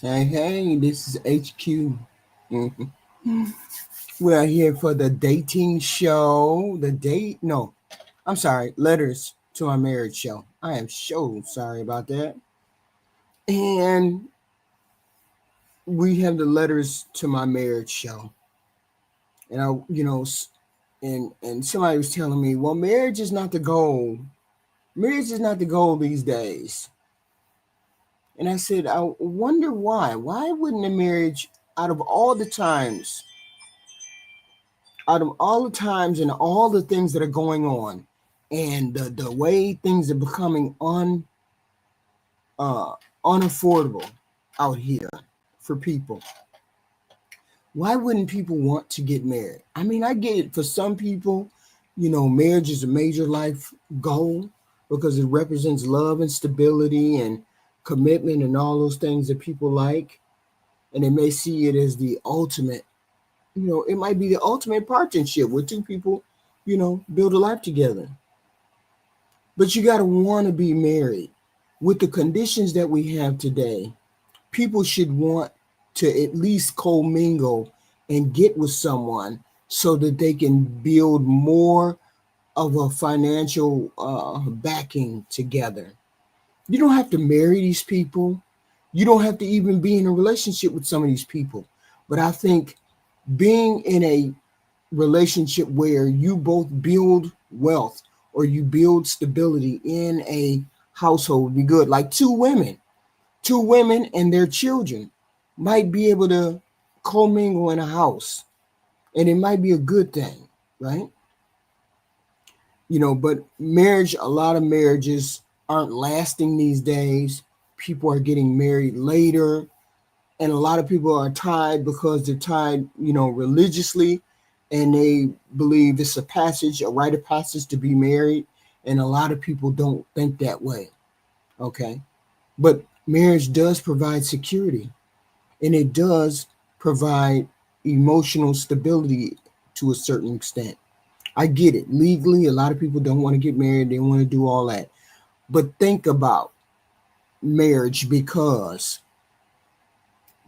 Hey, this is HQ. Mhm. We are here for the dating show. No, I'm sorry, letters to my marriage show. I am so sorry about that. And we have the letters to my marriage show. And and somebody was telling me, well, marriage is not the goal. Marriage is not the goal these days. And I said, I wonder why. Why wouldn't a marriage, out of all the times, and all the things that are going on and the way things are becoming uh, unaffordable out here for people, why wouldn't people want to get married? I mean, I get it. For some people, marriage is a major life goal because it represents love and stability and commitment and all those things that people like. And they may see it as the ultimate, it might be the ultimate partnership where two people, build a life together. But you got to want to be married. With the conditions that we have today, people should want to at least commingle and get with someone so that they can build more of a financial backing together. You don't have to marry these people. You don't have to even be in a relationship with some of these people. But I think being in a relationship where you both build wealth or you build stability in a household would be good. Like two women and their children might be able to commingle in a house, and it might be a good thing, right? But marriage, a lot of marriages aren't lasting these days. People are getting married later, and a lot of people are tied because they're tied, religiously, and they believe it's a rite of passage to be married, and a lot of people don't think that way. Okay, but marriage does provide security, and it does provide emotional stability to a certain extent. I get it. Legally, a lot of people don't want to get married, they want to do all that. But think about marriage because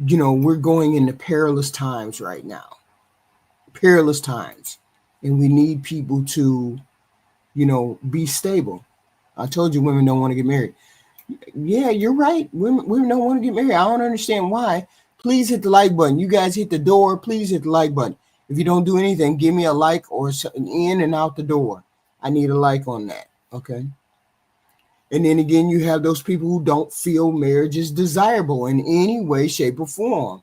we're going into perilous times right now. Perilous times. And we need people to, be stable. I told you women don't want to get married. Yeah, you're right. Women don't want to get married. I don't understand why. Please hit the like button. You guys hit the door. Please hit the like button. If you don't do anything, give me a like or an in and out the door. I need a like on that. Okay. And then again, you have those people who don't feel marriage is desirable in any way, shape, or form.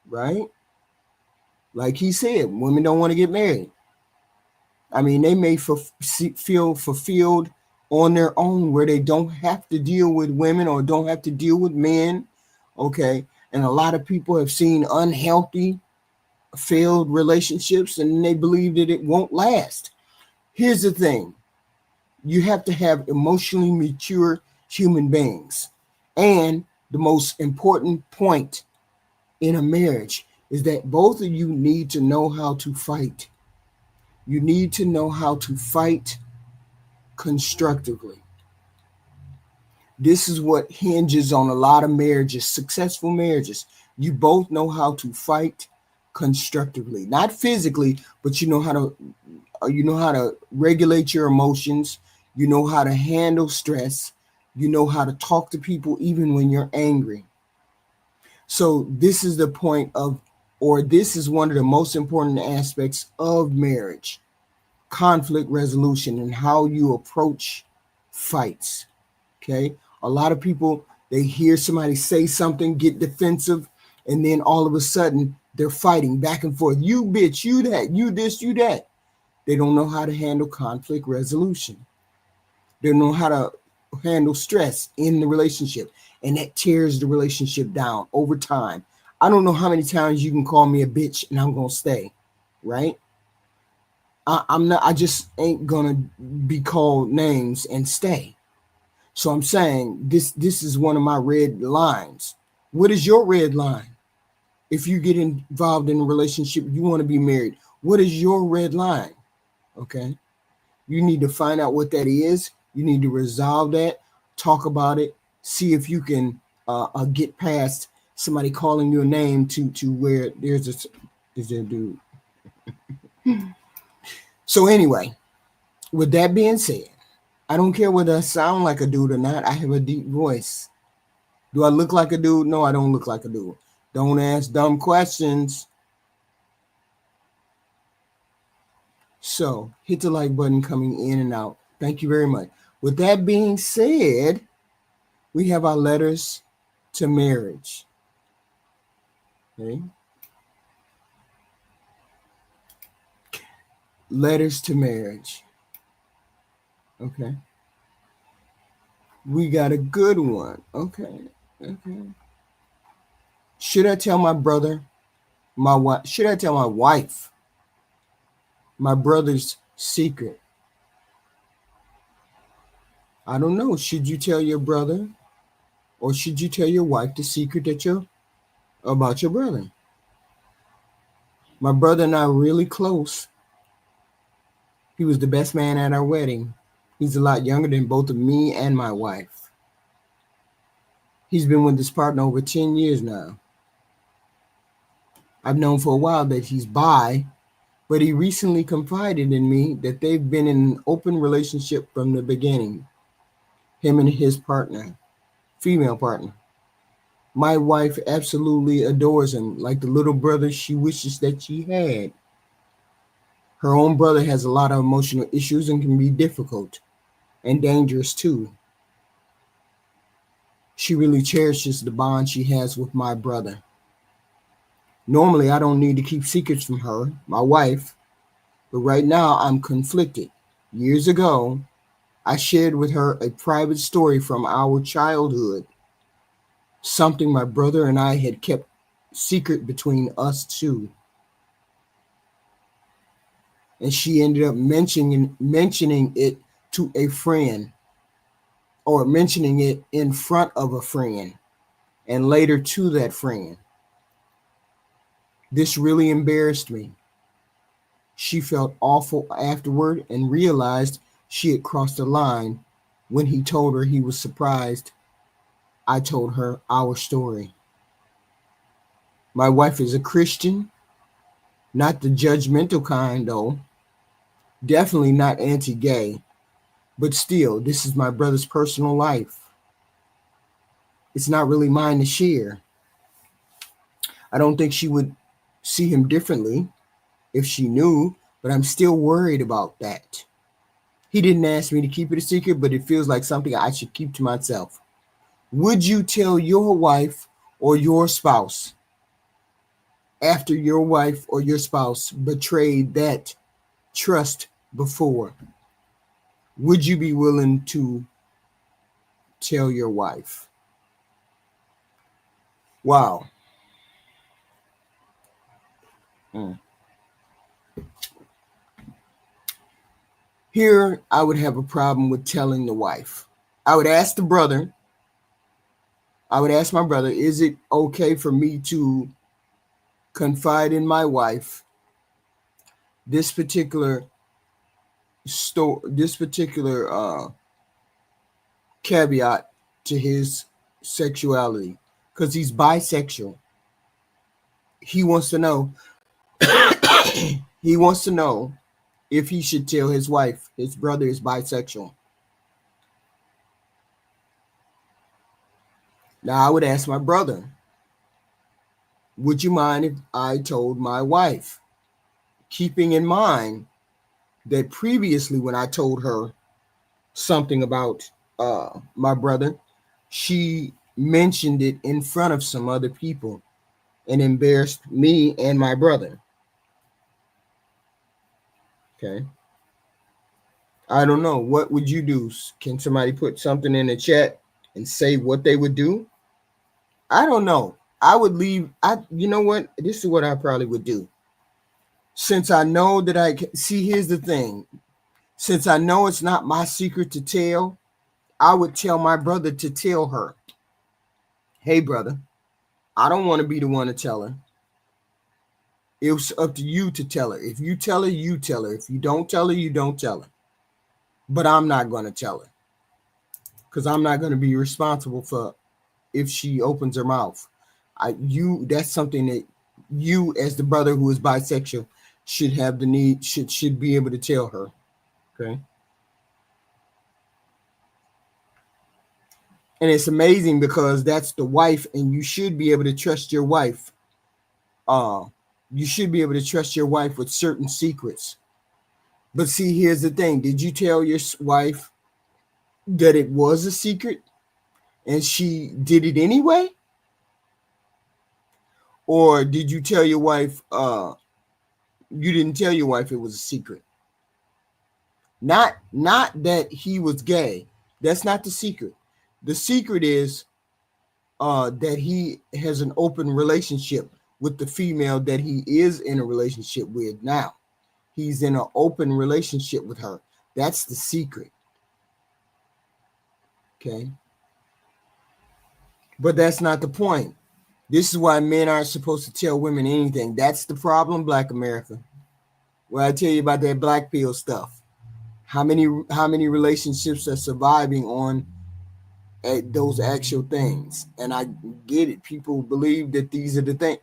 Right? Like he said, women don't want to get married. I mean, they may feel fulfilled on their own where they don't have to deal with women or don't have to deal with men. Okay. And a lot of people have seen unhealthy, failed relationships and they believe that it won't last. Here's the thing, you have to have emotionally mature human beings. And the most important point in a marriage is that both of you need to know how to fight. You need to know how to fight constructively. This is what hinges on a lot of marriages, successful marriages. You both know how to fight constructively, not physically, but you know how to regulate your emotions, you know how to handle stress, you know how to talk to people even when you're angry. So this is the point of, or this is one of the most important aspects of marriage, conflict resolution and how you approach fights. Okay. A lot of people, they hear somebody say something, get defensive, and then all of a sudden they're fighting back and forth. You bitch, you that, you this, you that. They don't know how to handle conflict resolution. They don't know how to handle stress in the relationship. And that tears the relationship down over time. I don't know how many times you can call me a bitch and I'm going to stay, right? I'm not, I just ain't going to be called names and stay. So I'm saying this is one of my red lines. What is your red line? If you get involved in a relationship, you want to be married. What is your red line? Okay. You need to find out what that is. You need to resolve that, talk about it, see if you can get past somebody calling your name to where there's a dude. So anyway, with that being said, I don't care whether I sound like a dude or not. I have a deep voice. Do I look like a dude? No, I don't look like a dude. Don't ask dumb questions. So hit the like button coming in and out. Thank you very much. With that being said, we have our letters to marriage. Okay. Letters to marriage. Okay. We got a good one. Okay. Okay. Should I tell my brother, my wife? Should I tell my wife my brother's secret? I don't know. Should you tell your brother, or should you tell your wife the secret about your brother? My brother and I are really close. He was the best man at our wedding. He's a lot younger than both of me and my wife. He's been with his partner over 10 years now. I've known for a while that he's bi, but he recently confided in me that they've been in an open relationship from the beginning, him and his partner, female partner. My wife absolutely adores him, like the little brother she wishes that she had. Her own brother has a lot of emotional issues and can be difficult and dangerous too. She really cherishes the bond she has with my brother. Normally, I don't need to keep secrets from her, my wife, but right now I'm conflicted. Years ago, I shared with her a private story from our childhood, something my brother and I had kept secret between us two. And she ended up mentioning it to a friend, or mentioning it in front of a friend, and later to that friend. This really embarrassed me. She felt awful afterward and realized she had crossed the line when he told her he was surprised I told her our story. My wife is a Christian, not the judgmental kind though, definitely not anti-gay, but still, this is my brother's personal life. It's not really mine to share. I don't think she would see him differently if she knew, but I'm still worried about that. He didn't ask me to keep it a secret, but it feels like something I should keep to myself. Would you tell your wife or your spouse after your wife or your spouse betrayed that trust before? Would you be willing to tell your wife? Wow. Here, I would have a problem with telling the wife. I would ask my brother, is it okay for me to confide in my wife this particular caveat to his sexuality? Because he's bisexual. He wants to know if he should tell his wife his brother is bisexual. Now I would ask my brother, would you mind if I told my wife? Keeping in mind that previously when I told her something about my brother, she mentioned it in front of some other people and embarrassed me and my brother. Okay. I don't know. What would you do? Can somebody put something in the chat and say what they would do? I don't know. I would leave. You know what? This is what I probably would do. Since I know that I can see, here's the thing. Since I know it's not my secret to tell, I would tell my brother to tell her, hey, brother, I don't want to be the one to tell her. It's up to you to tell her. If you tell her, you tell her. If you don't tell her, you don't tell her. But I'm not going to tell her because I'm not going to be responsible for if she opens her mouth. That's something that you, as the brother who is bisexual, should have the need, should be able to tell her. Okay. And it's amazing because that's the wife, and you should be able to trust your wife. Uh, you should be able to trust your wife with certain secrets. But see, here's the thing. Did you tell your wife that it was a secret and she did it anyway? Or did you tell your wife, you didn't tell your wife it was a secret? Not that he was gay. That's not the secret. The secret is that he has an open relationship with the female that he is in a relationship with now. He's in an open relationship with her. That's the secret. Okay. But that's not the point. This is why men aren't supposed to tell women anything. That's the problem, Black America. Well, I tell you about that black pill stuff. How many relationships are surviving on those actual things? And I get it. People believe that these are the things.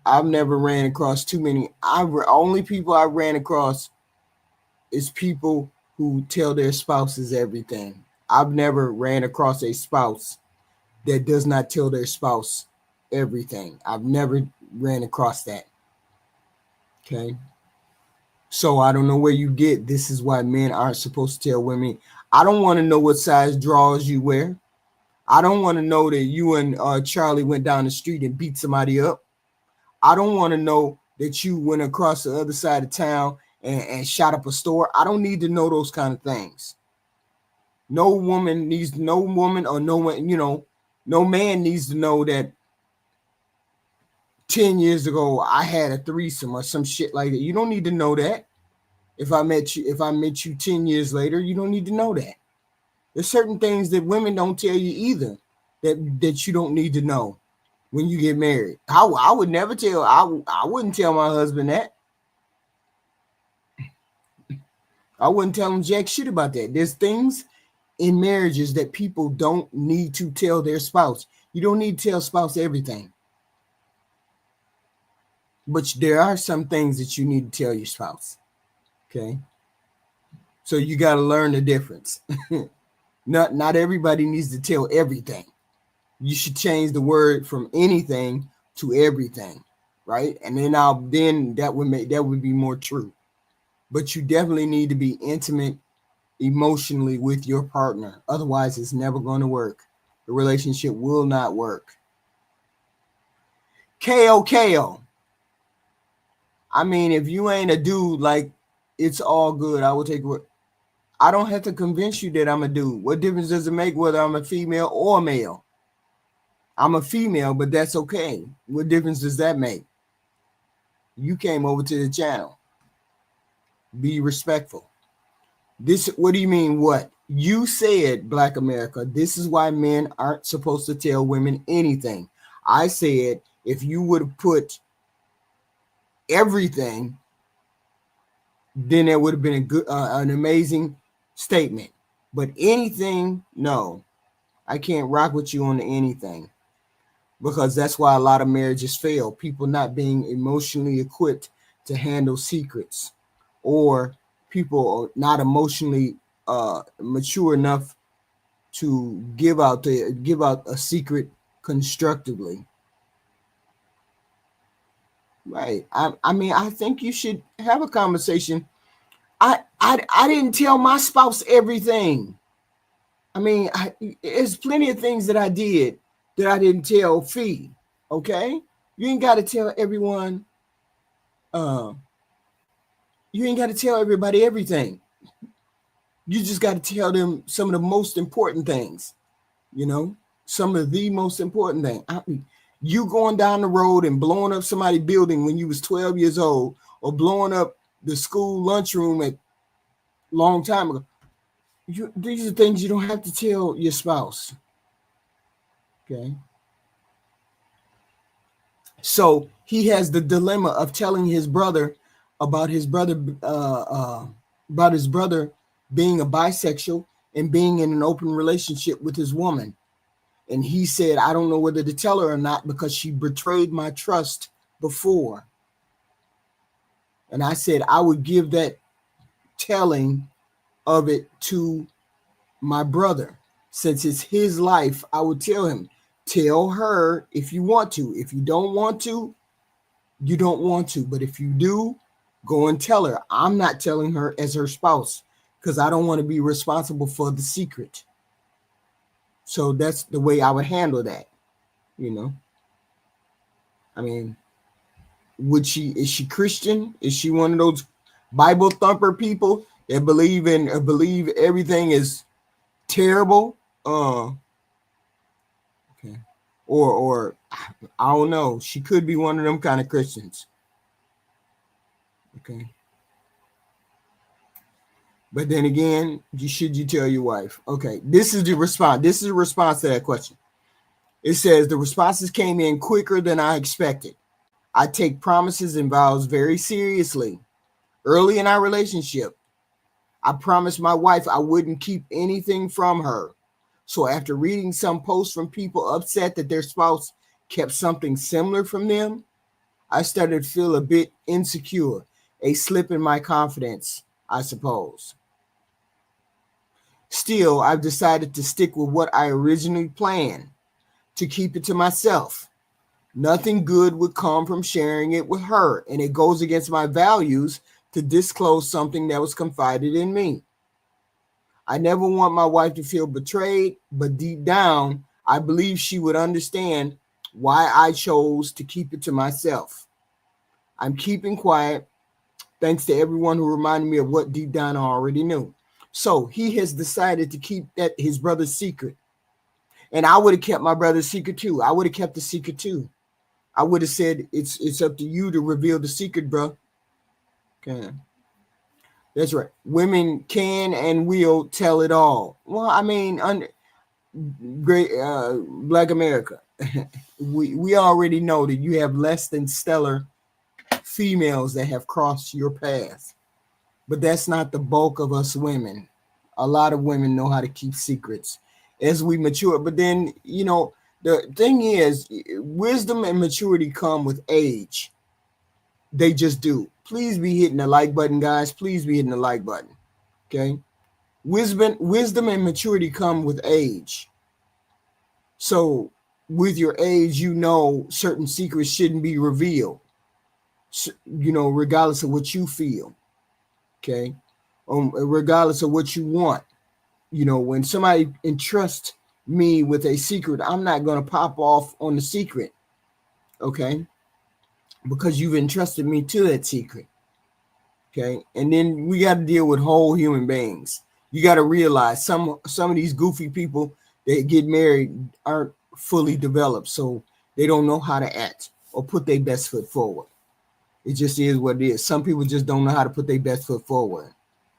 I've never ran across too many. Only people I ran across is people who tell their spouses everything. I've never ran across a spouse that does not tell their spouse everything. I've never ran across that. Okay. So I don't know where you get this is why men aren't supposed to tell women. I don't want to know what size drawers you wear. I don't want to know that you and Charlie went down the street and beat somebody up. I don't want to know that you went across the other side of town and shot up a store. I don't need to know those kind of things. No woman or no one, no man needs to know that 10 years ago I had a threesome or some shit like that. You don't need to know that. If I met you 10 years later, you don't need to know that. There's certain things that women don't tell you either that you don't need to know when you get married. I would never tell, I wouldn't tell my husband that. I wouldn't tell him jack shit about that. There's things in marriages that people don't need to tell their spouse. You don't need to tell spouse everything. But there are some things that you need to tell your spouse. Okay. So you got to learn the difference. Not everybody needs to tell everything. You should change the word from anything to everything, right? And then that would be more true. But you definitely need to be intimate emotionally with your partner. Otherwise, it's never going to work. The relationship will not work. KO. I mean, if you ain't a dude, like, it's all good. I will take it. I don't have to convince you that I'm a dude. What difference does it make whether I'm a female or a male? I'm a female, but that's okay. What difference does that make? You came over to the channel. Be respectful. What do you mean what? You said, Black America, this is why men aren't supposed to tell women anything. I said, if you would have put everything, then it would have been an amazing statement. But anything, no. I can't rock with you on anything. Because that's why a lot of marriages fail. People not being emotionally equipped to handle secrets, or people not emotionally mature enough to give out a secret constructively. Right. I mean, I think you should have a conversation. I didn't tell my spouse everything. I mean, there's plenty of things that I did that I didn't tell Fee. Okay, you ain't got to tell everyone. You ain't got to tell everybody everything. You just got to tell them some of the most important things. Some of the most important things. I mean, you going down the road and blowing up somebody's building when you was 12 years old, or blowing up the school lunchroom at long time ago. These are things you don't have to tell your spouse. Okay. So he has the dilemma of telling his brother about his brother being a bisexual and being in an open relationship with his woman. And he said, I don't know whether to tell her or not because she betrayed my trust before. And I said, I would give that telling of it to my brother. Since it's his life, I would tell him, tell her if you want to. If you don't want to, you don't want to. But if you do, go and tell her. I'm not telling her as her spouse because I don't want to be responsible for the secret. So that's the way I would handle that. You know, I mean, is she Christian? Is she one of those Bible thumper people that believe everything is terrible? Okay. Or I don't know. She could be one of them kind of Christians. Okay. But then again, should you tell your wife? Okay, this is the response. This is a response to that question. It says the responses came in quicker than I expected. I take promises and vows very seriously. Early in our relationship, I promised my wife I wouldn't keep anything from her. So after reading some posts from people upset that their spouse kept something similar from them, I started to feel a bit insecure, a slip in my confidence, I suppose. Still, I've decided to stick with what I originally planned, to keep it to myself. Nothing good would come from sharing it with her, and it goes against my values to disclose something that was confided in me. I never want my wife to feel betrayed, but deep down, I believe she would understand why I chose to keep it to myself. I'm keeping quiet, thanks to everyone who reminded me of what deep down I already knew. So he has decided to keep that his brother's secret. And I would have kept my brother's secret too. I would have kept the secret too. I would have said, it's up to you to reveal the secret, bro. Okay. That's right. Women can and will tell it all. Well, I mean, great Black America, we already know that you have less than stellar females that have crossed your path. But that's not the bulk of us women. A lot of women know how to keep secrets as we mature. But then, the thing is, wisdom and maturity come with age. They just do. Please be hitting the like button, guys. Please be hitting the like button. Okay. Wisdom and maturity come with age. So with your age, certain secrets shouldn't be revealed, regardless of what you feel. Okay. Regardless of what you want. When somebody entrusts me with a secret, I'm not going to pop off on the secret. Okay. Because you've entrusted me to that secret. Okay. And then we got to deal with whole human beings. You got to realize some of these goofy people that get married aren't fully developed. So they don't know how to act or put their best foot forward. It just is what it is. Some people just don't know how to put their best foot forward.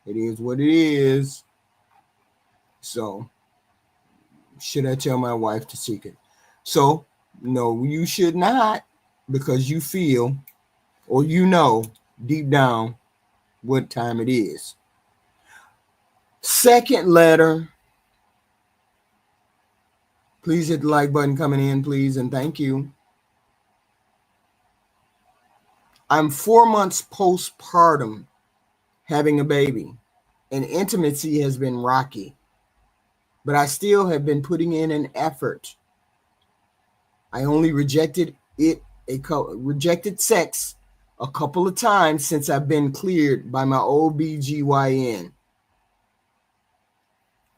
It is what it is. So should I tell my wife the secret? So no, you should not, because you feel or deep down what time it is. Second letter. Please hit the like button coming in, please, and thank you. I'm 4 months postpartum having a baby, and intimacy has been rocky, but I still have been putting in an effort. I only rejected sex a couple of times since I've been cleared by my OBGYN.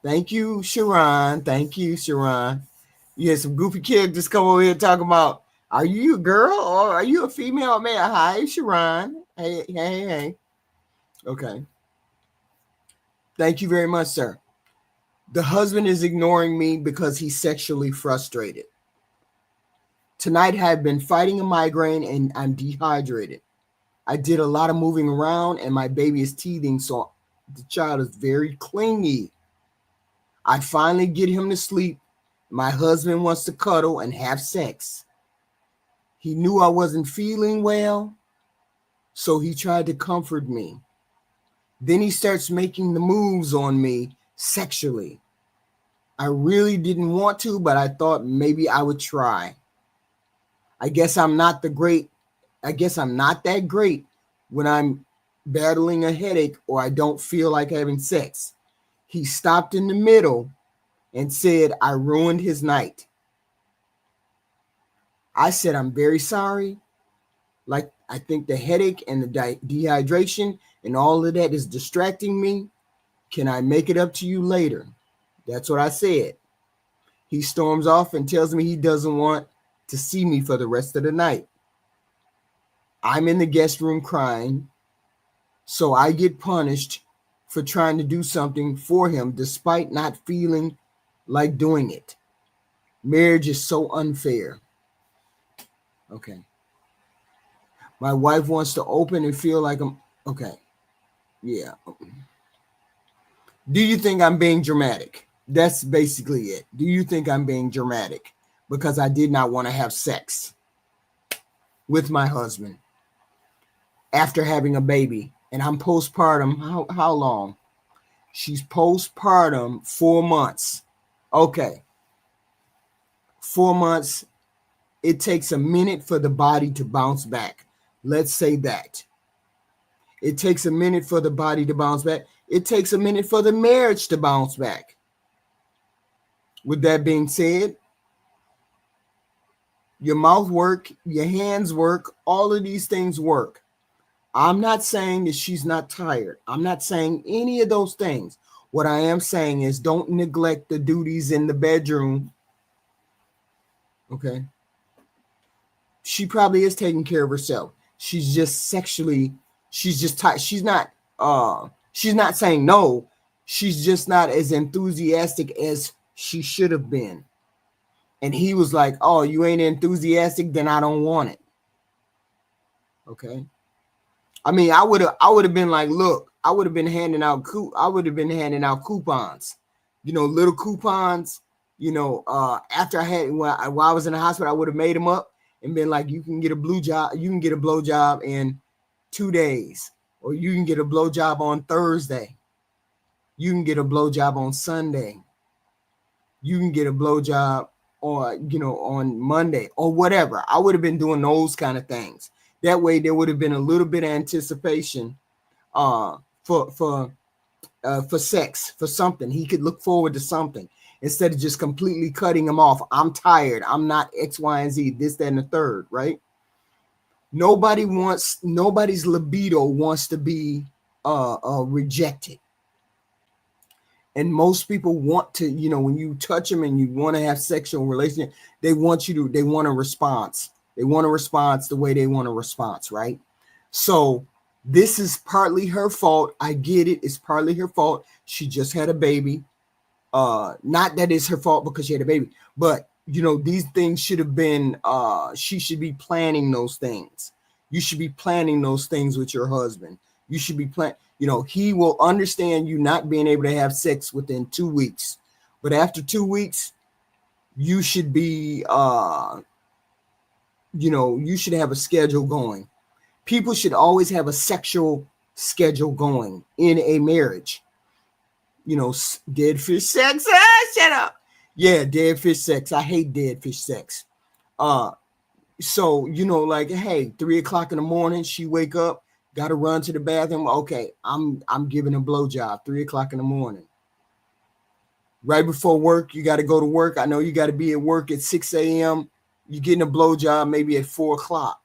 Thank you, Sharon. Thank you, Sharon. You had some goofy kids just come over here talking about, are you a girl or are you a female man? Hi, Sharon. Hey. Okay. Thank you very much, sir. The husband is ignoring me because he's sexually frustrated. Tonight I have been fighting a migraine and I'm dehydrated. I did a lot of moving around and my baby is teething, so the child is very clingy. I finally get him to sleep. My husband wants to cuddle and have sex. He knew I wasn't feeling well, so he tried to comfort me. Then he starts making the moves on me sexually. I really didn't want to, but I thought maybe I would try. I guess I'm not the great. I guess I'm not that great when I'm battling a headache or I don't feel like having sex. He stopped in the middle and said I ruined his night. I said, I'm very sorry. Like, I think the headache and the dehydration and all of that is distracting me. Can I make it up to you later? That's what I said. He storms off and tells me he doesn't want to see me for the rest of the night. I'm in the guest room crying, so I get punished for trying to do something for him despite not feeling like doing it. Marriage is so unfair. Okay. My wife wants to open and feel like I'm okay. Yeah. Do you think I'm being dramatic? That's basically it. Do you think I'm being dramatic? Because I did not want to have sex with my husband after having a baby. And I'm postpartum. How long? She's postpartum 4 months. Okay. 4 months. It takes a minute for the body to bounce back. Let's say that. It takes a minute for the body to bounce back. It takes a minute for the marriage to bounce back. With that being said, your mouth work, your hands work, all of these things work. I'm not saying that she's not tired. I'm not saying any of those things. What I am saying is don't neglect the duties in the bedroom. Okay. She probably is taking care of herself. She's just tired. She's not saying no. She's just not as enthusiastic as she should have been. And he was like, "Oh, you ain't enthusiastic, then I don't want it." Okay. I mean, I would have been like, look, I would have been handing out coupons, little coupons, after while I was in the hospital, I would have made them up and been like, you can get a blowjob in 2 days, or you can get a blowjob on Thursday. You can get a blowjob on Sunday. You can get a blowjob on Monday or whatever. I would have been doing those kind of things. That way there would have been a little bit of anticipation for sex, for something. He could look forward to something instead of just completely cutting him off. I'm tired. I'm not X, Y, and Z, this, that, and the third, right? Nobody's libido wants to be rejected. And most people want to, when you touch them and you want to have sexual relationship, they want a response. They want a response the way they want a response, right? So this is partly her fault. I get it. It's partly her fault. She just had a baby. Not that it's her fault because she had a baby, but these things should have been, she should be planning those things. You should be planning those things with your husband. You should be planning. He will understand you not being able to have sex within 2 weeks. But after 2 weeks, you should be, you should have a schedule going. People should always have a sexual schedule going in a marriage. Dead fish sex. Shut up. Yeah, dead fish sex. I hate dead fish sex. So, like, hey, 3 o'clock in the morning, she wake up. Got to run to the bathroom. Okay, I'm giving a blowjob 3 o'clock in the morning. Right before work, you got to go to work. I know you got to be at work at 6 a.m. You're getting a blowjob maybe at 4 o'clock.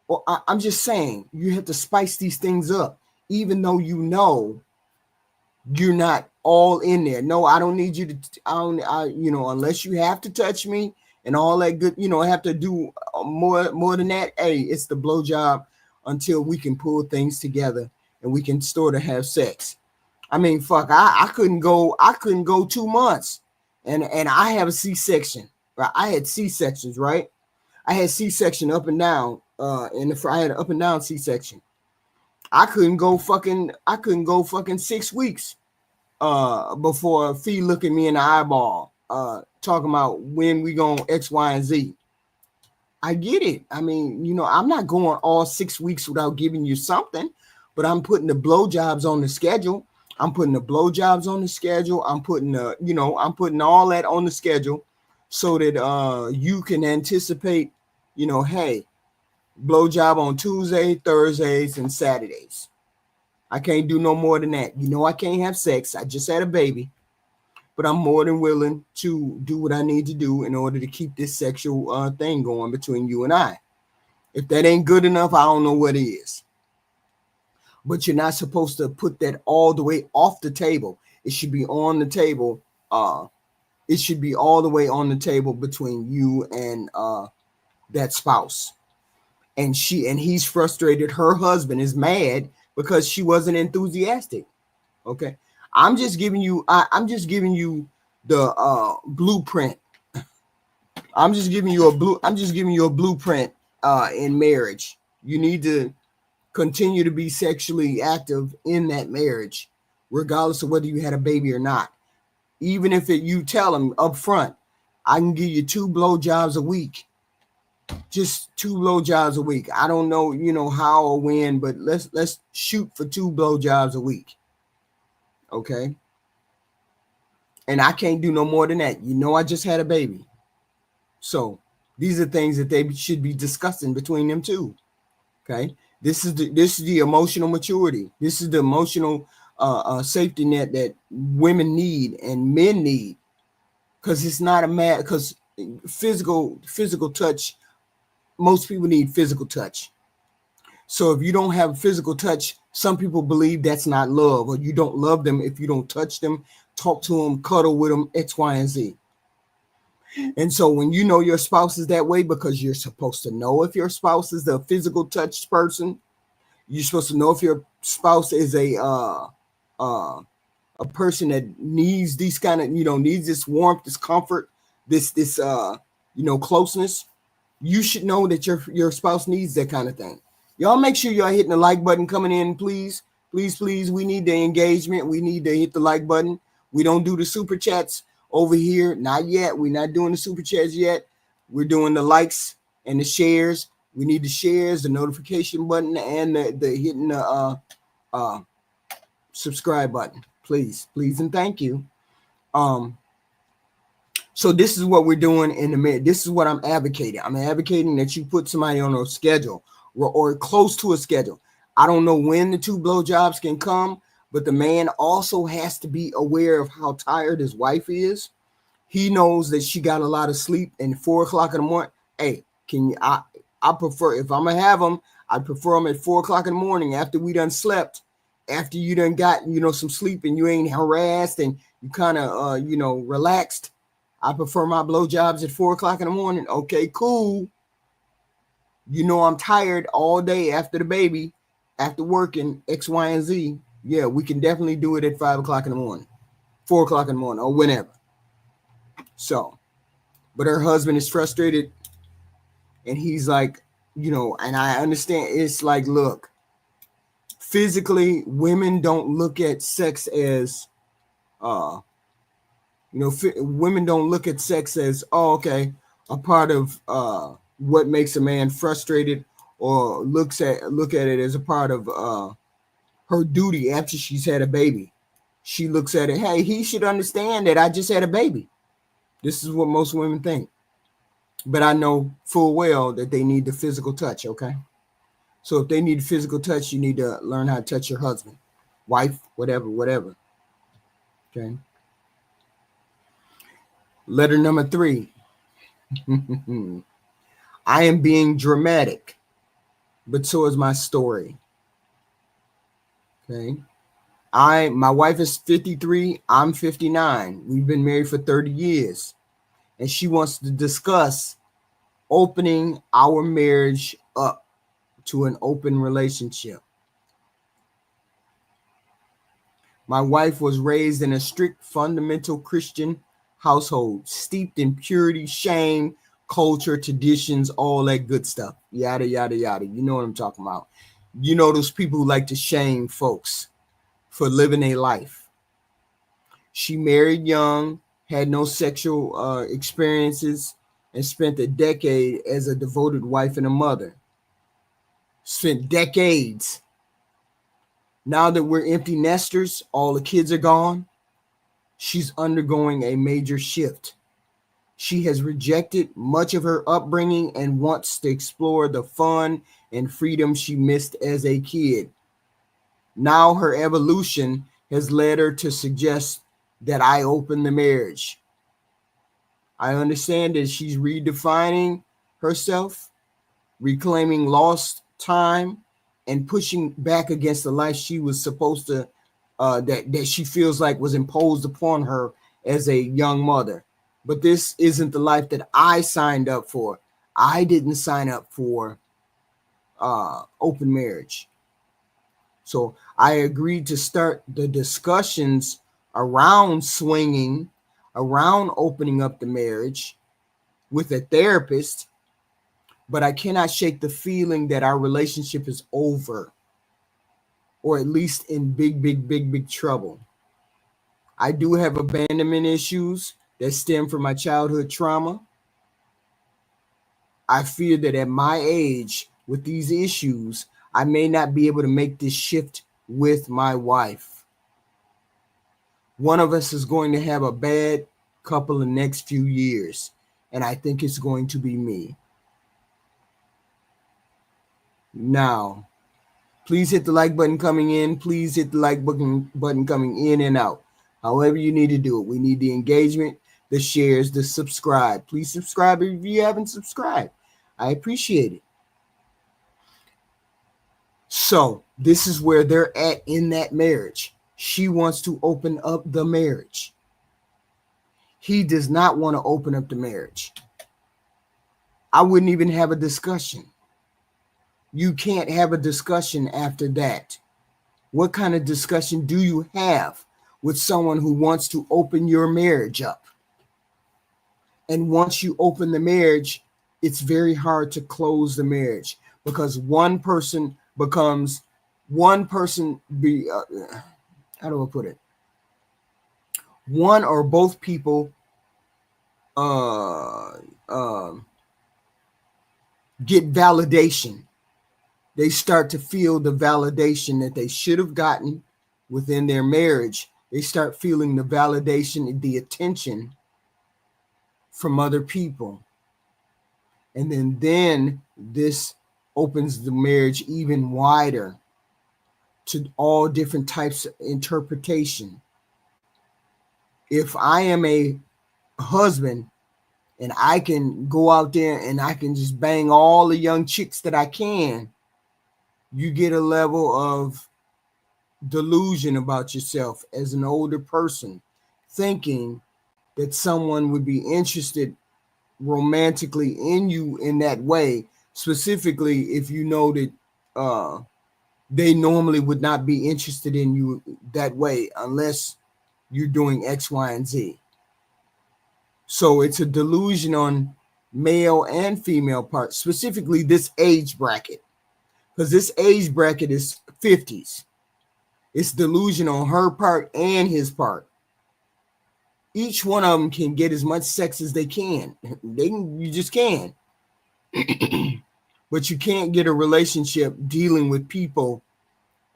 Well, I'm just saying, you have to spice these things up, even though you're not all in there. No, I don't need you to, unless you have to touch me and all that good, have to do more than that. Hey, it's the blowjob until we can pull things together and we can sort of have sex. I mean, fuck, I couldn't go 2 months and I have a C-section. Right? I had C-sections, right? I had C-section up and down. I had an up and down C-section. I couldn't go fucking 6 weeks before Fee look at me in the eyeball, talking about when we going X, Y, and Z. I get it. I mean, I'm not going all 6 weeks without giving you something, but I'm putting the blowjobs on the schedule. I'm putting the blowjobs on the schedule. I'm putting I'm putting all that on the schedule so that you can anticipate, hey, blowjob on Tuesday, Thursdays, and Saturdays. I can't do no more than that. I can't have sex. I just had a baby, but I'm more than willing to do what I need to do in order to keep this sexual thing going between you and I. If that ain't good enough, I don't know what is. But you're not supposed to put that all the way off the table. It should be on the table. It should be all the way on the table between you and that spouse. And he's frustrated. Her husband is mad because she wasn't enthusiastic. Okay. I'm just giving you the blueprint. I'm just giving you a blueprint in marriage. You need to continue to be sexually active in that marriage, regardless of whether you had a baby or not. Even if you tell them up front, I can give you 2 blowjobs a week. Just 2 blowjobs a week. I don't know, how or when, but let's shoot for 2 blowjobs a week. Okay. And I can't do no more than that. I just had a baby. So these are things that they should be discussing between them two. Okay. This is the emotional maturity. This is the emotional safety net that women need and men need. Because it's not because physical touch, most people need physical touch. So if you don't have physical touch, some people believe that's not love, or you don't love them if you don't touch them, talk to them, cuddle with them, X, Y, and Z. And so when you know your spouse is that way, because you're supposed to know if your spouse is the physical touch person, you're supposed to know if your spouse is a person that needs these kind of, needs this warmth, this comfort, this closeness. You should know that your spouse needs that kind of thing. Y'all make sure y'all hitting the like button coming in, please. Please, please. We need the engagement. We need to hit the like button. We don't do the super chats over here. Not yet. We're not doing the super chats yet. We're doing the likes and the shares. We need the shares, the notification button, and the hitting the subscribe button. Please, please, and thank you. So this is what we're doing in the minute. This is what I'm advocating. I'm advocating that you put somebody on a schedule or close to a schedule. I don't know when the 2 blowjobs can come, but the man also has to be aware of how tired his wife is. He knows that she got a lot of sleep, and 4:00 in the morning. Hey, can you? I prefer, if I'm gonna have them, I prefer them at 4:00 in the morning after we done slept, after you done got some sleep and you ain't harassed and you kind of relaxed. I prefer my blowjobs at 4:00 in the morning. Okay, cool. I'm tired all day after the baby, after working X, Y, and Z. Yeah, we can definitely do it at 5:00 in the morning, 4:00 in the morning, or whenever. So, but her husband is frustrated, and he's like, and I understand. It's like, look, physically, women don't look at sex as, women don't look at sex as, okay, a part of what makes a man frustrated, or look at it as a part of her duty after she's had a baby. She looks at it, hey, he should understand that I just had a baby. This is what most women think. But I know full well that they need the physical touch, okay? So if they need physical touch, you need to learn how to touch your husband, wife, whatever. Okay. Letter number 3. I am being dramatic, but so is my story. Okay. My wife is 53. I'm 59. We've been married for 30 years. And she wants to discuss opening our marriage up to an open relationship. My wife was raised in a strict fundamental Christian household, steeped in purity, shame, culture, traditions, all that good stuff. Yada, yada, yada. You know what I'm talking about. Those people who like to shame folks for living a life. She married young, had no sexual experiences, and spent a decade as a devoted wife and a mother. Spent decades Now that we're empty nesters, all the kids are gone, she's undergoing a major shift. She has rejected much of her upbringing and wants to explore the fun and freedom she missed as a kid. Now her evolution has led her to suggest that I open the marriage. I understand that she's redefining herself, reclaiming lost time, and pushing back against the life she was supposed to, that she feels like was imposed upon her as a young mother. But this isn't the life that I signed up for. I didn't sign up for open marriage. So I agreed to start the discussions around swinging, around opening up the marriage with a therapist, but I cannot shake the feeling that our relationship is over, or at least in big trouble. I do have abandonment issues that stem from my childhood trauma. I fear that at my age, with these issues, I may not be able to make this shift with my wife. One of us is going to have a bad couple of next few years, and I think it's going to be me. Now, please hit the like button coming in. Please hit the like button coming in and out. However you need to do it. We need the engagement, the shares, the subscribe. Please subscribe if you haven't subscribed. I appreciate it. So this is where they're at in that marriage. She wants to open up the marriage. He does not want to open up the marriage. I wouldn't even have a discussion. You can't have a discussion after that. What kind of discussion do you have with someone who wants to open your marriage up? And once you open the marriage, it's very hard to close the marriage because how do I put it? One or both people get validation. They start to feel the validation that they should have gotten within their marriage. They start feeling the validation, the attention from other people. And then this opens the marriage even wider to all different types of interpretation. If I am a husband and I can go out there and I can just bang all the young chicks that I can, you get a level of delusion about yourself as an older person, thinking that someone would be interested romantically in you in that way, specifically if you know that they normally would not be interested in you that way unless you're doing X, Y, and Z. So it's a delusion on male and female part, specifically this age bracket, because this age bracket is 50s. It's delusion on her part and his part. Each one of them can get as much sex as they can. You just can. But you can't get a relationship dealing with people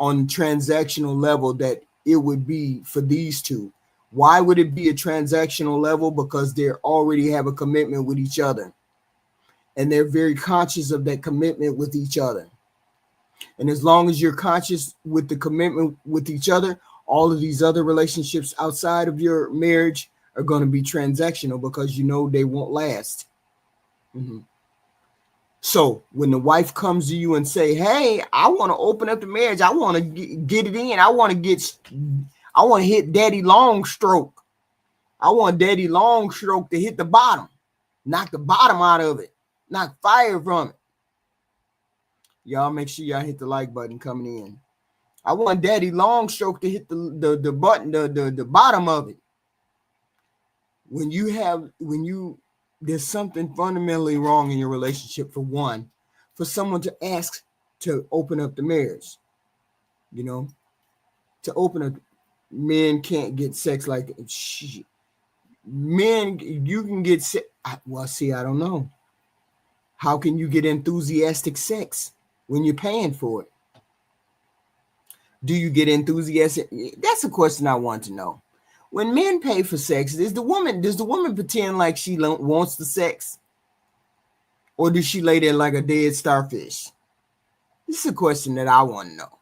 on transactional level that it would be for these two. Why would it be a transactional level? Because they already have a commitment with each other. And they're very conscious of that commitment with each other. And as long as you're conscious with the commitment with each other, all of these other relationships outside of your marriage are going to be transactional because you know they won't last. Mm-hmm. So when the wife comes to you and say, hey, I want to open up the marriage. I want to get it in. I want to hit daddy long stroke. I want daddy long stroke to hit the bottom, knock the bottom out of it, knock fire from it. Y'all make sure y'all hit the like button coming in. I want daddy long stroke to hit the button, the bottom of it. There's something fundamentally wrong in your relationship. For someone to ask to open up the marriage, to open up. Men can't get sex like men. You can get sex. Well, see, I don't know. How can you get enthusiastic sex when you're paying for it? Do you get enthusiastic? That's a question I want to know. When men pay for sex, does the woman pretend like she wants the sex, or does she lay there like a dead starfish? This is a question that I want to know.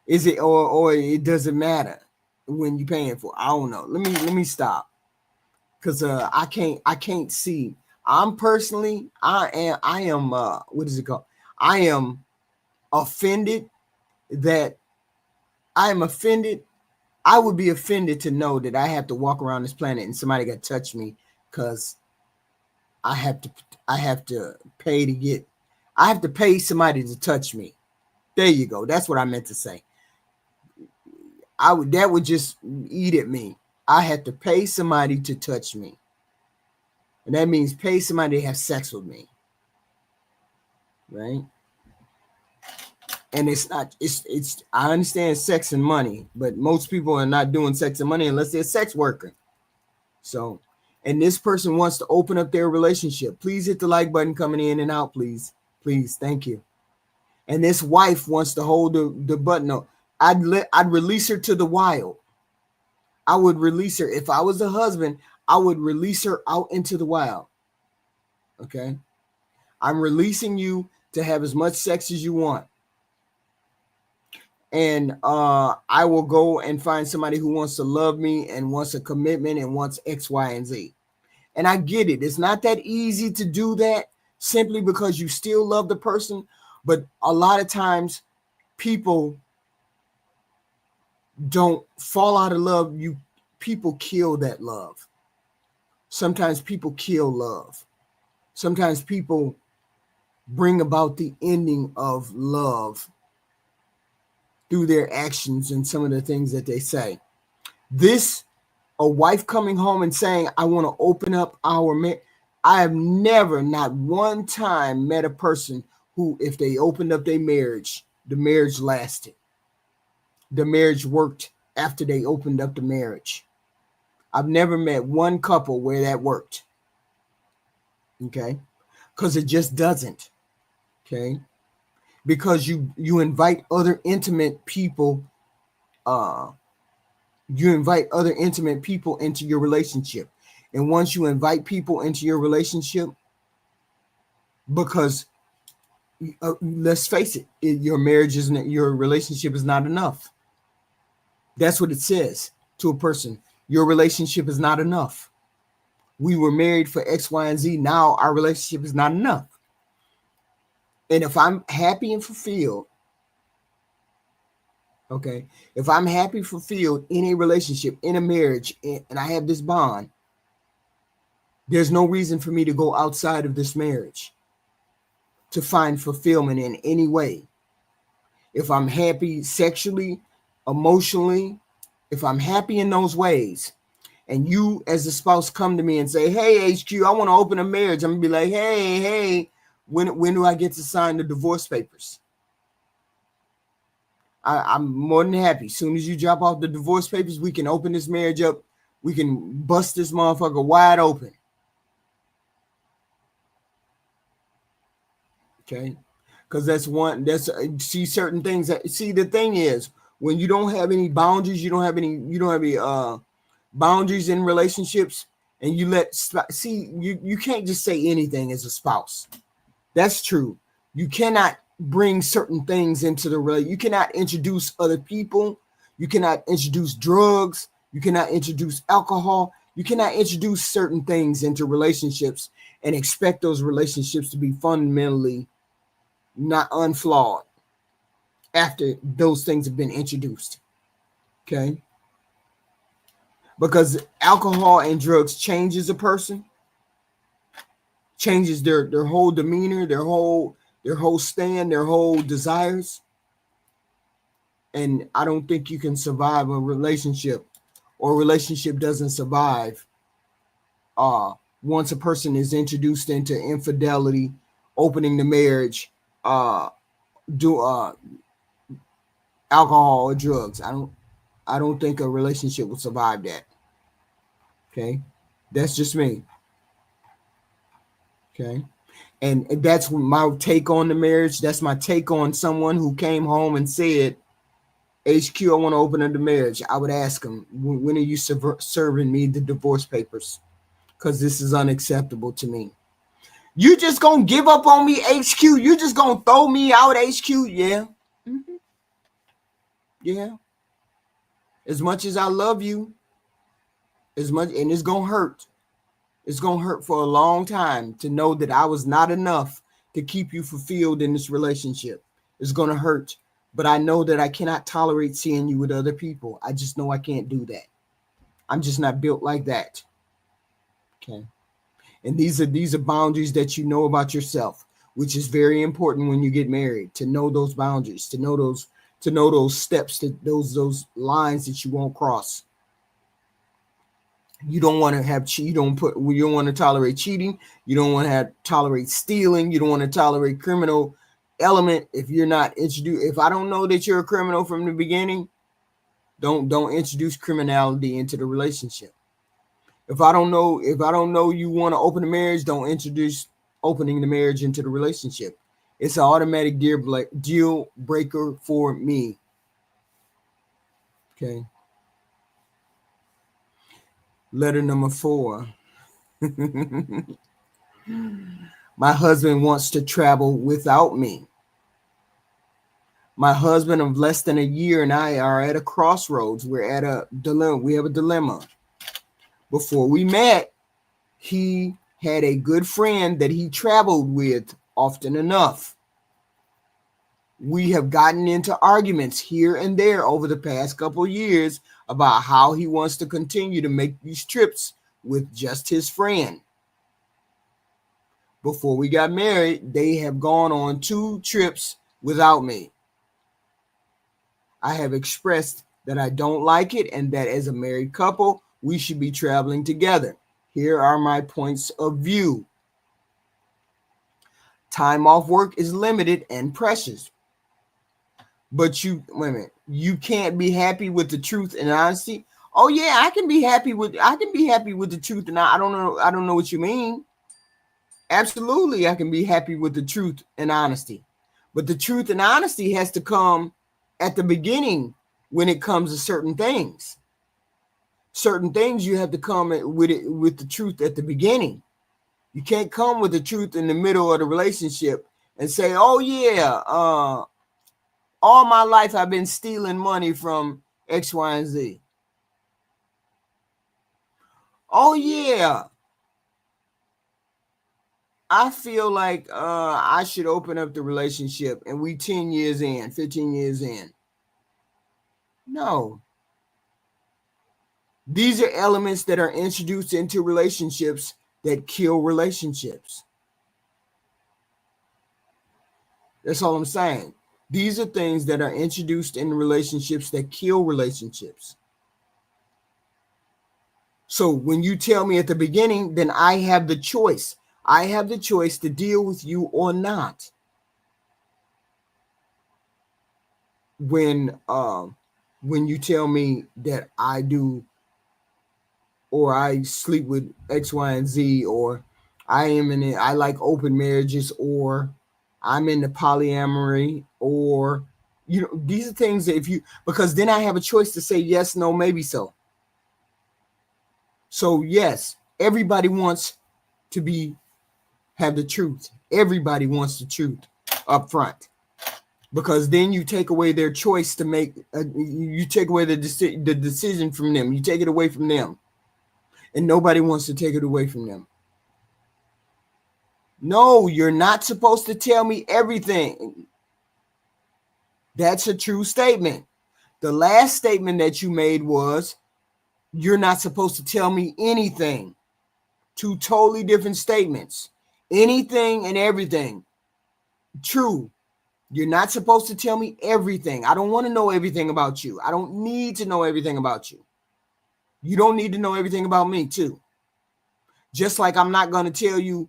Is it, or it doesn't matter when you're paying for? I don't know. Let me stop, because I can't see. I am what is it called? I am offended that I am offended. I would be offended to know that I have to walk around this planet and somebody got to touch me because I have to I have to pay to get I have to pay somebody to touch me. There you go. That's what I meant to say. That would just eat at me. I have to pay somebody to touch me. And that means pay somebody to have sex with me. Right? And it's not it's I understand sex and money, but most people are not doing sex and money unless they're a sex worker. So, and this person wants to open up their relationship. Please hit the like button coming in and out, please. Please, thank you. And this wife wants to hold the button up. I'd release her to the wild. I would release her. If I was the husband, I would release her out into the wild. Okay? I'm releasing you to have as much sex as you want. And I will go and find somebody who wants to love me and wants a commitment and wants X, Y, and Z. And I get it. It's not that easy to do that simply because you still love the person. But a lot of times people don't fall out of love. People kill that love. Sometimes people kill love. Sometimes people bring about the ending of love through their actions and some of the things that they say. A wife coming home and saying, I want to open up our marriage. I have never, not one time, met a person who, if they opened up their marriage, the marriage lasted. The marriage worked after they opened up the marriage. I've never met one couple where that worked. Okay? Because it just doesn't. Okay? Because you invite other intimate people, into your relationship. And once you invite people into your relationship, because let's face it, your relationship is not enough. That's what it says to a person. Your relationship is not enough. We were married for X, Y, and Z. Now our relationship is not enough. And if I'm happy and fulfilled, okay, if I'm happy, fulfilled in a relationship, in a marriage, and I have this bond, there's no reason for me to go outside of this marriage to find fulfillment in any way. If I'm happy sexually, emotionally, if I'm happy in those ways, and you as a spouse come to me and say, hey, HQ, I want to open a marriage, I'm going to be like, hey, when do I get to sign the divorce papers? I'm more than happy. As soon as you drop off the divorce papers, we can open this marriage up. We can bust this motherfucker wide open. Okay? Because see certain things the thing is, when you don't have any boundaries, you don't have any boundaries in relationships, and you can't just say anything as a spouse. That's true. You cannot bring certain things into the relationship. You cannot introduce other people. You cannot introduce drugs. You cannot introduce alcohol. You cannot introduce certain things into relationships and expect those relationships to be fundamentally not unflawed after those things have been introduced. Okay? Because alcohol and drugs changes a person, changes their whole demeanor, their whole stand, their whole desires. And I don't think you can survive a relationship, or a relationship doesn't survive once a person is introduced into infidelity, opening the marriage, do alcohol or drugs. I don't think a relationship will survive that. Okay? That's just me. Okay? And that's my take on the marriage. That's my take on someone who came home and said, HQ, I want to open up the marriage. I would ask him, when are you serving me the divorce papers? Because this is unacceptable to me. You just gonna give up on me, HQ? You just gonna throw me out, HQ? Yeah. Mm-hmm. Yeah. As much as I love you, as much, and it's gonna hurt. It's gonna hurt for a long time to know that I was not enough to keep you fulfilled in this relationship. It's gonna hurt. But I know that I cannot tolerate seeing you with other people. I just know I can't do that. I'm just not built like that. Okay. And these are boundaries that you know about yourself, which is very important when you get married, to know those boundaries, to know those steps, to those lines that you won't cross. You don't want to have you don't want to tolerate cheating. You don't want to tolerate stealing. You don't want to tolerate criminal element. If you're not introduced, if I don't know that you're a criminal from the beginning, don't introduce criminality into the relationship. If I don't know you want to open a marriage, don't introduce opening the marriage into the relationship. It's an automatic deal breaker for me. Okay. Letter number 4. My husband wants to travel without me. My husband of less than a year and I are at a crossroads. We're at a dilemma. We have a dilemma. Before we met, he had a good friend that he traveled with often enough. We have gotten into arguments here and there over the past couple of years about how he wants to continue to make these trips with just his friend. Before we got married, they have gone on 2 trips without me. I have expressed that I don't like it and that as a married couple, we should be traveling together. Here are my points of view. Time off work is limited and precious. But you can't be happy with the truth and honesty. Oh yeah, I can be happy with the truth, and I don't know what you mean. Absolutely, I can be happy with the truth and honesty. But the truth and honesty has to come at the beginning when it comes to certain things. Certain things you have to come with the truth at the beginning. You can't come with the truth in the middle of the relationship and say, "Oh yeah, all my life I've been stealing money from X, Y, and Z." Oh yeah, I feel like I should open up the relationship, and we 10 years in, 15 years in. No. These are elements that are introduced into relationships that kill relationships. That's all I'm saying. These are things that are introduced in relationships that kill relationships. So when you tell me at the beginning, then I have the choice. I have the choice to deal with you or not. When you tell me that I do, or I sleep with X, Y, and Z, or I like open marriages, or I'm into polyamory, or these are things that because then I have a choice to say yes, no, maybe so. So yes, everybody wants to have the truth. Everybody wants the truth up front, because then you take away their choice to make. You take away the decision from them. You take it away from them, and nobody wants to take it away from them. No, you're not supposed to tell me everything. That's a true statement. The last statement that you made was, you're not supposed to tell me anything. 2 totally different statements. Anything and everything. True. You're not supposed to tell me everything. I don't want to know everything about you. I don't need to know everything about you. You don't need to know everything about me too. Just like I'm not going to tell you,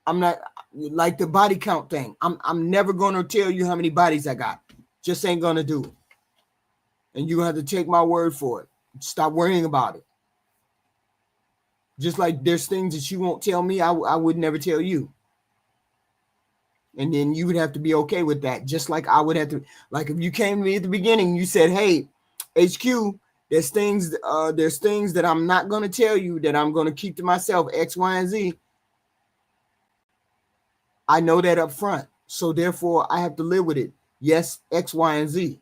I'm not like the body count thing. I'm never going to tell you how many bodies I got. Just ain't going to do it. And you're going to have to take my word for it. Stop worrying about it. Just like there's things that you won't tell me, I would never tell you. And then you would have to be okay with that. Just like I would have to, like if you came to me at the beginning, you said, hey, HQ, there's things that I'm not going to tell you, that I'm going to keep to myself, X, Y, and Z. I know that up front. So therefore I have to live with it. Yes, X, Y, and Z.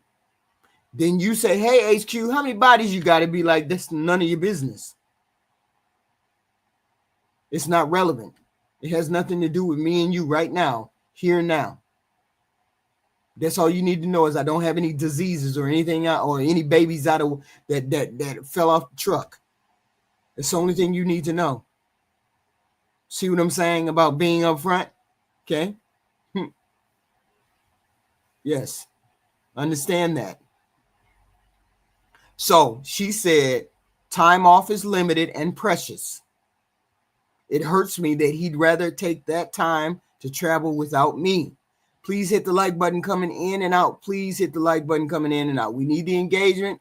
Then you say, hey, HQ, how many bodies you got? To be like, that's none of your business. It's not relevant. It has nothing to do with me and you right now, here and now. That's all you need to know, is I don't have any diseases or anything out, or any babies out of that fell off the truck. That's the only thing you need to know. See what I'm saying about being upfront? Okay. Yes. Understand that. So she said, time off is limited and precious. It hurts me that he'd rather take that time to travel without me. Please hit the like button coming in and out. Please hit the like button coming in and out. We need the engagement.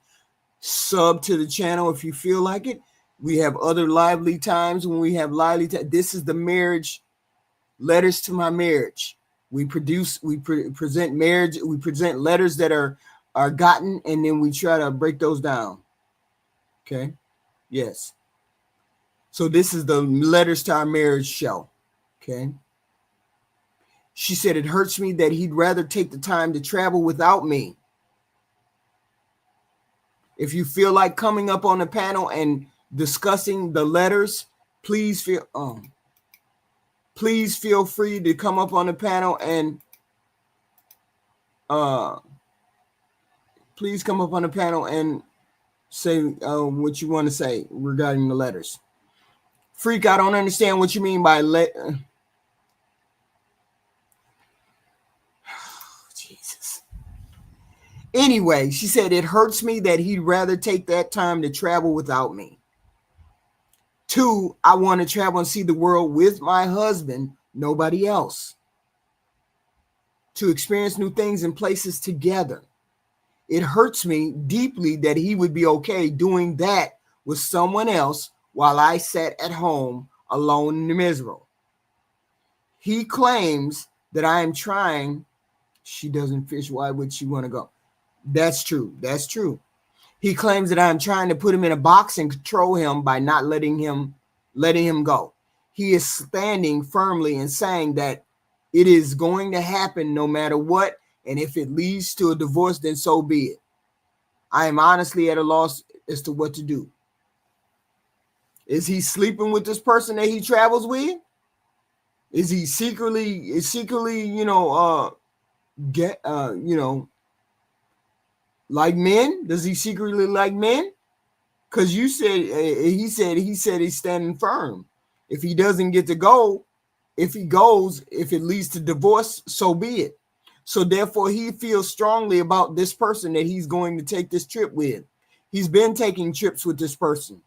Sub to the channel if you feel like it. We have other lively times when we have lively time. This is the marriage, letters to my marriage. We present marriage. We present letters that are gotten, and then we try to break those down. Okay. Yes. So this is the letters to our marriage show. Okay. She said, it hurts me that he'd rather take the time to travel without me. If you feel like coming up on the panel and discussing the letters, please feel free to come up on the panel and please come up on the panel and say what you want to say regarding the letters. Freak, I don't understand what you mean by Jesus. Anyway, she said, it hurts me that he'd rather take that time to travel without me. 2, I want to travel and see the world with my husband, nobody else. To experience new things and places together. It hurts me deeply that he would be okay doing that with someone else while I sat at home alone and miserable. He claims that I am trying. She doesn't fish. Why would she want to go? That's true. That's true. He claims that I'm trying to put him in a box and control him by not letting him go. He is standing firmly and saying that it is going to happen no matter what. And if it leads to a divorce, then so be it. I am honestly at a loss as to what to do. Is he sleeping with this person that he travels with? Is he secretly, like men? Does he secretly like men? Because you said he said he's standing firm. If he doesn't get to go, if he goes, if it leads to divorce, so be it. So therefore, he feels strongly about this person that he's going to take this trip with. He's been taking trips with this person.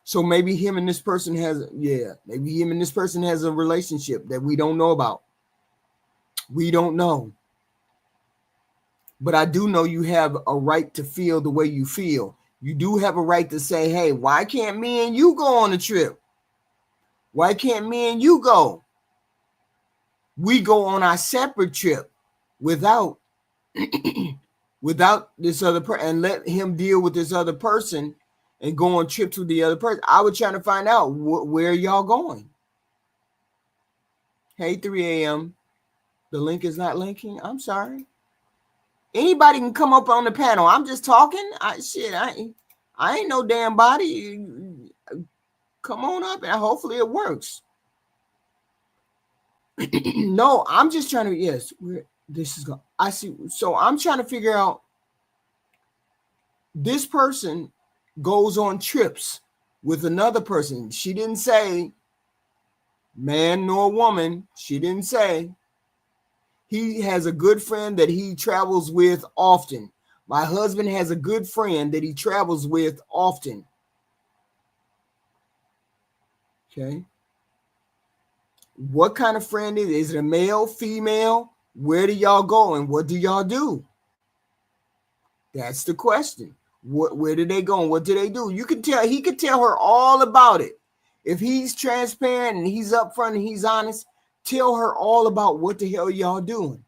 So maybe him and this person has a relationship that we don't know about. We don't know. But I do know you have a right to feel the way you feel. You do have a right to say, hey, why can't me and you go on a trip? Why can't me and you go? We go on our separate trip without this other person, and let him deal with this other person and go on trips with the other person. I was trying to find out where y'all going. Hey, 3 a.m. The link is not linking. I'm sorry. Anybody can come up on the panel. I'm just talking. I ain't no damn body. Come on up and hopefully it works. No, I'm just trying to, yes, this is going. I see. So I'm trying to figure out, this person goes on trips with another person. She didn't say man nor woman. She didn't say. He has a good friend that he travels with often. My husband has a good friend that he travels with often. Okay. What kind of friend is it? Is it a male, female? Where do y'all go and what do y'all do? That's the question. Where do they go and what do they do? You can tell, he could tell her all about it. If he's transparent and he's upfront and he's honest, Tell her all about what the hell y'all doing.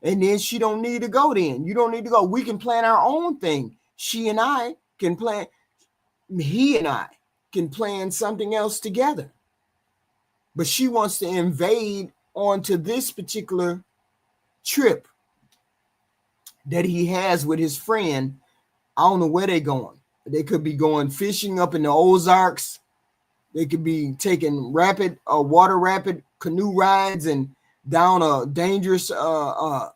And then she don't need to go then. You don't need to go. We can plan our own thing. She and I can plan, he and I can plan something else together. But she wants to invade onto this particular trip that he has with his friend. I don't know where they're going. They could be going fishing up in the Ozarks. They could be taking water rapid canoe rides and down a dangerous alley,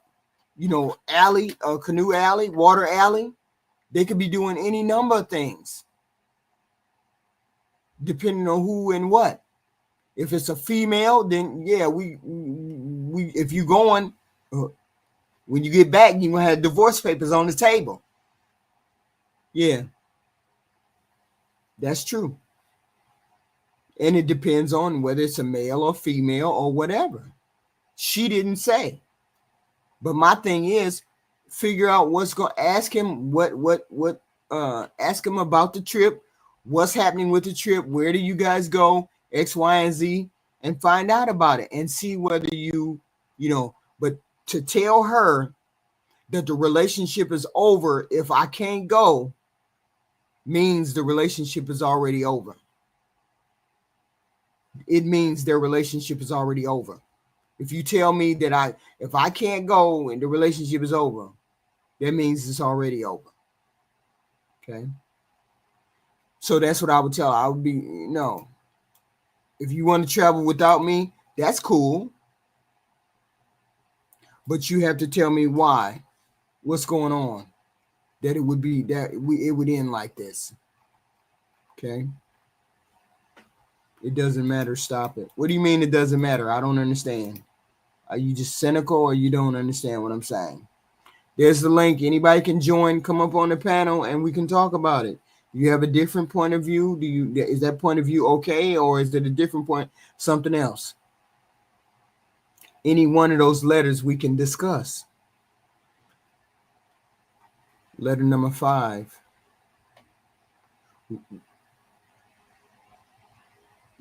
canoe alley, water alley. They could be doing any number of things, depending on who and what. If it's a female, then yeah, we if you going, when you get back, you're gonna have divorce papers on the table. Yeah, that's true. And it depends on whether it's a male or female or whatever. She didn't say. But my thing is, figure out what's going to ask him ask him about the trip, what's happening with the trip, where do you guys go, X, Y, and Z, and find out about it and see whether but to tell her that the relationship is over if I can't go means the relationship is already over. It means their relationship is already over. If you tell me that if I can't go and the relationship is over, that means it's already over. Okay. So that's what I would tell her. I would be, no. If you want to travel without me, that's cool. But you have to tell me why. What's going on? That it would end like this. Okay. It doesn't matter. Stop it. What do you mean it doesn't matter? I don't understand. Are you just cynical or you don't understand what I'm saying? There's the link. Anybody can join, come up on the panel, and we can talk about it. You have a different point of view. Is that point of view okay, or is it a different point, something else? Any one of those letters we can discuss. Letter number 5.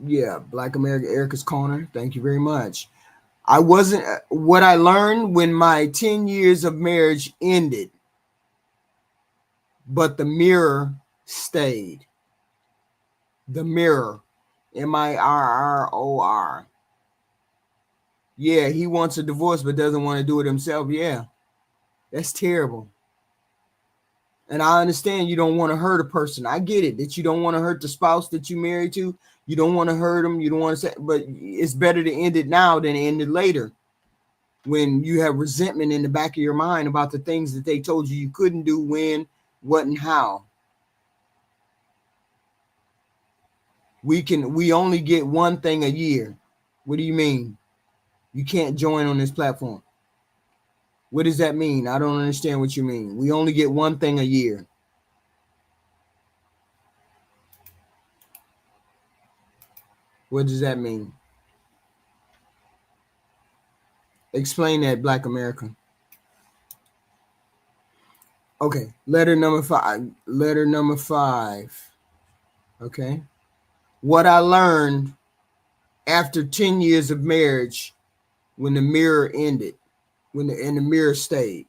Yeah, Black America, Erica's Corner. Thank you very much. What I learned when my 10 years of marriage ended, but the mirror stayed. The mirror, MIRROR. Yeah, he wants a divorce but doesn't want to do it himself. Yeah, that's terrible. And I understand you don't want to hurt a person. I get it, that you don't want to hurt the spouse that you married to. You don't want to hurt them. You don't want to say, but it's better to end it now than end it later, when you have resentment in the back of your mind about the things that they told you couldn't do, when, what, and how. We only get one thing a year. What do you mean? You can't join on this platform. What does that mean? I don't understand what you mean. We only get one thing a year. What does that mean? Explain that, Black America. Okay, letter number 5. Letter number 5. Okay. What I learned after 10 years of marriage, when the mirror ended, and the mirror stayed.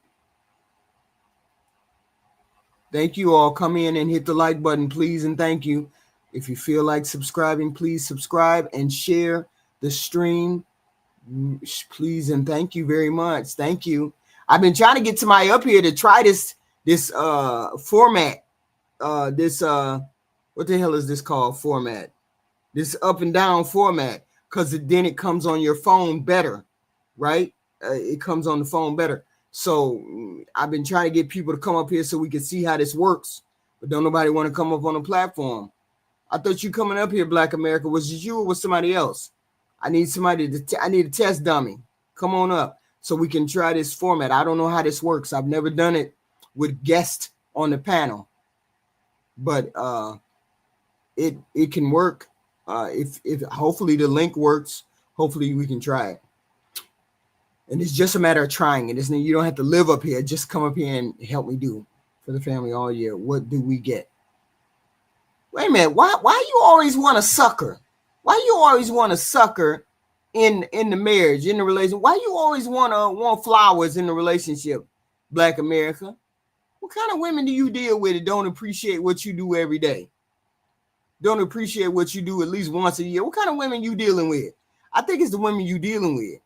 Thank you all. Come in and hit the like button, please, and thank you. If you feel like subscribing, please subscribe and share the stream, please, and thank you very much. Thank you. I've been trying to get somebody up here to try this format. What the hell is this called? Format. This up and down format, because then it comes on your phone better, right? It comes on the phone better. So I've been trying to get people to come up here so we can see how this works, but don't nobody want to come up on the platform. I thought you coming up here, Black America. Was it you or was somebody else? I need somebody I need a test dummy. Come on up so we can try this format. I don't know how this works. I've never done it with guests on the panel, but it can work. If hopefully the link works, hopefully we can try it. And it's just a matter of trying it. You don't have to live up here. Just come up here and help me do for the family all year. What do we get? Wait a minute. Why you always want a sucker? Why you always want a sucker in the marriage, in the relation. Why you always want flowers in the relationship, Black America? What kind of women do you deal with that don't appreciate what you do every day? Don't appreciate what you do at least once a year? What kind of women you dealing with? I think it's the women you dealing with.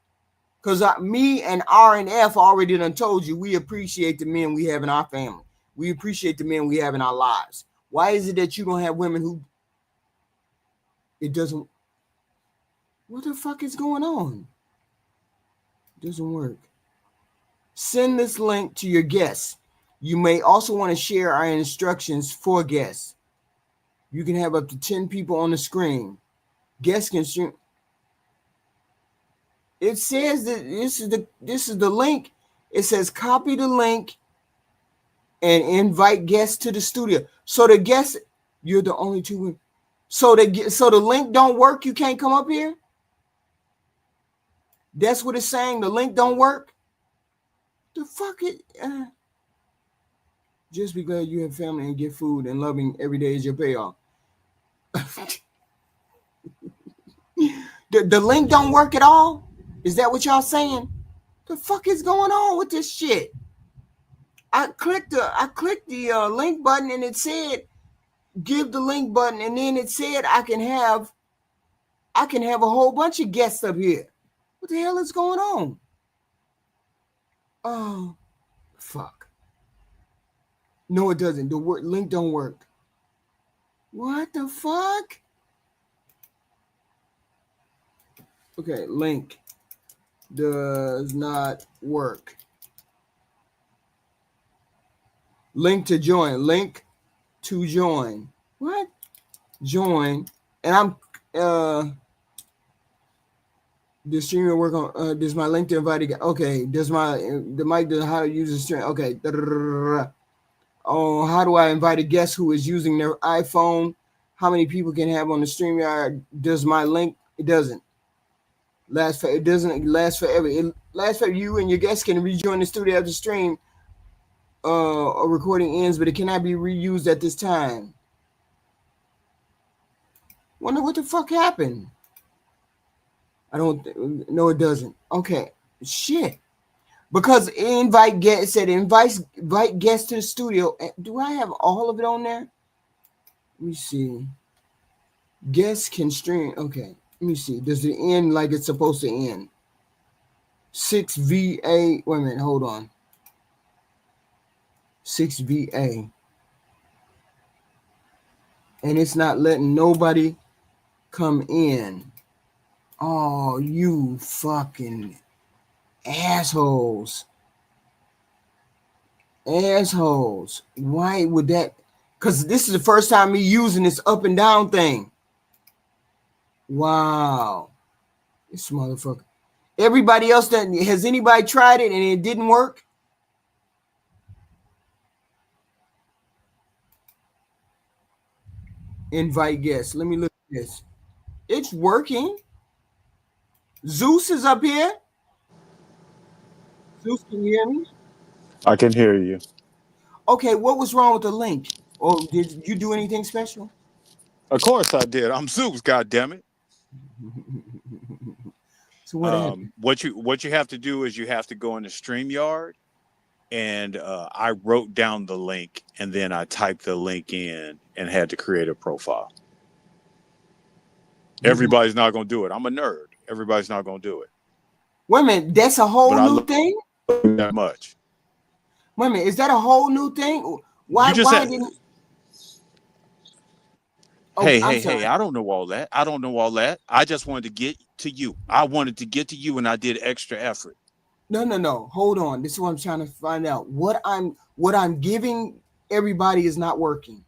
Because me and R and F already done told you we appreciate the men we have in our family. We appreciate the men we have in our lives. Why is it that you don't have women who it doesn't? What the fuck is going on? It doesn't work. Send this link to your guests. You may also want to share our instructions for guests. You can have up to 10 people on the screen. Guests can stream. It says that this is the link. It says copy the link and invite guests to the studio. So the guests, you're the only two. So the link don't work. You can't come up here. That's what it's saying. The link don't work. The fuck it. Just be glad you have family and get food and loving every day is your payoff. The link don't work at all. Is that what y'all saying? The fuck is going on with this shit? I clicked the link button and it said give the link button, and then it said I can have a whole bunch of guests up here. What the hell is going on? Oh, fuck. No, it doesn't. The link don't work. What the fuck? Okay, link does not work. Link to join. Link to join. What? Join. And I'm does streaming work on does my link to invite again? Okay. Does the mic does how to use the stream? Okay. Oh, how do I invite a guest who is using their iPhone? How many people can have on the StreamYard? Does my link? It doesn't. It doesn't last forever. It lasts for you and your guests can rejoin the studio after the stream or recording ends, but it cannot be reused at this time. Wonder what the fuck happened. I don't no, it doesn't. Okay, shit. Because invite guests to the studio. Do I have all of it on there? Let me see. Guests can stream. Okay. Let me see. Does it end like it's supposed to end? 6VA. Wait a minute. Hold on. 6VA. And it's not letting nobody come in. Oh, you fucking assholes. Assholes. Why would that? Because this is the first time me using this up and down thing. Wow. This motherfucker. Everybody else has anybody tried it and it didn't work? Invite guests. Let me look at this. It's working. Zeus is up here. Zeus, can you hear me? I can hear you. Okay, what was wrong with the link? Or did you do anything special? Of course I did. I'm Zeus, goddammit. So what happened? What you have to do is you have to go into StreamYard, and I wrote down the link, and then I typed the link in and had to create a profile. Everybody's not going to do it. I'm a nerd. Everybody's not going to do it. Wait a minute, that's a whole new thing? That much. Wait a minute, is that a whole new thing? Why didn't... Hey, I don't know all that. I just wanted to get to you. I wanted to get to you, and I did extra effort. No. Hold on. This is what I'm trying to find out. What I'm giving everybody is not working.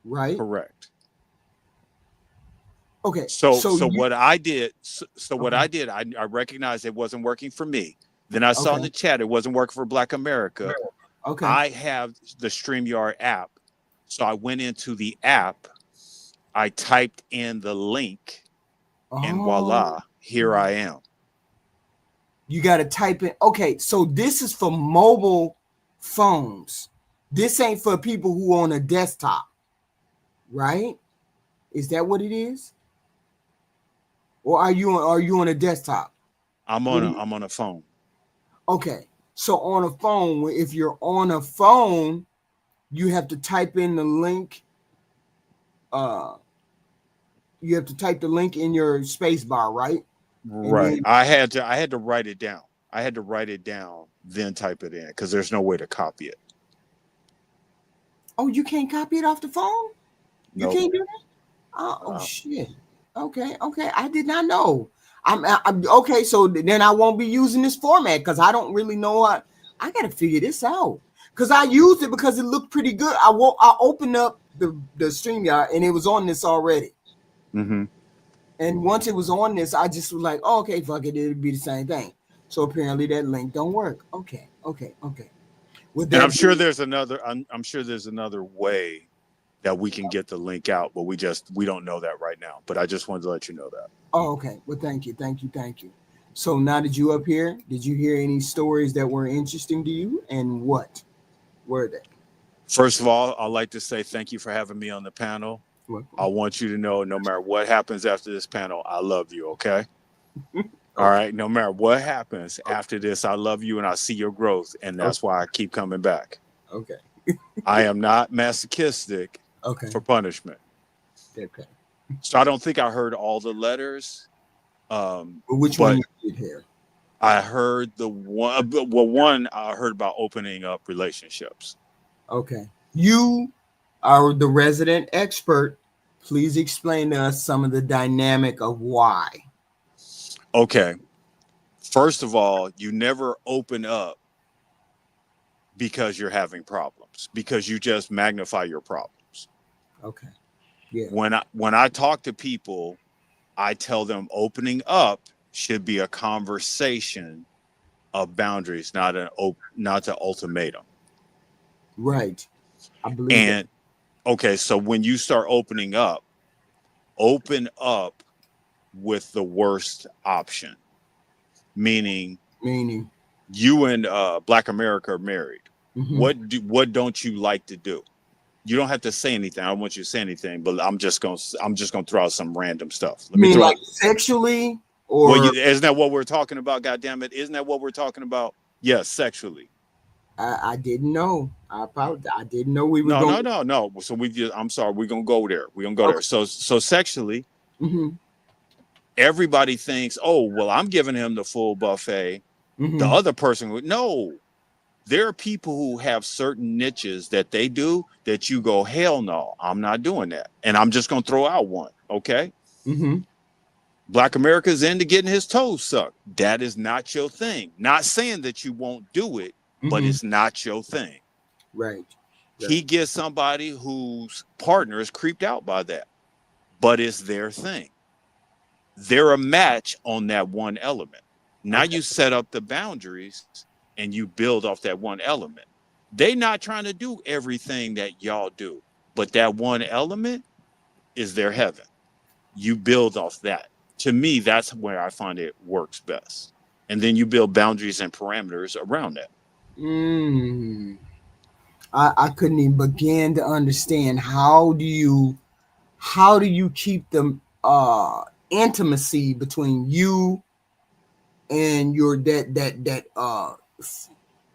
Right? Correct. Okay. So what I did, I recognized it wasn't working for me. Then I saw in the chat it wasn't working for Black America. Okay. I have the StreamYard app. So I went into the app, I typed in the link, and voila, here I am. You got to type in. Okay, so this is for mobile phones. This ain't for people who on a desktop, right? Is that what it is? or are you on a desktop? What do you? I'm on a phone. Okay, so on a phone, if you're on a phone, you have to type in the link. Uh, you have to type the link in your space bar, right? And Right. then, I had to write it down. I had to write it down, then type it in because there's no way to copy it. oh, you can't copy it off the phone. You Nope. can't do that. Oh Uh, shit. Okay, okay. I did not know. I'm okay. So then I won't be using this format because I don't really know how. I got to figure this out because I used it because it looked pretty good. I opened up the StreamYard and it was on this already. mm-hmm. And once it was on this, I just was like, oh, okay, fuck it, it'll be the same thing. So apparently that link don't work. Okay, okay, okay. With And that being, I'm sure there's another way that we can get the link out, but we don't know that right now. But I just wanted to let you know that. oh, okay. Well, thank you, thank you, thank you. So now that you up here, did you hear any stories that were interesting to you, and what were they? First of all, I'd like to say thank you for having me on the panel. I Welcome. want you to know no matter what happens after this panel, I love you, okay? All Okay, right. No matter what happens after this, I love you and I see your growth. And okay, that's why I keep coming back. okay, I am not masochistic okay, for punishment. okay. So I don't think I heard all the letters. But which one But you did hear? I heard the one, well, one I heard about opening up relationships. Okay, you are the resident expert. Please explain to us some of the dynamic of why. Okay. First of all, you never open up because you're having problems, because you just magnify your problems. Okay, yeah, When I talk to people, I tell them opening up should be a conversation of boundaries, not an ultimatum. right. I believe that. And okay, so when you start open up with the worst option, meaning Meaning, you and Black America are married. mm-hmm. What don't you like to do? You don't have to say anything. I don't want you to say anything, but I'm just gonna throw out some random stuff. Let You me mean throw. like sexually Well, or isn't that what we're talking about? God damn it! Isn't that what we're talking about? Yes, sexually. I didn't know. I apologize. I didn't know we were No, going. no, no, no. So I'm sorry. We're gonna go there. We're gonna go there. Okay. So sexually, Mm-hmm. everybody thinks, oh, well, I'm giving him the full buffet. The Mm-hmm. other person would no. There are people who have certain niches that they do that you go, hell no, I'm not doing that. And I'm just gonna throw out one. Okay. Mm-hmm. Black America's into getting his toes sucked. That is not your thing. Not saying that you won't do it, but Mm-hmm. it's not your thing. Right. He Right. gets somebody whose partner is creeped out by that, but it's their thing. They're a match on that one element. Now Okay. you set up the boundaries and you build off that one element. They not trying to do everything that y'all do, but that one element is their heaven. You build off that. To me, that's where I find it works best. And then you build boundaries and parameters around that. Mm. I couldn't even begin to understand how do you keep the intimacy between you and your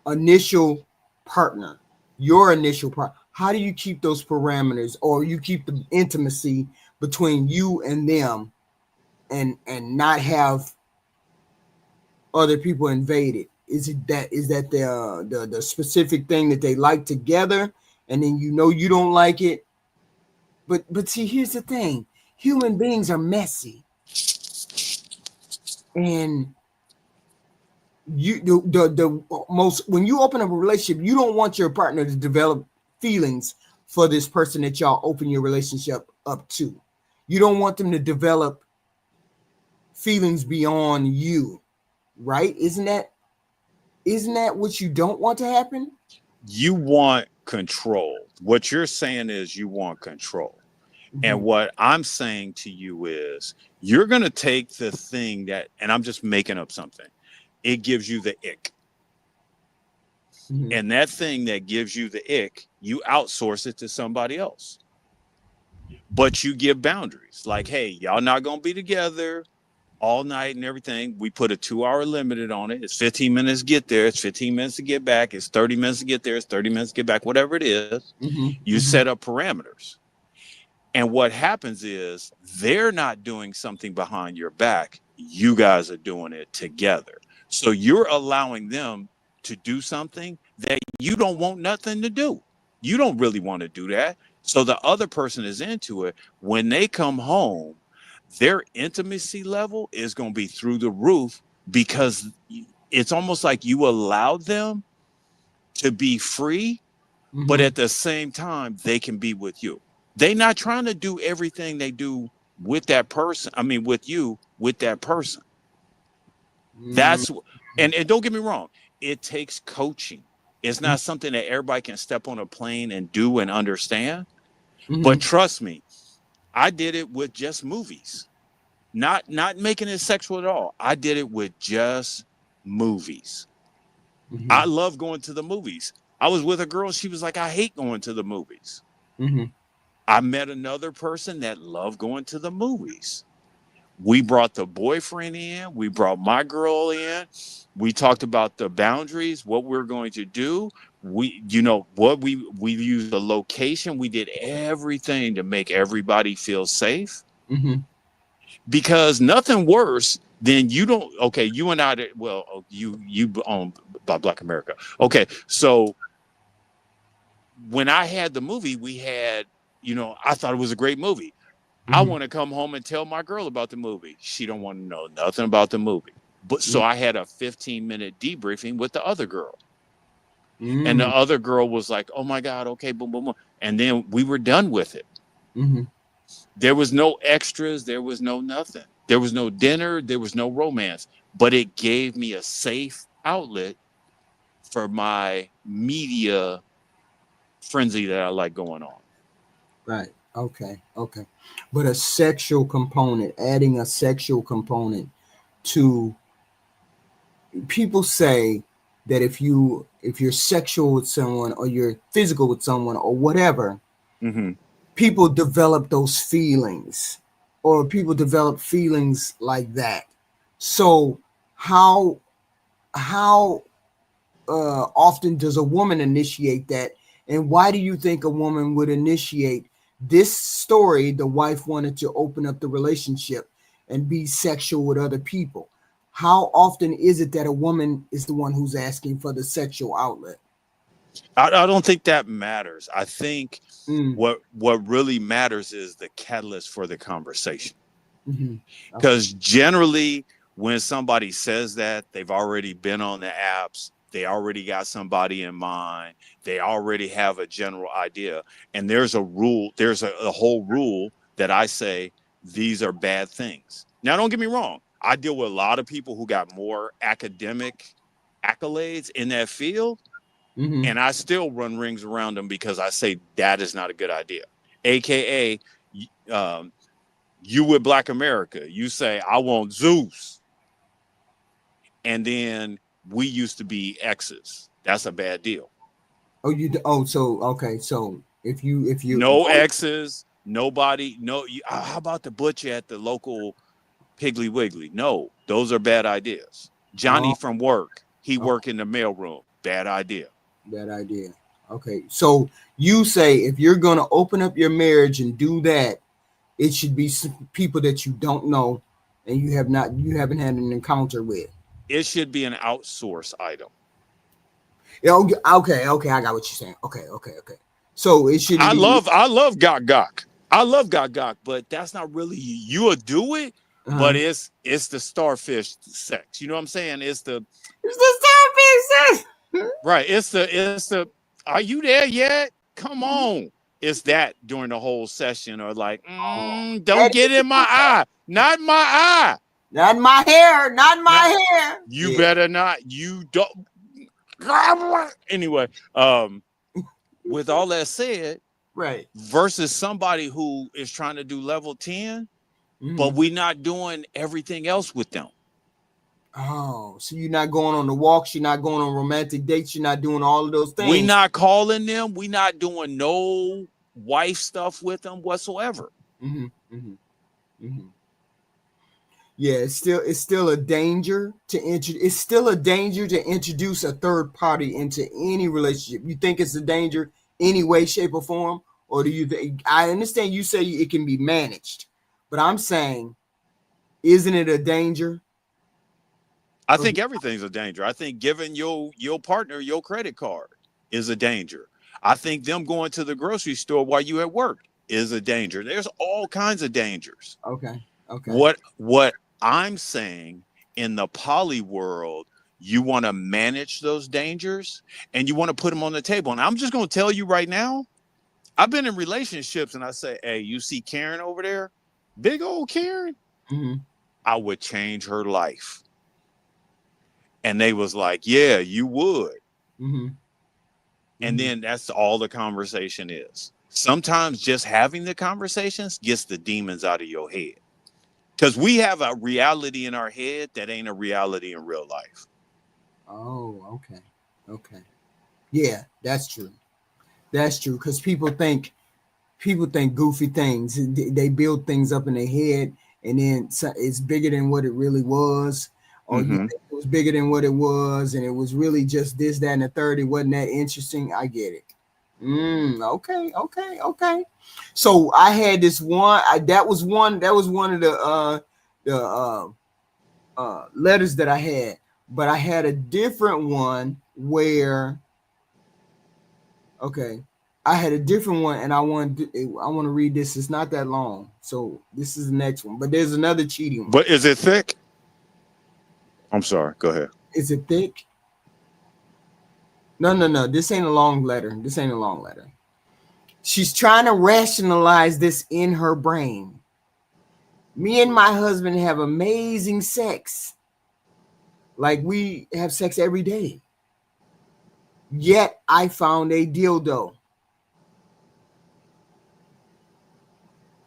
initial partner, your initial partner. How do you keep those parameters, or you keep the intimacy between you and them, and not have other people invade it? Is that the specific thing that they like together, and then you don't like it? But see, here's the thing: human beings are messy, and the most when you open up a relationship, you don't want your partner to develop feelings for this person that y'all open your relationship up to. You don't want them to develop feelings beyond you, right? Isn't that what you don't want to happen? You want control. What you're saying is you want control. And Mm-hmm. what I'm saying to you is you're going to take the thing that, and I'm just making up something, it gives you the ick. Mm-hmm. And that thing that gives you the ick, you outsource it to somebody else. But you give boundaries like, hey, y'all not going to be together. all night and everything. We put a 2 hour limit on it. It's 15 minutes to get there. It's 15 minutes to get back. It's 30 minutes to get there. It's 30 minutes to get back, whatever it is. Mm-hmm. You Mm-hmm. set up parameters. And what happens is they're not doing something behind your back. You guys are doing it together. So you're allowing them to do something that you don't want nothing to do. You don't really want to do that. So the other person is into it. When they come home, their intimacy level is going to be through the roof because it's almost like you allowed them to be free, but Mm-hmm. at the same time, they can be with you. They're not trying to do everything they do with that person. I mean, with you, with that person. Mm-hmm. That's and don't get me wrong, it takes coaching. It's not something that everybody can step on a plane and do and understand. But Mm-hmm. trust me, I did it with just movies. Not making it sexual at all. I did it with just movies. Mm-hmm. I love going to the movies. I was with a girl, she was like, I hate going to the movies. Mm-hmm. I met another person that loved going to the movies. We brought the boyfriend in, we brought my girl in. We talked about the boundaries, what we're going to do. We, what we used the location. We did everything to make everybody feel safe Mm-hmm. because nothing worse than you don't. Okay, you and I. Well, you own by Black America. Okay, so when I had the movie, we had. I thought it was a great movie. I Mm-hmm. want to come home and tell my girl about the movie. She don't want to know nothing about the movie. But so I had a 15-minute debriefing with the other girl. And the Mm-hmm. other girl was like, "Oh my God, okay, boom, boom, boom." And then we were done with it. Mm-hmm. There was no extras, there was no nothing. There was no dinner, there was no romance, but it gave me a safe outlet for my media frenzy that I like going on. Right. Okay. Okay. But a sexual component, adding a sexual component to people say that if you're sexual with someone or you're physical with someone or whatever, Mm-hmm. people develop those feelings or people develop feelings like that. So how often does a woman initiate that, and why do you think a woman would initiate this story? The wife wanted to open up the relationship and be sexual with other people. How often is it that a woman is the one who's asking for the sexual outlet? I don't think that matters. I think Mm, what really matters is the catalyst for the conversation. mm-hmm. Okay. Because generally, when somebody says that, they've already been on the apps, they already got somebody in mind, they already have a general idea. And there's a rule, there's a whole rule that I say these are bad things. Now, don't get me wrong, I deal with a lot of people who got more academic accolades in that field, Mm-hmm. and I still run rings around them because I say that is not a good idea. AKA, um, you with Black America, you say, I want Zeus. And then we used to be exes. That's a bad deal. So okay, so if you No exes, nobody, no. How about the butcher at the local Piggly Wiggly? No, those are bad ideas. Johnny oh, from work, he oh, work in the mailroom. Bad idea. that idea. Okay, so you say if you're gonna open up your marriage and do that, it should be people that you don't know and you haven't had an encounter with. It should be an outsource item. Yeah, okay, okay, I got what you're saying. Okay, okay, okay. So it shouldn't be. I love Gok Gok. I love Gok Gok, but that's not really you will do it, but Uh-huh. it's the starfish sex. You know what I'm saying? It's the It's the starfish. right. It's the. Are you there yet? Come on. It's that during the whole session, or like, Oh, don't Eddie, get in my eye, not my eye. not my hair, not Not, my hair. you Yeah, better not. You don't. Anyway, with all that said, right. versus somebody who is trying to do level 10, but Mm-hmm. we're not doing everything else with them. Oh, so you're not going on the walks, you're not going on romantic dates, you're not doing all of those We things. not calling them. We not doing no wife stuff with them whatsoever. Mm-hmm. Mm-hmm. Mm-hmm. Yeah, it's still a danger to it's still a danger to introduce a third party into any relationship. You think it's a danger any way, shape, or form, or do you think? I understand you say it can be managed, but I'm saying, isn't it a danger? I Of, think everything's a danger. I think giving your partner your credit card is a danger. I think them going to the grocery store while you at work is a danger. There's all kinds of dangers. okay, okay, What I'm saying, in the poly world, you want to manage those dangers and you want to put them on the table. And I'm just going to tell you right now, I've been in relationships and I say, hey, you see Karen over there? Big old Karen? mm-hmm. I would change her life. And they was like, yeah, you would. Mm-hmm. And Mm-hmm. then that's all the conversation is. Sometimes just having the conversations gets the demons out of your head. Because we have a reality in our head that ain't a reality in real life. Oh, okay, okay, yeah, that's true. That's true because people think goofy things. They build things up in their head, and then it's bigger than what it really was, or you Mm-hmm. think it was bigger than what it was, and it was really just this, that, and the third. It wasn't that interesting. I get it. Okay, okay, okay. So I had this one. That was one. That was one of the letters that I had, but I had a different one where okay. I had a different one, and I want to read this. It's not that long, so this is the next one. But there's another cheating one. But is it thick? I'm sorry. Go ahead. Is it thick? No, no, no. This ain't a long letter. This ain't a long letter. She's trying to rationalize this in her brain. Me and my husband have amazing sex. Like we have sex every day. Yet I found a dildo.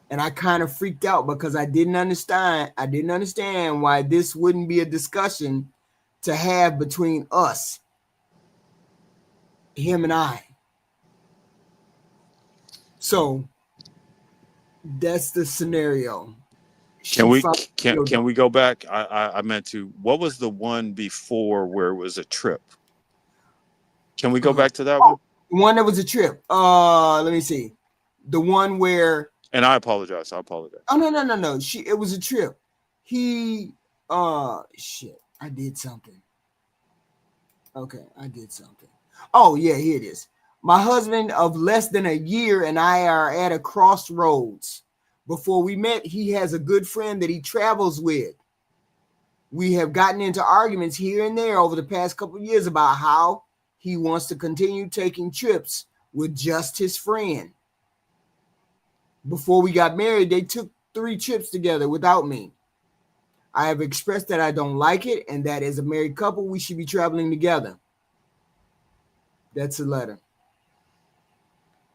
And I kind of freaked out because I didn't understand. I didn't understand why this wouldn't be a discussion to have between us, him and I. So that's the scenario. Can She we found can we go back? I meant to. What was the one before where it was a trip? Can we go back to that one? the one that was a trip. Let me see. The one where And I apologize. I apologize. oh no no no no. It was a trip. He shit. I did something. Okay, I did something. Oh, yeah, here it is. My husband of less than a year and I are at a crossroads. Before we met, he has a good friend that he travels with. We have gotten into arguments here and there over the past couple of years about how he wants to continue taking trips with just his friend. Before we got married, they took 3 trips together without me. I have expressed that I don't like it and that as a married couple, we should be traveling together. That's a letter.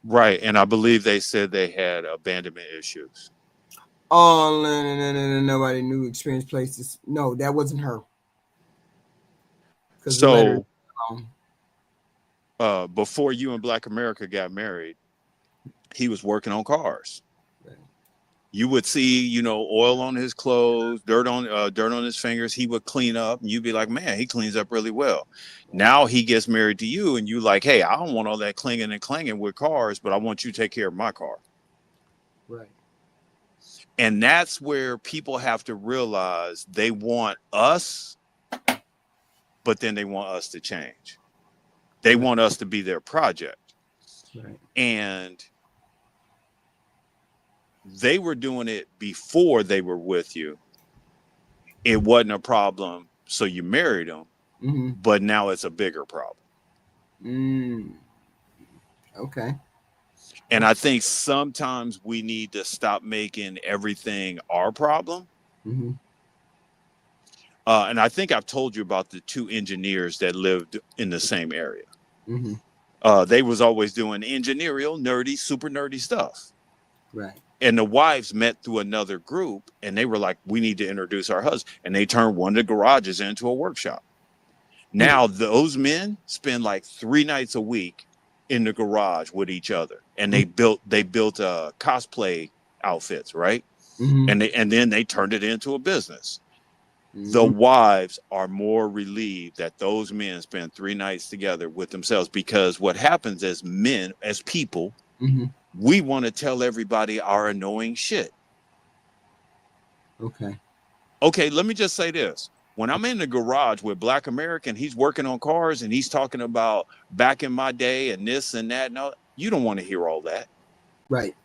Right, and I believe they said they had abandonment issues. Oh, no, no, no, no, no, nobody knew experience places. No, that wasn't her. Because the letter. So before you and Black America got married, he was working on cars. You would see, oil on his clothes, dirt on his fingers. He would clean up, and you'd be like, "Man, he cleans up really well." Now he gets married to you, and you like, "Hey, I don't want all that clinging and clanging with cars, but I want you to take care of my car." Right. And that's where people have to realize they want us, but then they want us to change. They want us to be their project. Right. And they were doing it before they were with you. It wasn't a problem, so you married them, but now it's a bigger problem. Okay. And I think sometimes we need to stop making everything our problem. And I think I've told you about the 2 engineers that lived in the same area. They was always doing engineering, nerdy, super nerdy stuff. Right. And the wives met through another group, and they were like, we need to introduce our husband. And they turned one of the garages into a workshop. Now those men spend like 3 nights a week in the garage with each other, and they built cosplay outfits, right? And then they turned it into a business. the Mm-hmm. wives are more relieved that those men spend 3 nights together with themselves, because what happens as men, as people, Mm-hmm. we want to tell everybody our annoying shit. Okay. Okay, let me just say this. When I'm in the garage with Black American, he's working on cars and he's talking about back in my day and this and that. No, you don't want to hear all that. Right.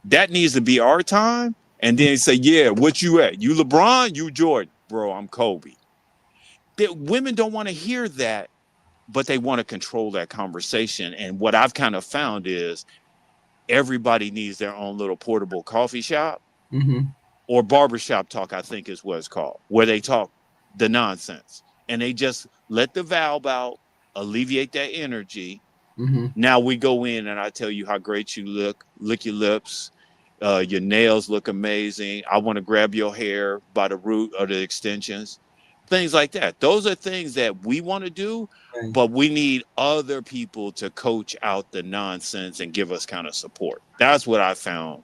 That needs to be our time. And then say, yeah, what you at? You LeBron, you Jordan. Bro, I'm Kobe. Women don't want to hear that, but they want to control that conversation. And what I've kind of found is everybody needs their own little portable coffee shop Mm-hmm. or barbershop talk, I think is what it's called, where they talk the nonsense and they just let the valve out, alleviate that energy. Mm-hmm. Now we go in and I tell you how great you look, lick your lips, your nails look amazing. I want to grab your hair by the root or the extensions, things like that. Those are things that we want to do, Right. but we need other people to coach out the nonsense and give us kind of support. That's what I found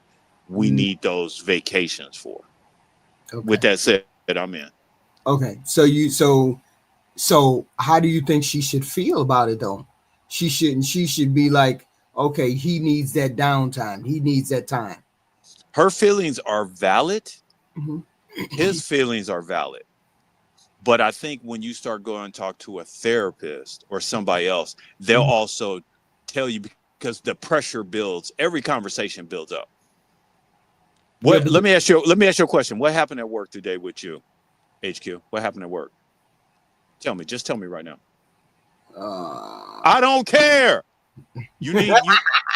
we Mm. need those vacations for. With Okay. that said, I'm in. Okay. So how do you think she should feel about it though? She should be like, okay, he needs that downtime. He needs that time. Her feelings are valid. Mm-hmm. His feelings are valid. But I think when you start going and talk to a therapist or somebody else, they'll Mm-hmm. also tell you, because the pressure builds, every conversation builds up. Yeah, What but let me ask you a question. What happened at work today with you, HQ? What happened at work? Tell me, just tell me right now. uh, I don't care. You need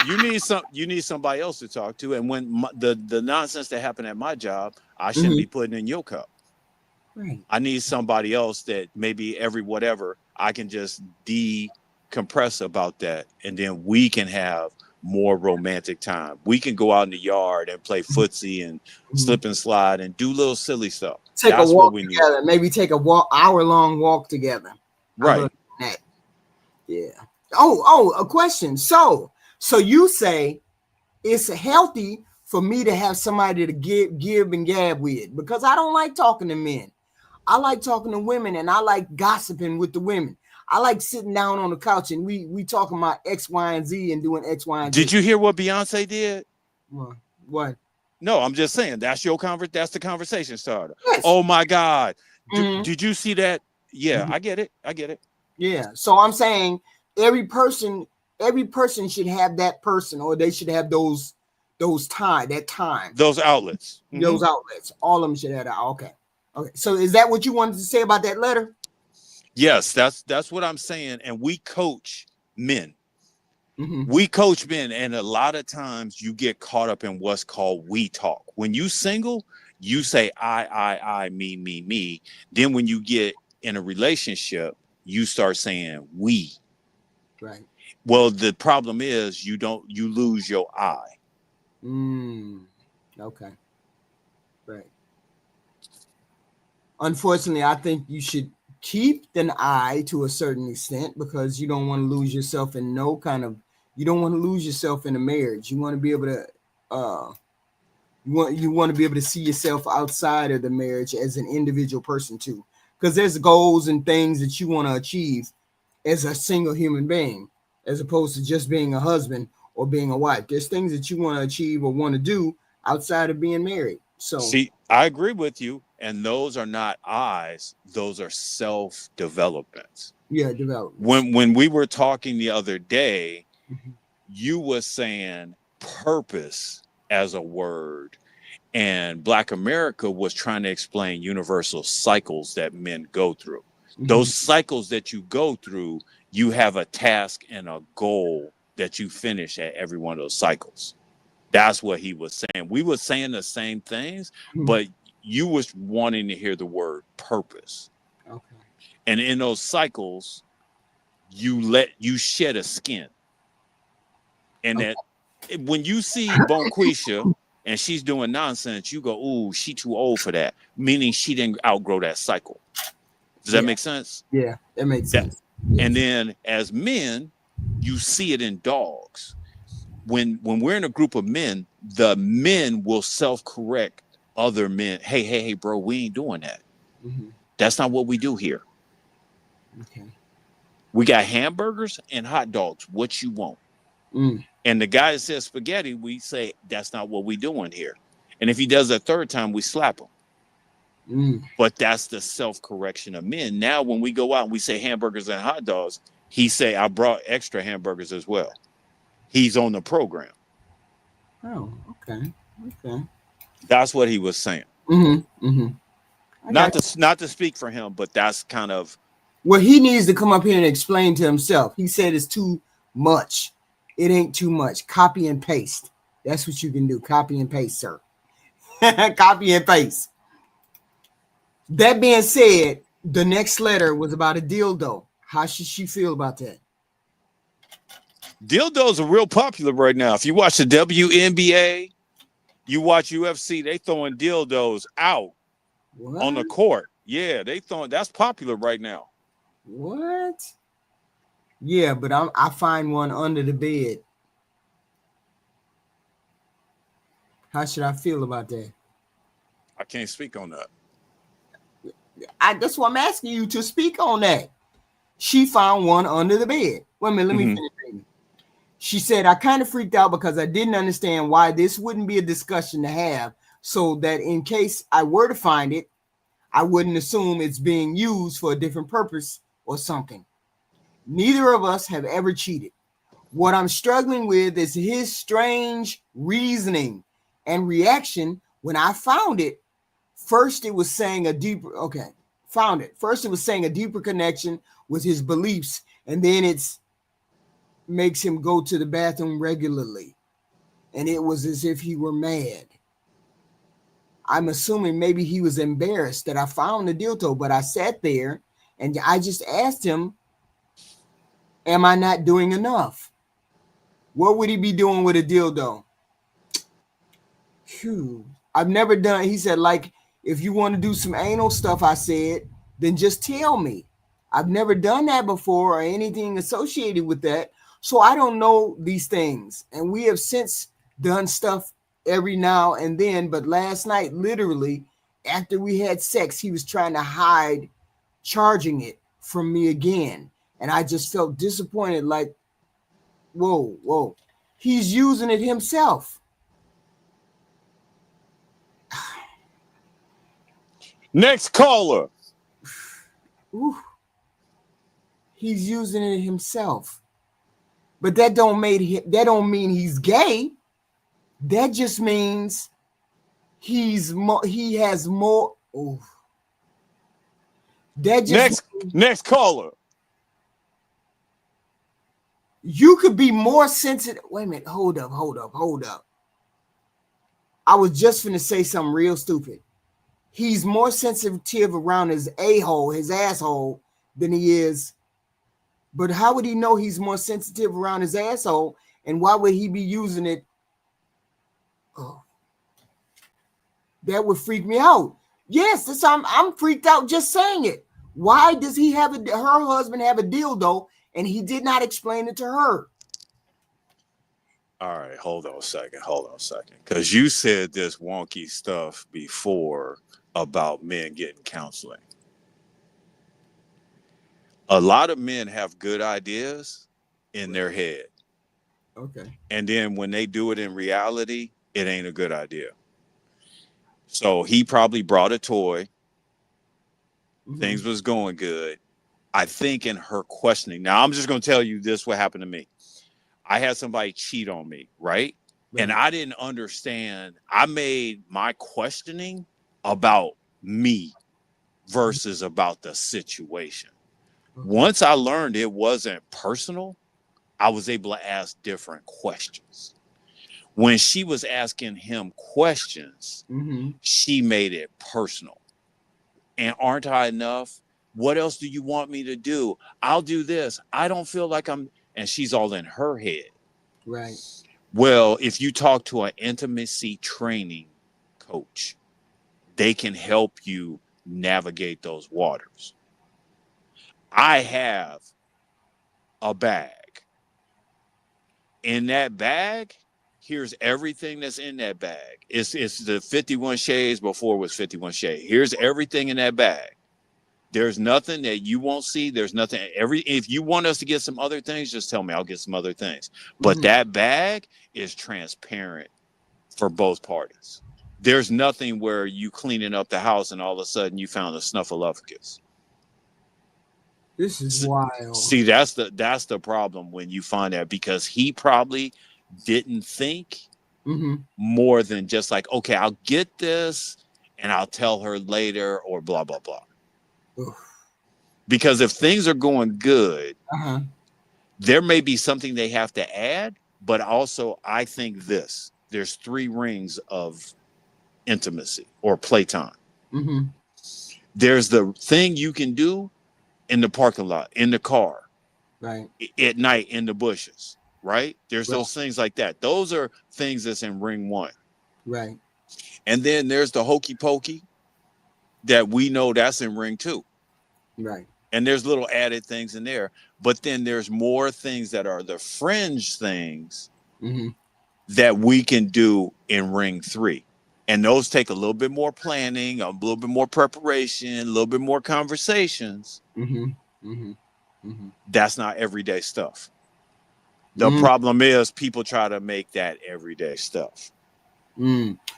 you need somebody else to talk to. And when the nonsense that happened at my job, I shouldn't mhm. be putting in your cup. Right. I need somebody else that maybe every whatever I can just decompress about that, and then we can have more romantic time. We can go out in the yard and play footsie and Mhm. slip and slide and do little silly stuff. Take a That's what walk we need. together. Maybe take a hour-long walk together. How Right. about that? Yeah. A question. So you say it's healthy for me to have somebody to give and gab with because I don't like talking to men. I like talking to women and I like gossiping with the women. I like sitting down on the couch and we talking about X, Y, and Z and doing X, Y, and Did Z. you hear what Beyonce did? What? What? No, I'm just saying that's your that's the conversation starter. Yes. Oh my God. Mm-hmm. Did you see that? Yeah, Mm-hmm. I get it. I get it. Yeah. So I'm saying every person, every person should have that person, or they should have those time, Those outlets. Mm-hmm. those outlets. All of them should have that. Okay. Okay. So is that what you wanted to say about that letter? Yes, that's what I'm saying. And we coach men. Mm-hmm. We coach men, and a lot of times you get caught up in what's called we talk. When you single, you say I, me. Then when you get in a relationship, you start saying we. Right. Well, the problem is you lose your I. Mm. Okay. Right. Unfortunately, I think you should keep an eye to a certain extent because you don't want to lose yourself in no kind of you don't want to lose yourself in a marriage. You want to be able to you want to be able to see yourself outside of the marriage as an individual person too. Because there's goals and things that you want to achieve as a single human being, as opposed to just being a husband or being a wife. There's things that you want to achieve or want to do outside of being married. So See, I agree with you, and those are not I's; those are self developments. yeah, developments. When we were talking the other day, Mhm. you were saying purpose as a word, and Black America was trying to explain universal cycles that men go through. Mhm. Those cycles that you go through, you have a task and a goal that you finish at every one of those cycles. That's what he was saying. We were saying the same things, Mhm. but you was wanting to hear the word purpose. Okay. And in those cycles, you shed a skin. And Okay. that when you see Bonquisha and she's doing nonsense, you go, "Ooh, she too old for that," meaning she didn't outgrow that cycle. Does that Yeah. make sense? Yeah. That makes That, sense. and Yes. then as men, you see it in dogs. When we're in a group of men, the men will self-correct other men. Hey, bro, we ain't doing that. Mm-hmm. That's not what we do here. Okay. We got hamburgers and hot dogs. What you want? Mm. And the guy that says spaghetti, we say that's not what we doing here. And if he does a third time, we slap him. Mm. But that's the self-correction of men. Now, when we go out and we say hamburgers and hot dogs, he say, I brought extra hamburgers as well. He's on the program. Oh, okay. Okay. That's what he was saying. Mm-hmm. Mm-hmm. I got Not to speak for him, but that's kind of Well, he needs to come up here and explain to himself. He said it's too much. It ain't too much. Copy and paste. That's what you can do. Copy and paste, sir. Copy and paste. That being said, the next letter was about a dildo. How should she feel about that? dildos are real popular right now. If you watch the WNBA, you watch UFC, they throwing dildos out What? on the court. Yeah, they throwing that's popular right now. What? Yeah, but I find one under the bed. How should I feel about that? I can't speak on that. That's why I'm asking you to speak on that. She found one under the bed. Wait a minute, let me finish reading. She said, I kind of freaked out because I didn't understand why this wouldn't be a discussion to have, so that in case I were to find it, I wouldn't assume it's being used for a different purpose or something. Neither of us have ever cheated. What I'm struggling with is his strange reasoning and reaction when I found it. First, it was saying found it. First, it was saying a deeper connection with his beliefs, and then it's makes him go to the bathroom regularly. And it was as if he were mad. I'm assuming maybe he was embarrassed that I found the dildo, but I sat there and I just asked him, am I not doing enough? What would he be doing with a dildo? Phew. I've never done, he said, like, if you want to do some anal stuff, I said, then just tell me. I've never done that before or anything associated with that. So I don't know these things. And we have since done stuff every now and then. But last night, literally, after we had sex, he was trying to hide charging it from me again. And I just felt disappointed, like, whoa. He's using it himself. Next caller. Ooh. He's using it himself. But that don't mean he's gay. That just means he has more. Oh, that just next caller. You could be more sensitive. Wait a minute. Hold up. I was just gonna say something real stupid. He's more sensitive around his asshole, than he is. But how would he know he's more sensitive around his asshole? And why would he be using it? Oh, that would freak me out. Yes, I'm freaked out just saying it. Why does her husband have a dildo and he did not explain it to her? All right, hold on a second. Because you said this wonky stuff before about men getting counseling. A lot of men have good ideas in their head. Okay. And then when they do it in reality, it ain't a good idea. So he probably brought a toy. Mm-hmm. Things was going good. I think in her questioning. Now, I'm just going to tell you this, what happened to me. I had somebody cheat on me, right? And I didn't understand. I made my questioning about me versus about the situation. Once I learned it wasn't personal, I was able to ask different questions. When she was asking him questions, she made it personal. And aren't I enough? What else do you want me to do? I'll do this. I don't feel like I'm, and she's all in her head. Right. Well, if you talk to an intimacy training coach, they can help you navigate those waters. I have a bag. In that bag, here's everything that's in that bag. It's the 51 shades before it was 51 shades. Here's everything in that bag. There's nothing that you won't see. There's nothing. If you want us to get some other things, just tell me. I'll get some other things. But that bag is transparent for both parties. There's nothing where you cleaning up the house and all of a sudden you found a snuffleupagus. This is wild. See, that's the problem when you find that, because he probably didn't think more than just like, okay, I'll get this and I'll tell her later or blah, blah, blah. Oof. Because if things are going good, there may be something they have to add, but also I think there's 3 rings of intimacy or playtime. There's the thing you can do in the parking lot, in the car, right, at night in the bushes, right? There's those things like that. Those are things that's in ring 1. Right. And then there's the hokey pokey that we know that's in ring 2. Right. And there's little added things in there. But then there's more things that are the fringe things that we can do in ring 3. And those take a little bit more planning, a little bit more preparation, a little bit more conversations. That's not everyday stuff. The problem is people try to make that everyday stuff.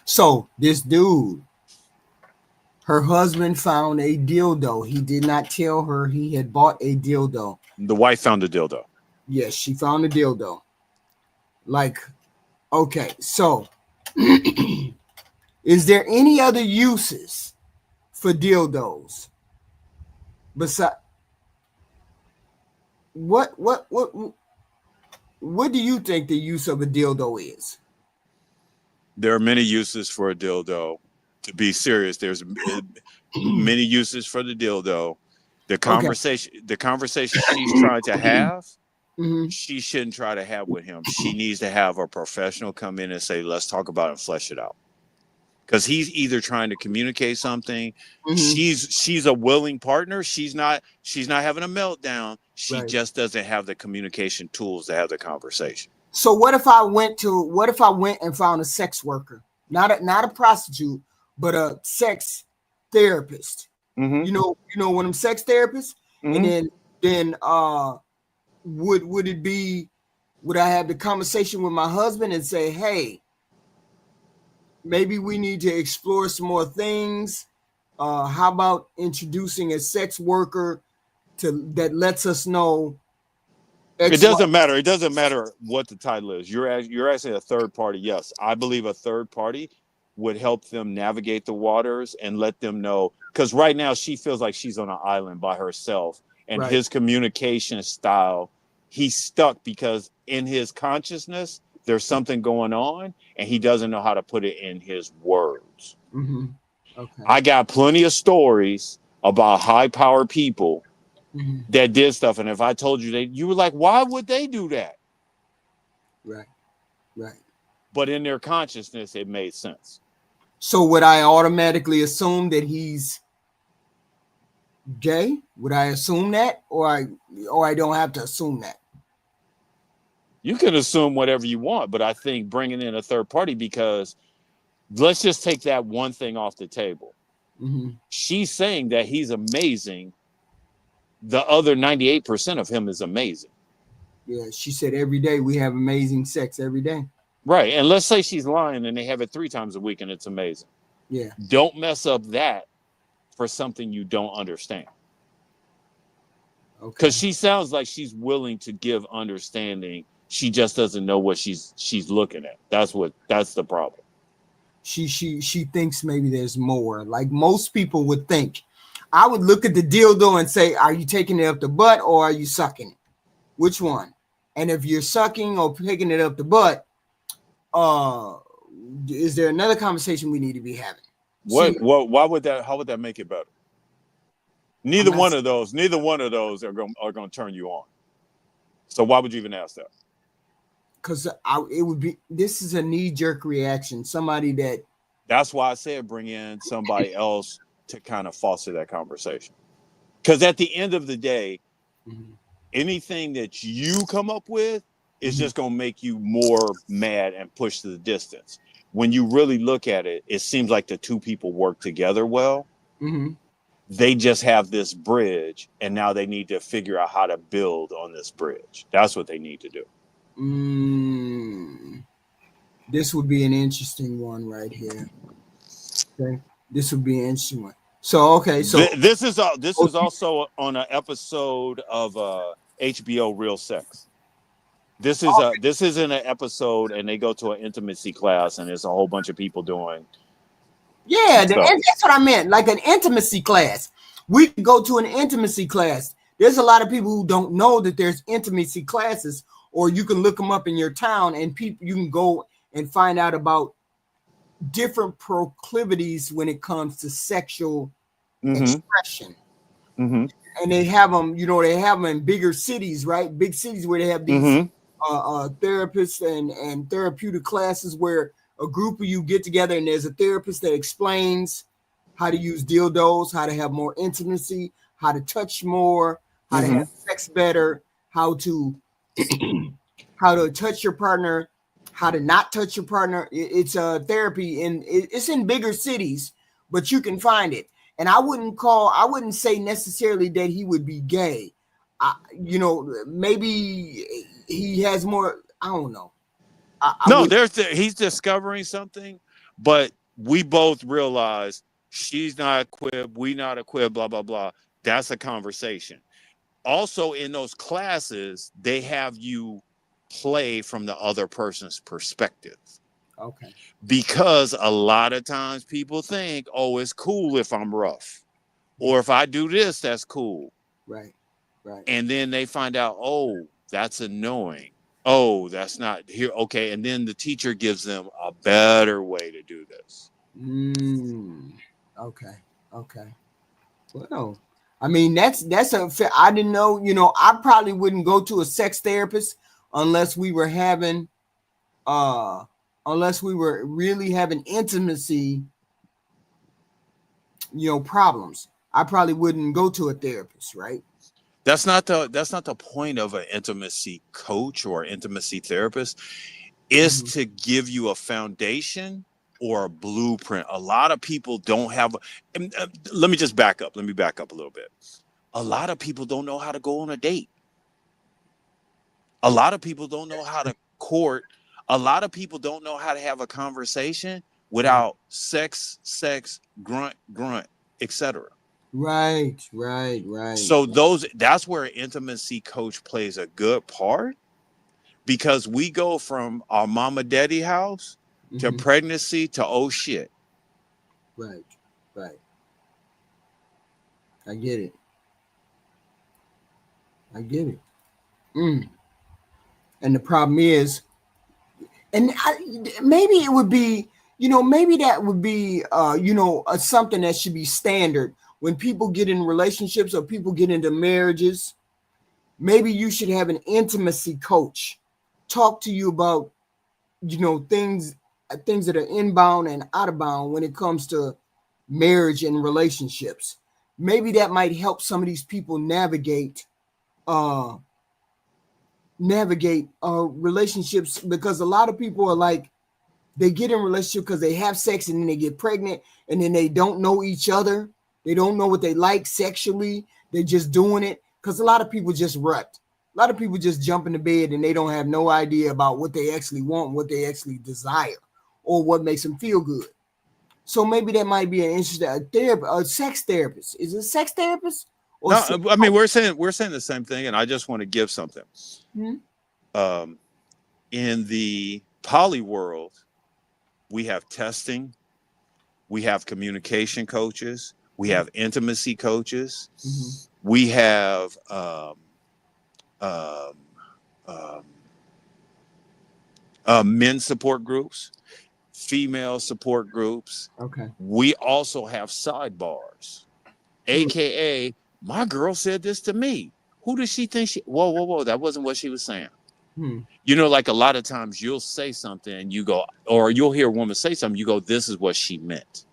So this dude, her husband found a dildo. He did not tell her he had bought a dildo. The wife found a dildo. Yes, she found a dildo. Like, okay, so is there any other uses for dildos besides what do you think the use of a dildo is? There are many uses for a dildo. To be serious, there's many uses for the dildo. The conversation she's trying to have, she shouldn't try to have with him. She needs to have a professional come in and say, let's talk about it and flesh it out. Because he's either trying to communicate something. She's a willing partner. She's not having a meltdown. She just doesn't have the communication tools to have the conversation. So what if I went and found a sex worker, not a prostitute, but a sex therapist? You know one of them sex therapists, and then would I have the conversation with my husband and say, hey, maybe we need to explore some more things. How about introducing a sex worker that lets us know? It doesn't matter. It doesn't matter what the title is. You're asking a third party. Yes, I believe a third party would help them navigate the waters and let them know. Because right now she feels like she's on an island by herself, and his communication style, he's stuck because in his consciousness there's something going on, and he doesn't know how to put it in his words. Okay. I got plenty of stories about high-powered people that did stuff, and if I told you you were like, why would they do that? Right. But in their consciousness, it made sense. So would I automatically assume that he's gay? Would I assume that, or I don't have to assume that? You can assume whatever you want, but I think bringing in a third party, because let's just take that one thing off the table. She's saying that he's amazing. The other 98% of him is amazing. Yeah, she said every day we have amazing sex every day. Right, and let's say she's lying and they have it 3 times a week and it's amazing. Yeah. Don't mess up that for something you don't understand. Okay. Because she sounds like she's willing to give understanding. She just doesn't know what she's looking at. That's the problem. She thinks maybe there's more. Like most people would think. I would look at the dildo and say, are you taking it up the butt or are you sucking it? Which one? And if you're sucking or taking it up the butt, is there another conversation we need to be having? How would that make it better? Neither one of those are going to turn you on. So why would you even ask that? Because this is a knee-jerk reaction. That's why I said bring in somebody else to kind of foster that conversation. Because at the end of the day, anything that you come up with is just going to make you more mad and push to the distance. When you really look at it, it seems like the two people work together well. They just have this bridge, and now they need to figure out how to build on this bridge. That's what they need to do. This would be an interesting one right here. Okay, this would be an interesting one. So okay, so This is oh, also on an episode of HBO Real Sex. This is in an episode, and they go to an intimacy class, and there's a whole bunch of people doing some yeah, stuff. that's what I meant. Like an intimacy class. We could go to an intimacy class. There's a lot of people who don't know that there's intimacy classes, or you can look them up in your town, and people you can go and find out about different proclivities when it comes to sexual expression. Mm-hmm. And they have them, they have them in bigger cities, right? Big cities where they have these Mm-hmm. therapists and therapeutic classes where a group of you get together and there's a therapist that explains how to use dildos, how to have more intimacy, how to touch more, how to have sex better, how to how to touch your partner, how to not touch your partner. It's a therapy, and it's in bigger cities, but you can find it. And I wouldn't say necessarily that he would be gay. Maybe he has more. I don't know. I No, would. he's discovering something, but we both realize she's not equipped, we not equipped, blah blah blah. That's a conversation. Also, in those classes, they have you play from the other person's perspective. Okay. Because a lot of times people think, oh, it's cool if I'm rough. Or if I do this, that's cool. Right. Right. And then they find out, oh, that's annoying. Oh, that's not here. Okay. And then the teacher gives them a better way to do this. Okay. Okay. Well, I mean, that's a. I didn't know. I probably wouldn't go to a sex therapist unless we were having, unless we were really having intimacy, problems. I probably wouldn't go to a therapist, right? That's not the point of an intimacy coach or intimacy therapist. Is to give you a foundation or a blueprint. A lot of people don't have. Let me just back up. Let me back up a little bit. A lot of people don't know how to go on a date. A lot of people don't know how to court. A lot of people don't know how to have a conversation without sex, grunt, etc. Right. So that's where an intimacy coach plays a good part, because we go from our mama daddy house to pregnancy to oh shit. Right. I get it. And the problem is, and maybe it would be, maybe that would be, something that should be standard when people get in relationships or people get into marriages. Maybe you should have an intimacy coach talk to you about, things that are inbound and out of bound when it comes to marriage and relationships. Maybe that might help some of these people navigate relationships, because a lot of people are like, they get in relationship because they have sex and then they get pregnant and then they don't know each other. They don't know what they like sexually. They're just doing it because a lot of people just rut. A lot of people just jump into bed and they don't have no idea about what they actually want, what they actually desire, or what makes them feel good. So maybe that might be an interesting a sex therapist. Is it a sex therapist? Or No, I mean we're saying the same thing, and I just want to give something. In the poly world, we have testing, we have communication coaches, we have intimacy coaches, we have men support groups, female support groups. Okay. We also have sidebars, aka my girl said this to me. Who does she think she? Whoa! That wasn't what she was saying. Like a lot of times you'll say something and you go, or you'll hear a woman say something, you go, this is what she meant.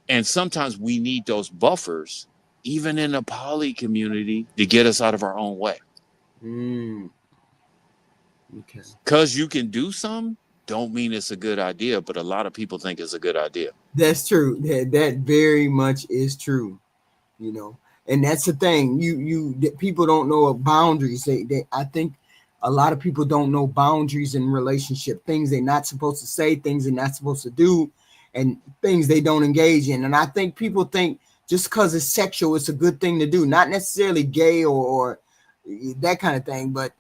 And sometimes we need those buffers, even in the poly community, to get us out of our own way. Okay. Because you can do some, don't mean it's a good idea, but a lot of people think it's a good idea. That's true. That very much is true. you know. And that's the thing. People don't know boundaries. They I think a lot of people don't know boundaries in relationship. Things they're not supposed to say, things they're not supposed to do, and things they don't engage in. And I think people think just because it's sexual, it's a good thing to do. Not necessarily gay or that kind of thing, but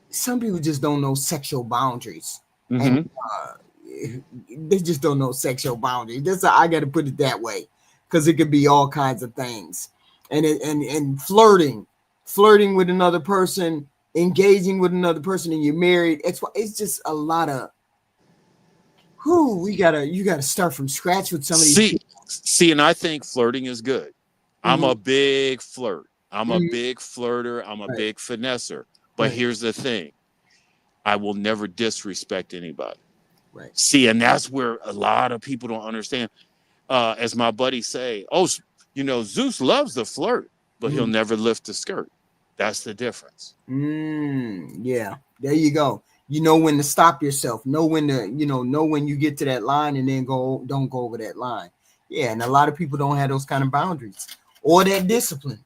some people just don't know sexual boundaries. And Mm-hmm. they just don't know sexual boundaries. That's how I got to put it that way, because it could be all kinds of things, and flirting with another person, engaging with another person, and you're married. It's just a lot of who you gotta start from scratch with some of these See, people. see, and I think flirting is good. I'm Mm-hmm, a big flirt. I'm a mm-hmm, big flirter. I'm a right, big finesser. But right, here's the thing: I will never disrespect anybody. right. See, and that's where a lot of people don't understand. As my buddies say, oh, Zeus loves the flirt, but he'll Mm-hmm. never lift the skirt. That's the difference. Yeah, there you go. You know when to stop yourself. Know when to, know when you get to that line, and then don't go over that line. Yeah, and a lot of people don't have those kind of boundaries or that discipline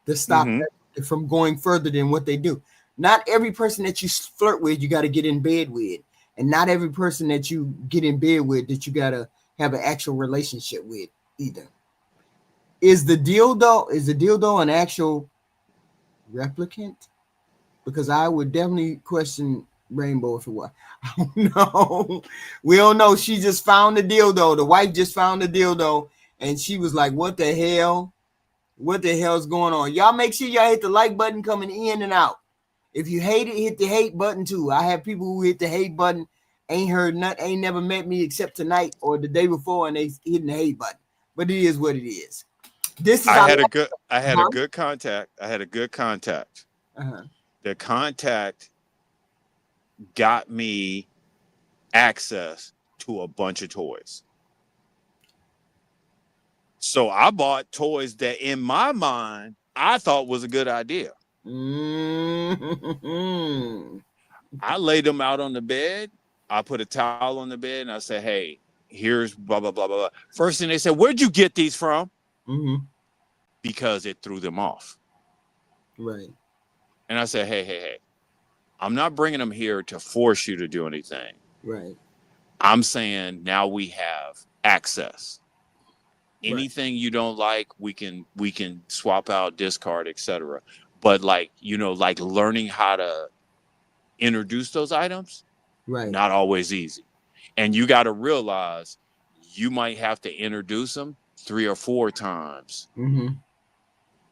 to stop Mm-hmm. that from going further than what they do. Not every person that you flirt with, you got to get in bed with, and not every person that you get in bed with that you got to have an actual relationship with either. Is the dildo an actual replicant? Because I would definitely question Rainbow if it was. I don't know. We don't know. She just found the dildo. The wife just found the dildo, and she was like, "What the hell? What the hell's going on?" Y'all make sure y'all hit the like button coming in and out. If you hate it, hit the hate button too. I have people who hit the hate button, ain't heard nothing, ain't never met me except tonight or the day before, and they hitting the hate button. But it is what it is. This is I our had a last. good I had a Uh-huh. good contact. I had a good contact. Uh-huh. The contact got me access to a bunch of toys. So I bought toys that in my mind I thought was a good idea. Mm-hmm. I laid them out on the bed. I put a towel on the bed and I said, "Hey, here's blah blah blah blah blah." First thing they said, "Where'd you get these from?" Mm-hmm. Because it threw them off. Right. And I said, "Hey, hey, hey. I'm not bringing them here to force you to do anything. Right. I'm saying now we have access. Right. Anything you don't like, we can swap out, discard, etc. But like, like learning how to introduce those items, Right. not always easy. And you got to realize you might have to introduce them 3 or 4 times. Mm-hmm.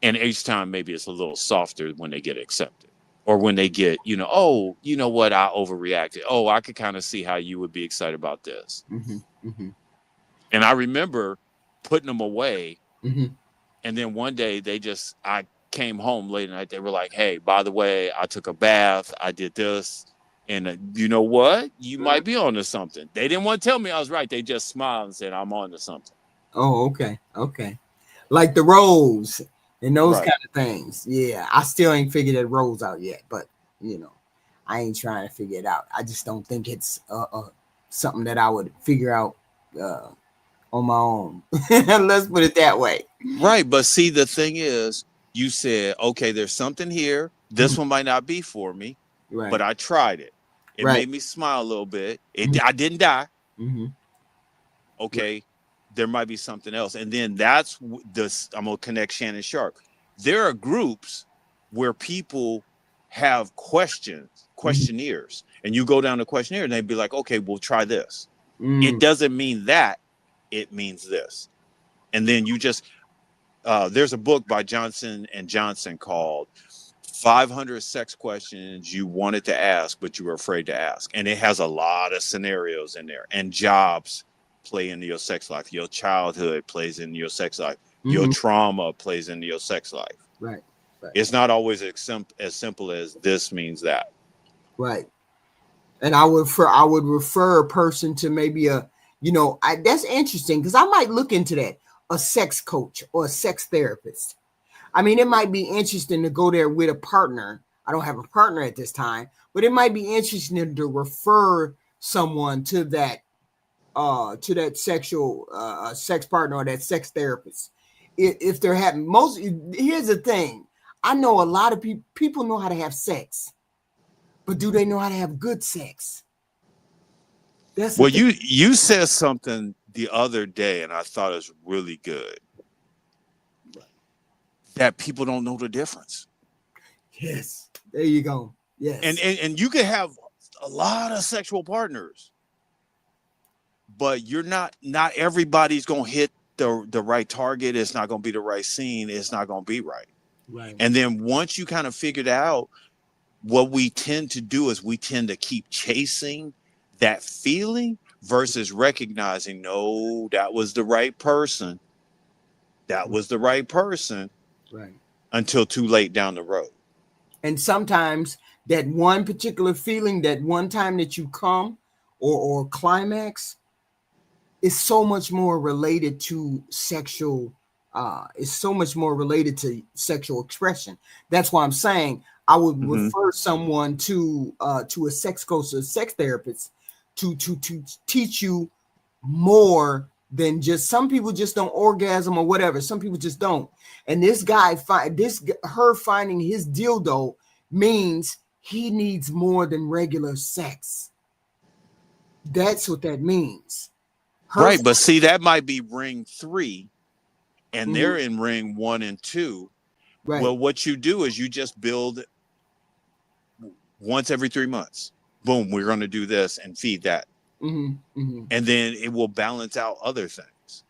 And each time maybe it's a little softer when they get accepted. Or when they get, oh, you know what, I overreacted. Oh, I could kind of see how you would be excited about this. Mm-hmm. Mm-hmm. And I remember putting them away. Mm-hmm. And then one day I came home late at night. They were like, hey, by the way, I took a bath. I did this. And you know what? You might be on to something. They didn't want to tell me I was right. They just smiled and said, I'm on to something. Oh, okay. Okay. Like the roles and those Right. kind of things. Yeah. I still ain't figured that roles out yet, but you know, I ain't trying to figure it out. I just don't think it's something that I would figure out uh, on my own. Let's put it that way. Right. But see, the thing is, you said, okay, there's something here. This one might not be for me, but Right. I tried it. It Right. made me smile a little bit. I didn't die. Mm-hmm. Right. Okay, there might be something else. And then that's this. I'm gonna connect Shannon Sharp. There are groups where people have Mm-hmm. questionnaires, and you go down the questionnaire, and they'd be like, "Okay, we'll try this." It Mm. doesn't mean that; it means this. And then you just there's a book by Johnson and Johnson called 500 Sex Questions You Wanted to Ask, but You Were Afraid to Ask. And it has a lot of scenarios in there. And jobs play into your sex life. Your childhood plays into your sex life. Your Mm-hmm. trauma plays into your sex life. Right. Right. It's not always as simple as this means that. Right. And I would refer a person to maybe that's interesting because I might look into that, a sex coach or a sex therapist. I mean, it might be interesting to go there with a partner. I don't have a partner at this time, but it might be interesting to refer someone to that sexual sex partner or that sex therapist, if they're having most. Here's the thing: I know a lot of people know how to have sex, but do they know how to have good sex? That's the Well, thing. you said something the other day, and I thought it was really good. That people don't know the difference. Yes, there you go. And Yes, and you can have a lot of sexual partners, but you're not everybody's gonna hit the right target. It's not gonna be the right scene. It's not gonna be right. right. And then once you kind of figured out, what we tend to do is we tend to keep chasing that feeling versus recognizing, no, that was the right person. That was the right person Right. until too late down the road. And sometimes that one particular feeling, that one time that you come or climax, is so much more related to sexual. Is so much more related to sexual expression. That's why I'm saying I would Mm-hmm. refer someone to a sex coach or a sex therapist to teach you more than just. Some people just don't orgasm or whatever. Some people just don't. And this guy her finding his dildo means he needs more than regular sex. That's what that means. Her. Right. But see, that might be ring 3 and Mhm, they're in ring 1 and 2. right. Well, what you do is you just build once every 3 months. Boom, we're going to do this and feed that. And then it will balance out other things.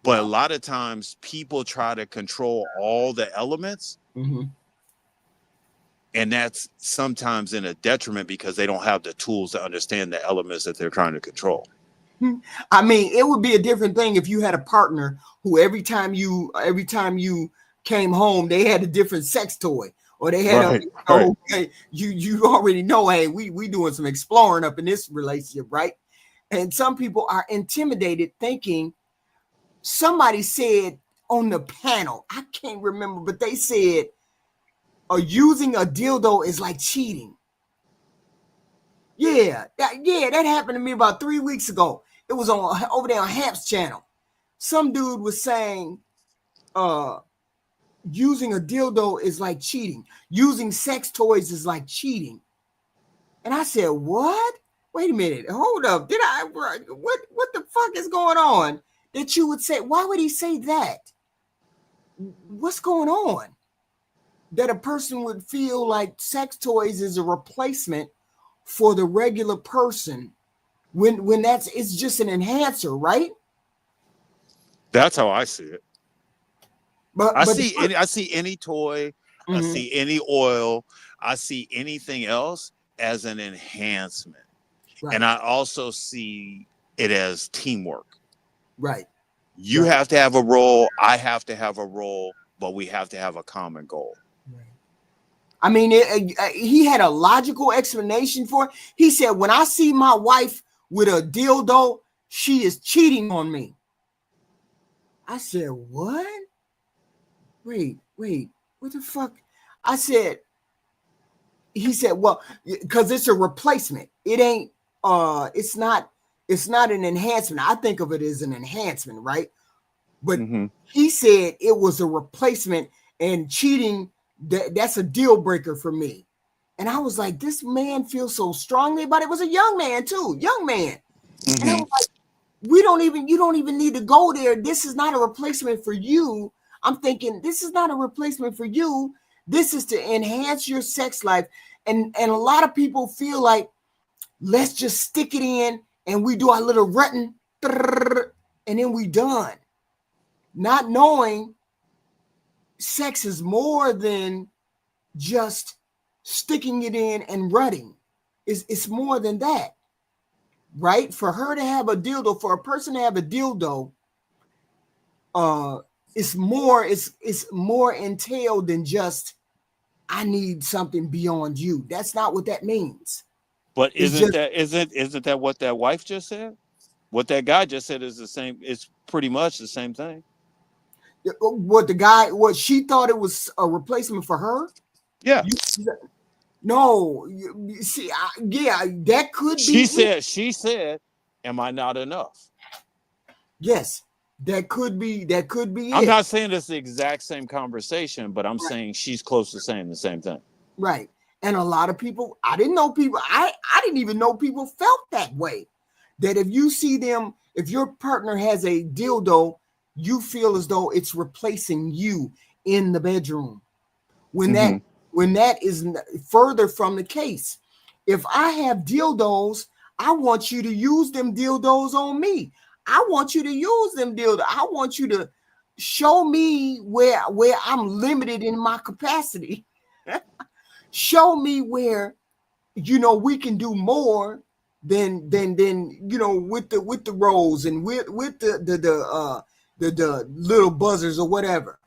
But a Wow. lot of times people try to control all the elements, and that's sometimes in a detriment because they don't have the tools to understand the elements that they're trying to control. I mean, it would be a different thing if you had a partner who every time you came home, they had a different sex toy, or they had Right, right. you already know, hey, we doing some exploring up in this relationship, right? And some people are intimidated, thinking somebody said on the panel, I can't remember, but they said, using a dildo is like cheating. Yeah, that happened to me about 3 weeks ago. It was on over there on Hamp's channel. Some dude was saying, uh, using a dildo is like cheating. Using sex toys is like cheating. And I said, what? Wait a minute. Hold up. What the fuck is going on? That you would say, why would he say that? What's going on? That a person would feel like sex toys is a replacement for the regular person when it's just an enhancer, right? That's how I see it. But I see any toy, I mm-hmm, see any oil, I see anything else as an enhancement. right, And I also see it as teamwork. right, You right. have to have a role, I have to have a role, but we have to have a common goal. I mean, he had a logical explanation for it. He said, when I see my wife with a dildo, she is cheating on me. I said, what? Wait, what the fuck? I said, he said, well, because it's a replacement. It ain't, it's not an enhancement. I think of it as an enhancement, right? But Mm-hmm. he said it was a replacement, and cheating, that's a deal breaker for me. And I was like, this man feels so strongly about it. It was a young man too, young man. And I Mm-hmm. was like, you don't even need to go there. This is not a replacement for you. I'm thinking, this is not a replacement for you. This is to enhance your sex life. And a lot of people feel like, let's just stick it in and we do our little rutting and then we done. Not knowing sex is more than just sticking it in and rutting. It's more than that, right? For her to have a dildo, for a person to have a dildo, uh, it's more entailed than just, I need something beyond you. That's not what that means. But It's just isn't that what that wife just said? What that guy just said is the same. It's pretty much the same thing. what she thought it was a replacement for her. Yeah. You, no, you see, yeah, that could be it. She said, am I not enough? Yes, That could be I'm it. not saying it's the exact same conversation, but I'm Right. saying she's close to saying the same thing. Right. And a lot of people, I didn't know people, I didn't even know people felt that way. That if you see them, if your partner has a dildo, you feel as though it's replacing you in the bedroom. When that Mm-hmm. when that is further from the case. If I have dildos, I want you to use them dildos on me. I want you to use them dildos. I want you to show me where I'm limited in my capacity. Show me where we can do more than with the rolls and with the little buzzers or whatever.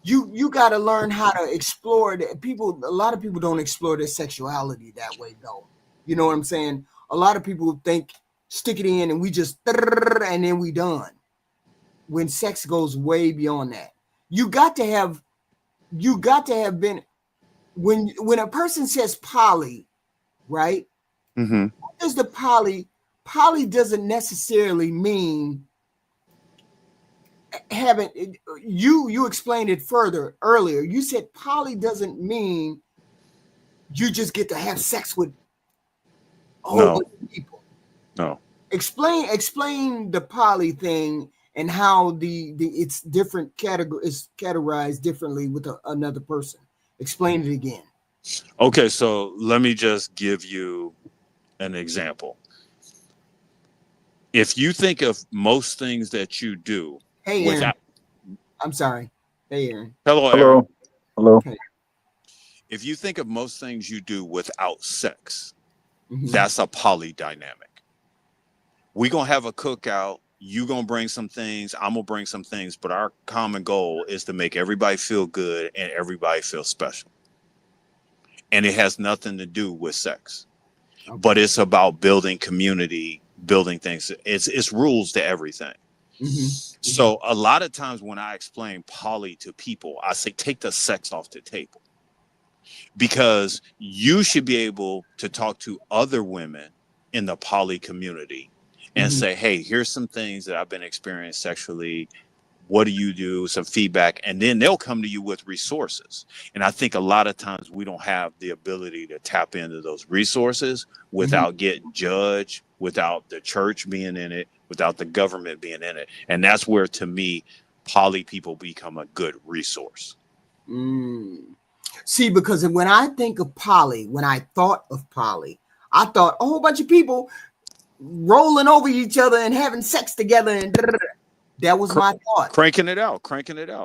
You got to learn how to explore that. A lot of people don't explore their sexuality that way, though. You know what I'm saying? A lot of people think stick it in and we just and then we done. When sex goes way beyond that, you got to have been when a person says poly, right? Mm-hmm. What does the poly doesn't necessarily mean having you explained it further earlier. You said poly doesn't mean you just get to have sex with a whole No, bunch of people. no. Explain the poly thing and how the it's different category is categorized differently with another person. Explain it again. Okay, so let me just give you an example. If you think of most things that you do Hey Aaron, without, I'm sorry. Hey Aaron. hello, Aaron. Hello. Hello. Hey. If you think of most things you do without sex, Mm-hmm. that's a polydynamic. We're going to have a cookout. You going to bring some things. I'm going to bring some things. But our common goal is to make everybody feel good and everybody feel special. And it has nothing to do with sex. Okay. But it's about building community, building things. It's rules to everything. Mm-hmm. So a lot of times when I explain poly to people, I say take the sex off the table because you should be able to talk to other women in the poly community and Mm-hmm. say, hey, here's some things that I've been experiencing sexually. What do you do? Some feedback. And then they'll come to you with resources. And I think a lot of times we don't have the ability to tap into those resources Mm-hmm. without getting judged, without the church being in it, without the government being in it. And that's where, to me, poly people become a good resource. Mm. See, because when I think of poly, when I thought of poly, I thought a whole bunch of people rolling over each other and having sex together, and that was Cr- my thought. cranking it out.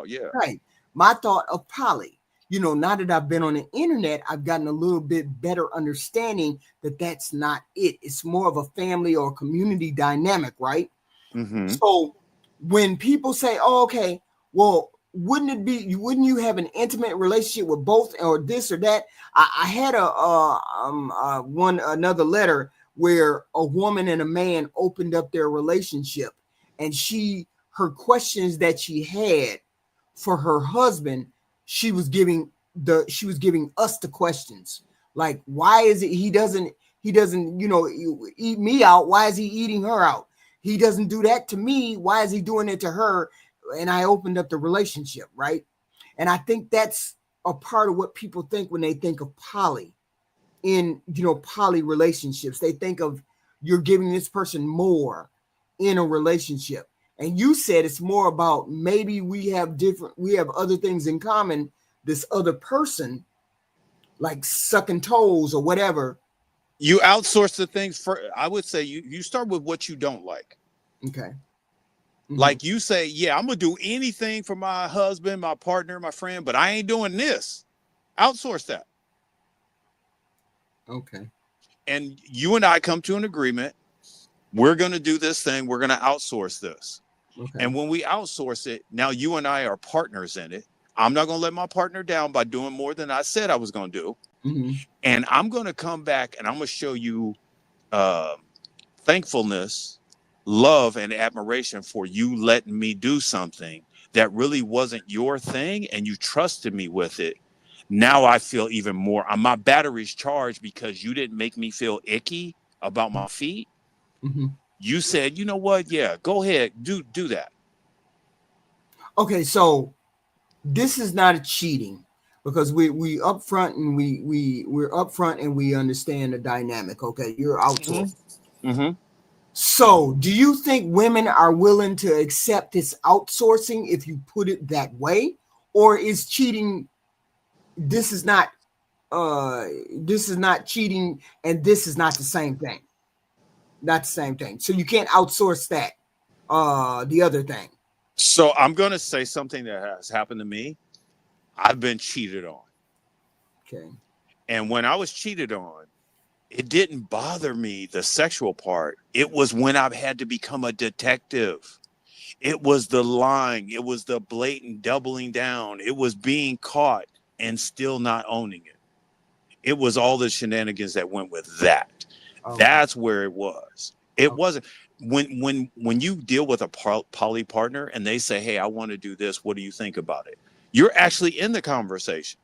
Yeah. Right, my thought of poly. Now that I've been on the internet, I've gotten a little bit better understanding that that's not it. It's more of a family or community dynamic, right? Mm-hmm. So when people say, "Oh, okay, well, wouldn't you have an intimate relationship with both or this or that?" I had another letter where a woman and a man opened up their relationship, and her questions that she had for her husband, she was giving us the questions, like, why is it he doesn't eat me out? Why is he eating her out? He doesn't do that to me. Why is he doing it to her? And I opened up the relationship, right? And I think that's a part of what people think when they think of poly. In poly relationships, they think of you're giving this person more in a relationship. And you said it's more about maybe we have other things in common. This other person, like sucking toes or whatever. You outsource the things for, I would say you start with what you don't like. Okay. Mm-hmm. Like you say, yeah, I'm gonna do anything for my husband, my partner, my friend, but I ain't doing this. Outsource that. Okay. And you and I come to an agreement. We're gonna do this thing, we're gonna outsource this. Okay. And when we outsource it, now you and I are partners in it. I'm not gonna let my partner down by doing more than I said I was gonna do. Mm-hmm. And I'm gonna come back and I'm gonna show you uh, thankfulness, love, and admiration for you letting me do something that really wasn't your thing and you trusted me with it. Now I feel even more. My battery's charged because you didn't make me feel icky about my feet. Mm-hmm. You said, you know what? Yeah, go ahead, do that. Okay, so this is not a cheating because we upfront and we're upfront and we understand the dynamic. Okay, you're outsourced. Mm-hmm. Mm-hmm. So, do you think women are willing to accept this outsourcing if you put it that way, or is cheating? This is not. This is not cheating, and this is not the same thing. Not the same thing. So you can't outsource that. The other thing. So I'm going to say something that has happened to me. I've been cheated on. Okay. And when I was cheated on, it didn't bother me, the sexual part. It was when I've had to become a detective. It was the lying. It was the blatant doubling down. It was being caught and still not owning it. It was all the shenanigans that went with that. Okay. That's where it was. It Okay. wasn't when you deal with a poly partner and they say, "Hey, I want to do this. What do you think about it?" You're actually in the conversation.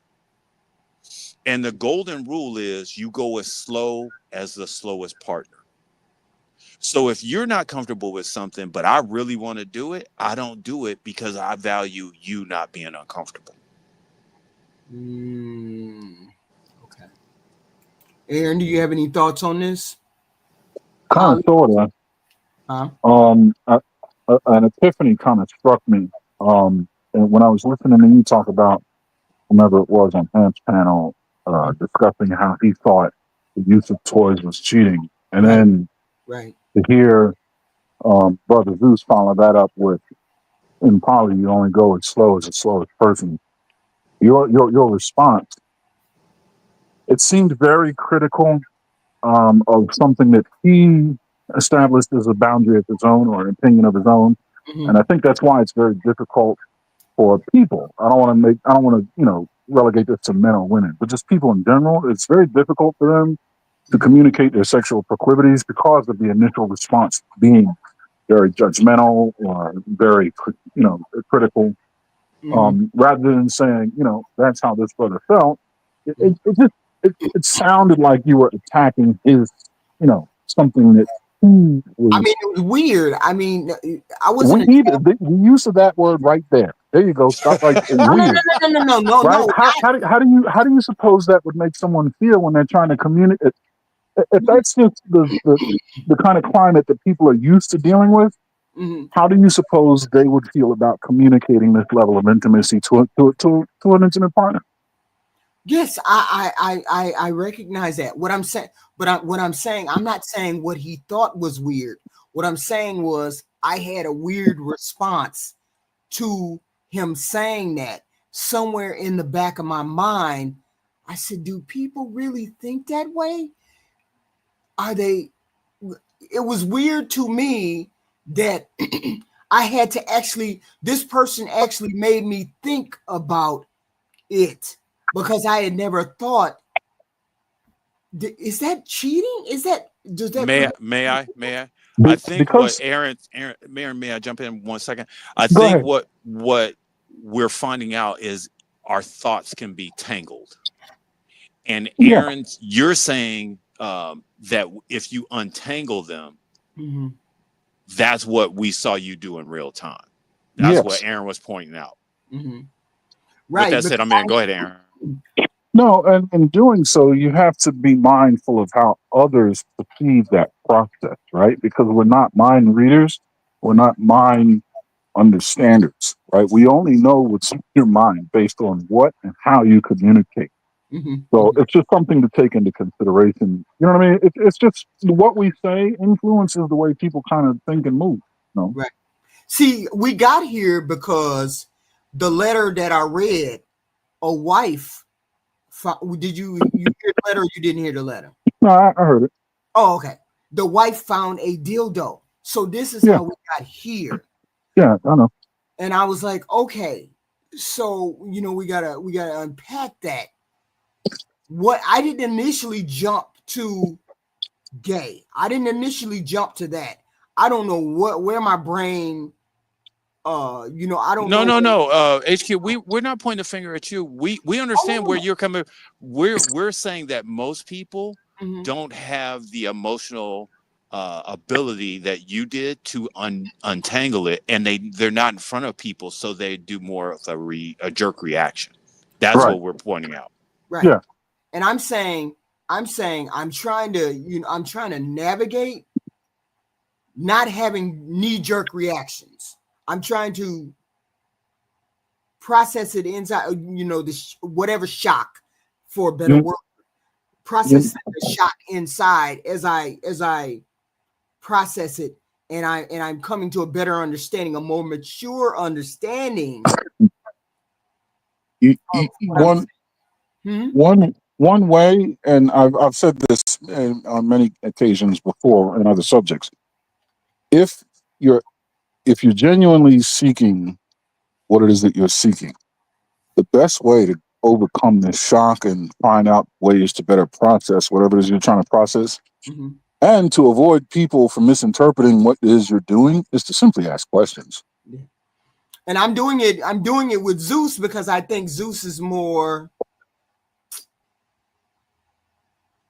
And the golden rule is you go as slow as the slowest partner. So if you're not comfortable with something, but I really want to do it, I don't do it because I value you not being uncomfortable. Mm, okay. Aaron, do you have any thoughts on this? Kind of, Polly? sort of. Huh? Um, a, an epiphany kind of struck me. And when I was listening to you talk about whomever it was on Hamp's panel, discussing how he thought the use of toys was cheating, and Right. then Right. to hear Brother Zeus follow that up with, "In poly, you only go as slow as the slowest person." Your response, it seemed very critical of something that he established as a boundary of his own or an opinion of his own. Mm-hmm. And I think that's why it's very difficult for people. I don't want to, relegate this to men or women, but just people in general. It's very difficult for them to Mm-hmm. communicate their sexual proclivities because of the initial response being very judgmental or very, critical. Mm-hmm. Rather than saying, that's how this brother felt, it just it sounded like you were attacking his, something that he I was. mean, it was weird. I mean, I We wasn't. need the use of that word right there. There you go. Stop right. No, no, no, Weird, no, no, no, no, no, right? no. How do you suppose that would make someone feel when they're trying to communicate? If Not, that's just the kind of climate that people are used to dealing with, mhm. how do you suppose they would feel about communicating this level of intimacy to an intimate partner? Yes, I recognize that. What I'm saying, but what I'm saying, I'm not saying what he thought was weird. What I'm saying was I had a weird response to him saying that. Somewhere in the back of my mind, I said, "Do people really think that way? Are they?" It was weird to me that I had to actually. This person actually made me think about it because I had never thought. Is that cheating? Is that does that May put? I, may I? May I? I think what Because Aaron, may I jump in 1 second? I go think ahead. what we're finding out is our thoughts can be tangled. And Yeah. you're saying that if you untangle them, Mm-hmm. that's what we saw you do in real time. That's what Yes. Aaron was pointing out. Mm-hmm. With Right, that but said, I'm in. Go ahead, Aaron. No, and in doing so, you have to be mindful of how others perceive that process, right? Because we're not mind readers, we're right. not mind understanders, right? We only know what's in your mind based on what and how you communicate. Mm-hmm. So Mm-hmm. it's just something to take into consideration. You know what I mean? It's just what we say influences the way people kind of think and move. You know? Right. See, we got here because the letter that I read, a wife. Did you hear the letter? Or you didn't hear the letter? No, I heard it. Oh, okay. The wife found a dildo. So this is Yeah, how we got here. yeah, I know. And I was like, okay, so we gotta unpack that. What I didn't initially jump to gay. I didn't initially jump to that. I don't know where my brain I don't No, know no, where. no. HQ, we're not pointing the finger at you. We Oh understand no, where no. you're coming. We're saying that most people Mm-hmm. don't have the emotional ability that you did to untangle it, and they're not in front of people, so they do more of a jerk reaction. That's Right. what we're pointing out. Right. Yeah. And I'm saying I'm trying to I'm trying to navigate not having knee-jerk reactions. I'm trying to process it inside, whatever shock, for a better You, word, you, process the shock inside as I process it, and I'm coming to a better understanding, a more mature understanding of what I'm one saying. one way, and I've said this on many occasions before in other subjects. If you're if you're genuinely seeking what it is that you're seeking, the best way to overcome this shock and find out ways to better process whatever it is you're trying to process, Mm-hmm. and to avoid people from misinterpreting what it is you're doing, is to simply ask questions. Yeah. And I'm doing it with Zeus because I think Zeus is more,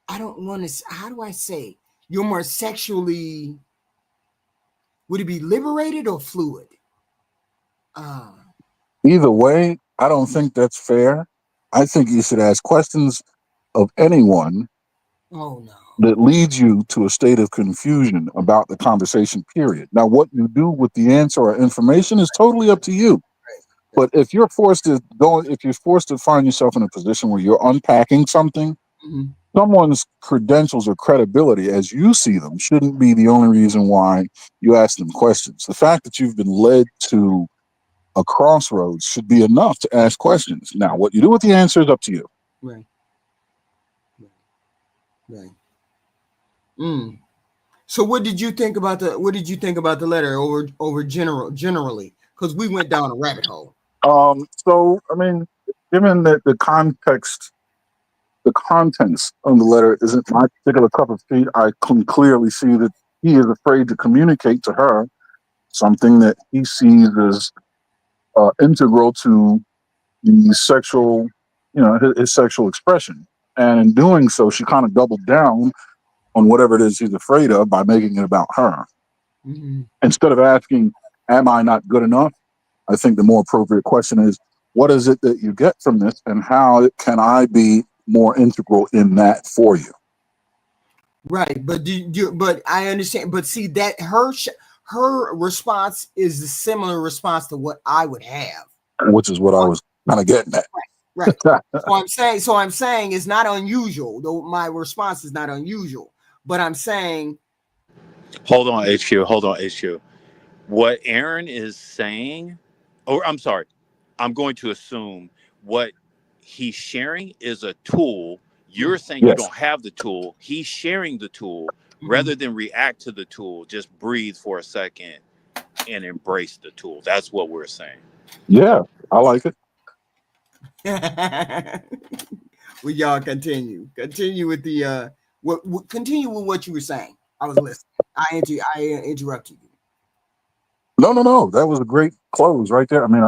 I don't want to, how do I say, you're more sexually, would it be liberated or fluid? Uh, Either way, I don't think that's fair. I think you should ask questions of anyone oh no. that leads you to a state of confusion about the conversation, period. Now, what you do with the answer or information is totally up to you. Right. But if you're forced to find yourself in a position where you're unpacking something, Mm-hmm. someone's credentials or credibility as you see them shouldn't be the only reason why you ask them questions. The fact that you've been led to a crossroads should be enough to ask questions. Now, what you do with the answer is up to you. Right. Right. Mm. So what did you think about the letter over generally? Because we went down a rabbit hole. So, I mean, given that the contents of the letter isn't my particular cup of tea, I can clearly see that he is afraid to communicate to her something that he sees as integral to the sexual, his sexual expression. And in doing so, she kind of doubled down on whatever it is he's afraid of by making it about her. Mm-hmm. Instead of asking, am I not good enough? I think the more appropriate question is, what is it that you get from this, and how can I be more integral in that for you? Right, but I understand. But see that her response is a similar response to what I would have. Which is what I was kind of getting at. Right. So I'm saying it's not unusual. Though my response is not unusual, but I'm saying, Hold on, HQ. Hold on, HQ. What Aaron is saying, or I'm sorry, I'm going to assume what he's sharing is a tool. You're saying you Yes. don't have the tool. He's sharing the tool. mm-hmm. Rather than react to the tool, just breathe for a second and embrace the tool. That's what we're saying. Yeah, I like it. Well, y'all continue with the continue with what you were saying. I was listening. I interrupted you. No. That was a great close right there. I mean,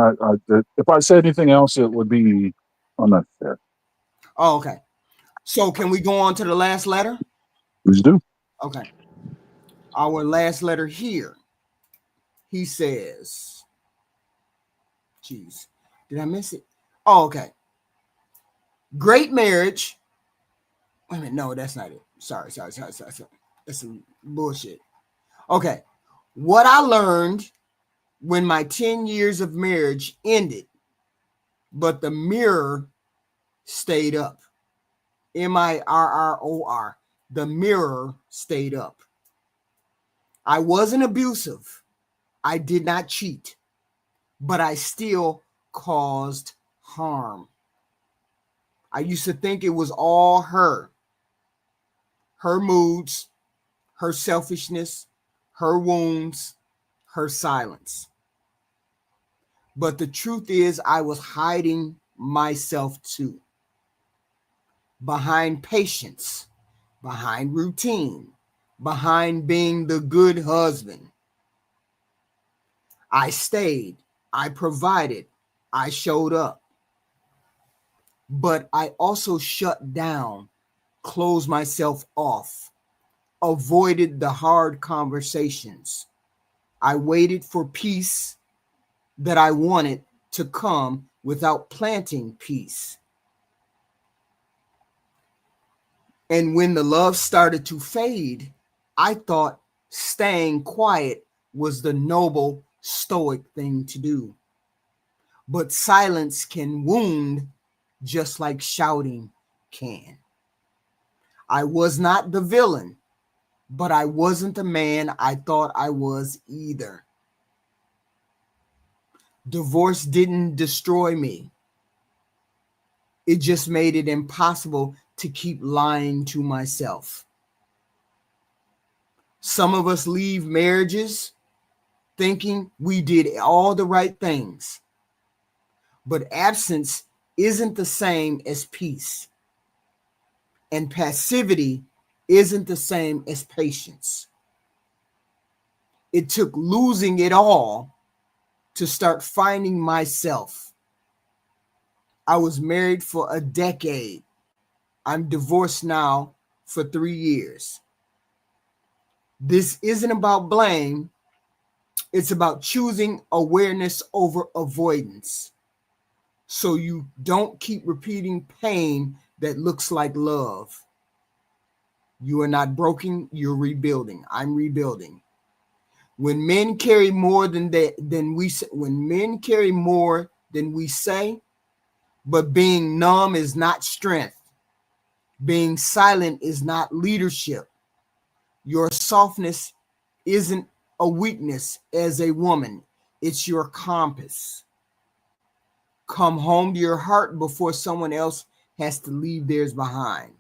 if I said anything else, it would be unnecessary. Oh, okay. So can we go on to the last letter? Please do. Okay. Our last letter here. He says, geez, did I miss it? Oh, okay. Great marriage. Wait a minute. No, that's not it. Sorry. That's some bullshit. Okay. What I learned when my 10 years of marriage ended, but the mirror stayed up. MIRROR. The mirror stayed up. I wasn't abusive. I did not cheat, but I still caused harm. I used to think it was all her moods, her selfishness, her wounds, her silence. But the truth is, I was hiding myself too. Behind patience, behind routine, behind being the good husband. I stayed, I provided, I showed up. But I also shut down, closed myself off, avoided the hard conversations. I waited for peace that I wanted to come without planting peace. And when the love started to fade, I thought staying quiet was the noble, stoic thing to do. But silence can wound just like shouting can. I was not the villain, but I wasn't the man I thought I was either. Divorce didn't destroy me. It just made it impossible to keep lying to myself. Some of us leave marriages thinking we did all the right things, but absence isn't the same as peace, and passivity isn't the same as patience. It took losing it all to start finding myself. I was married for a decade. I'm divorced now for 3 years. This isn't about blame. It's about choosing awareness over avoidance. So you don't keep repeating pain that looks like love. You are not broken, you're rebuilding. I'm rebuilding. When men carry more than we say, when men carry more than we say, but being numb is not strength. Being silent is not leadership. Your softness isn't a weakness as a woman. It's your compass. Come home to your heart before someone else has to leave theirs behind.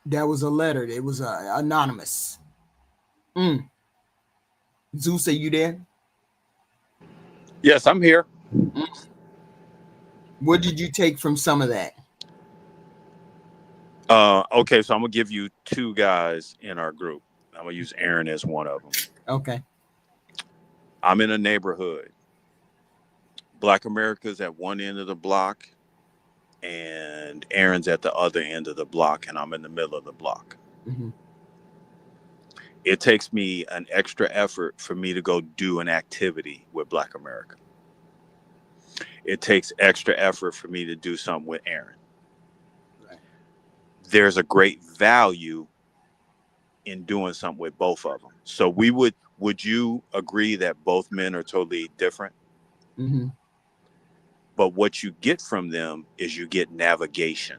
That was a letter. It was anonymous. Zeus, are you there? Yes, I'm here. What did you take from some of that? Okay, so I'm gonna give you two guys in our group. I'm gonna use Aaron as one of them. Okay. I'm in a neighborhood. Black America's at one end of the block, and Aaron's at the other end of the block, and I'm in the middle of the block. Mm-hmm. It takes me an extra effort for me to go do an activity with Black America. It takes extra effort for me to do something with Aaron. Right. There's a great value in doing something with both of them. So would you agree that both men are totally different? Mm-hmm. But what you get from them is you get navigation.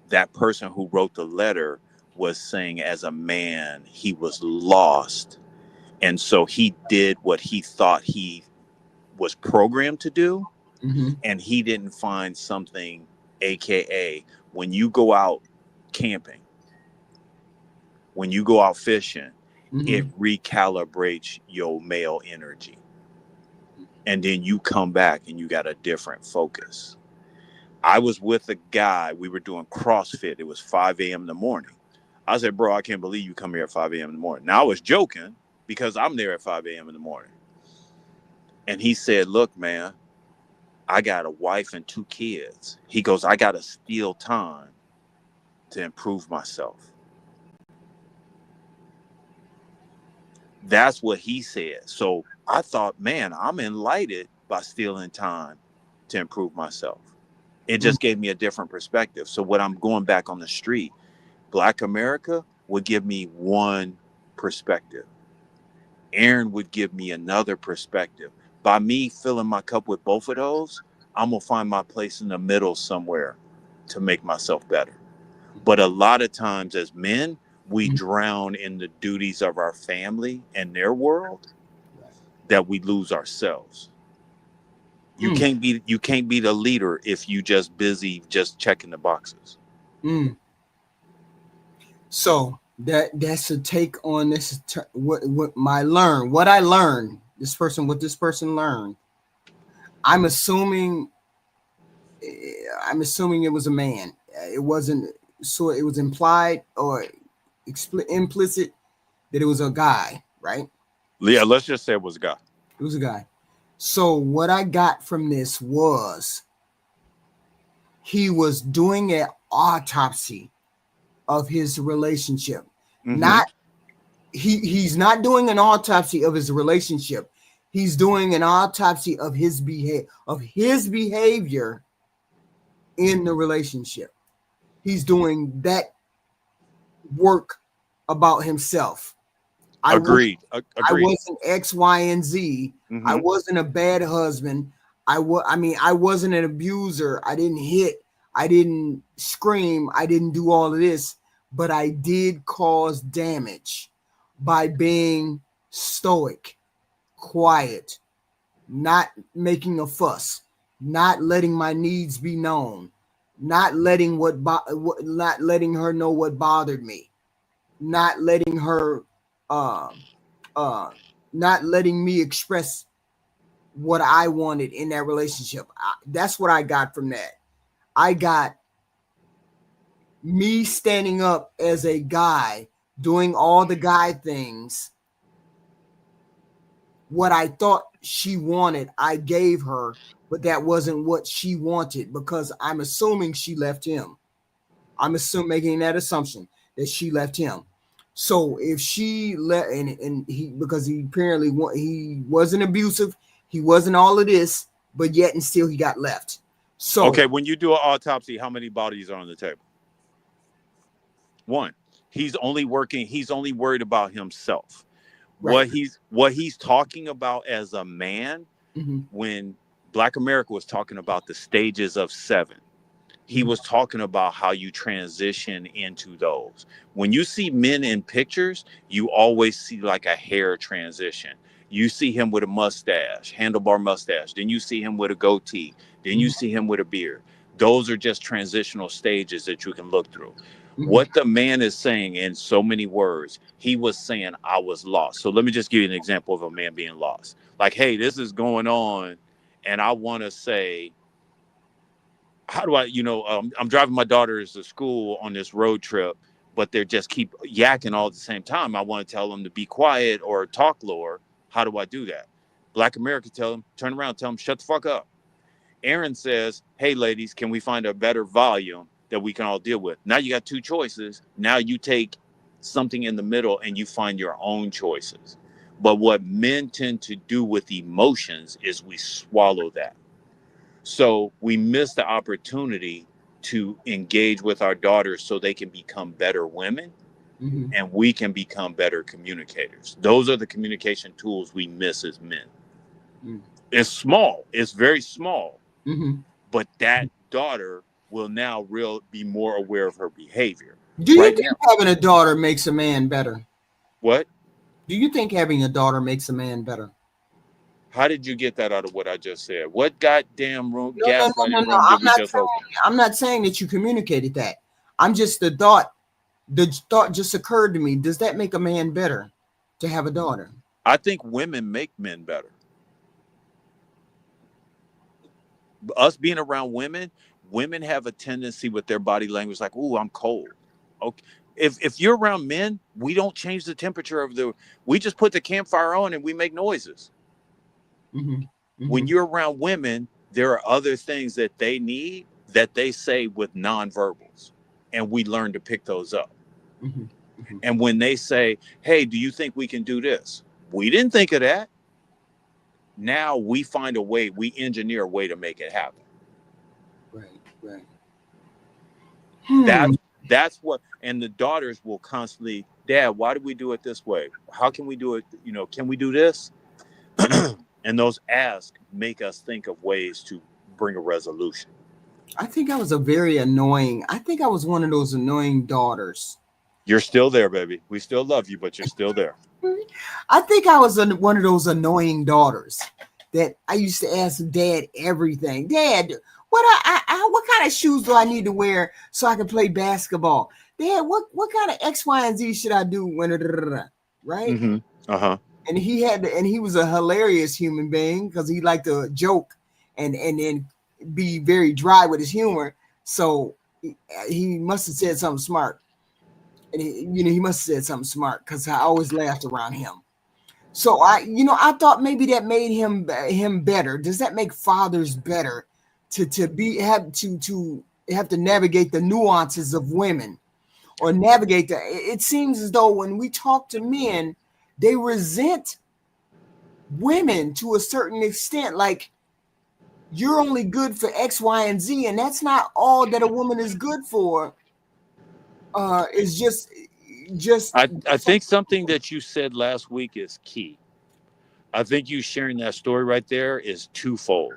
That person who wrote the letter was saying as a man, he was lost. And so he did what he thought he was programmed to do. Mm-hmm. And he didn't find something, AKA, when you go out camping, when you go out fishing, Mm-hmm. it recalibrates your male energy. And then you come back and you got a different focus. I was with a guy, we were doing CrossFit. It was 5 a.m. in the morning. I said, bro, I can't believe you come here at 5 a.m. in the morning. Now I was joking because I'm there at 5 a.m. in the morning. And he said, look, man, I got a wife and 2 kids. He goes, I got to steal time to improve myself. That's what he said. So I thought, man, I'm enlightened by stealing time to improve myself. It just gave me a different perspective. So when I'm going back on the street, Black America would give me one perspective. Aaron would give me another perspective. By me filling my cup with both of those, I'm going to find my place in the middle somewhere to make myself better. But a lot of times as men, we drown in the duties of our family and their world that we lose ourselves. You can't be the leader if you just busy just checking the boxes. So that's a take on this. What I learned. What this person learned. I'm assuming. I'm assuming it was a man. It wasn't. So it was implied or implicit that it was a guy, right? Yeah, let's just say it was a guy. It was a guy. So what I got from this was he was doing an autopsy of his relationship. Mm-hmm. Not he's not doing an autopsy of his relationship. He's doing an autopsy of his behavior in the relationship. He's doing that work about himself. I was Agreed. I Agreed. wasn't X, Y, and Z. I Mm-hmm. wasn't a bad husband. I wasn't an abuser. I didn't hit. I didn't scream. I didn't do all of this, but I did cause damage by being stoic, quiet, not making a fuss, not letting my needs be known, not letting not letting her know what bothered me, not letting her uh uh not letting me express what I wanted in that relationship. That's what I got from that. I got me standing up as a guy, doing all the guy things. What I thought she wanted, I gave her, but that wasn't what she wanted because I'm assuming she left him. I'm assuming making that assumption that she left him. So if she let and he because he apparently he wasn't abusive, he wasn't all of this, but yet and still he got left. So Okay, when you do an autopsy, how many bodies are on the table? One. He's only worried about himself. right. What he's talking about as a man, Mm-hmm, when Black America was talking about the stages of 7, he mm-hmm, was talking about how you transition into those. When you see men in pictures, you always see like a hair transition. You see him with a mustache, handlebar mustache. Then you see him with a goatee. Then you see him with a beard. Those are just transitional stages that you can look through. mm-hmm, What the man is saying in so many words, he was saying, I was lost. So let me just give you an example of a man being lost. Like, hey, this is going on. And I want to say, how do I, I'm driving my daughters to school on this road trip, but they just keep yakking all at the same time. I want to tell them to be quiet or talk lower. How do I do that? Black America tell them, turn around, tell them, shut the fuck up. Aaron says, hey, ladies, can we find a better volume that we can all deal with? Now you got two choices. Now you take something in the middle and you find your own choices. But what men tend to do with emotions is we swallow that. So we miss the opportunity to engage with our daughters so they can become better women mm-hmm, and we can become better communicators. Those are the communication tools we miss as men. It's small, it's very small, mm-hmm. but that daughter will now be more aware of her behavior. Do you Right think now, having a daughter makes a man better? what? Do you think having a daughter makes a man better? How did you get that out of what I just said? What goddamn room, No, no, no, no, gaslighting no. room did we just open? I'm not saying that you communicated that. I'm just the thought just occurred to me. Does that make a man better to have a daughter? I think women make men better. Us being around women, women have a tendency with their body language, like, "Ooh, I'm cold." Okay, if you're around men, we don't change the temperature of the. We just put the campfire on and we make noises. Mm-hmm, When mm-hmm, you're around women, there are other things that they need that they say with nonverbals, and we learn to pick those up. mm-hmm, mm-hmm. And when they say, "Hey, do you think we can do this?" We didn't think of that. Now we find a way. We engineer a way to make it happen. Right, right. Hmm. That's what, and the daughters will constantly, Dad, why do we do it this way? How can we do it? Can we do this? And those asks make us think of ways to bring a resolution. I think I was a very annoying. I think I was one of those annoying daughters. You're still there, baby. We still love you, but you're still there. I think I was one of those annoying daughters that I used to ask Dad everything. Dad, what kind of shoes do I need to wear so I can play basketball? Dad, what kind of X, Y, and Z should I do when right? Mm-hmm. Uh-huh. And he was a hilarious human being because he liked to joke and then be very dry with his humor. So he must have said something smart. And he must have said something smart because I always laughed around him. So I thought maybe that made him better. Does that make fathers better to have to navigate the nuances of women, or navigate that. It seems as though when we talk to men, they resent women to a certain extent. Like, you're only good for X, Y, and Z, and that's not all that a woman is good for. Is just I think something that you said last week is key. I think you sharing that story right there is twofold,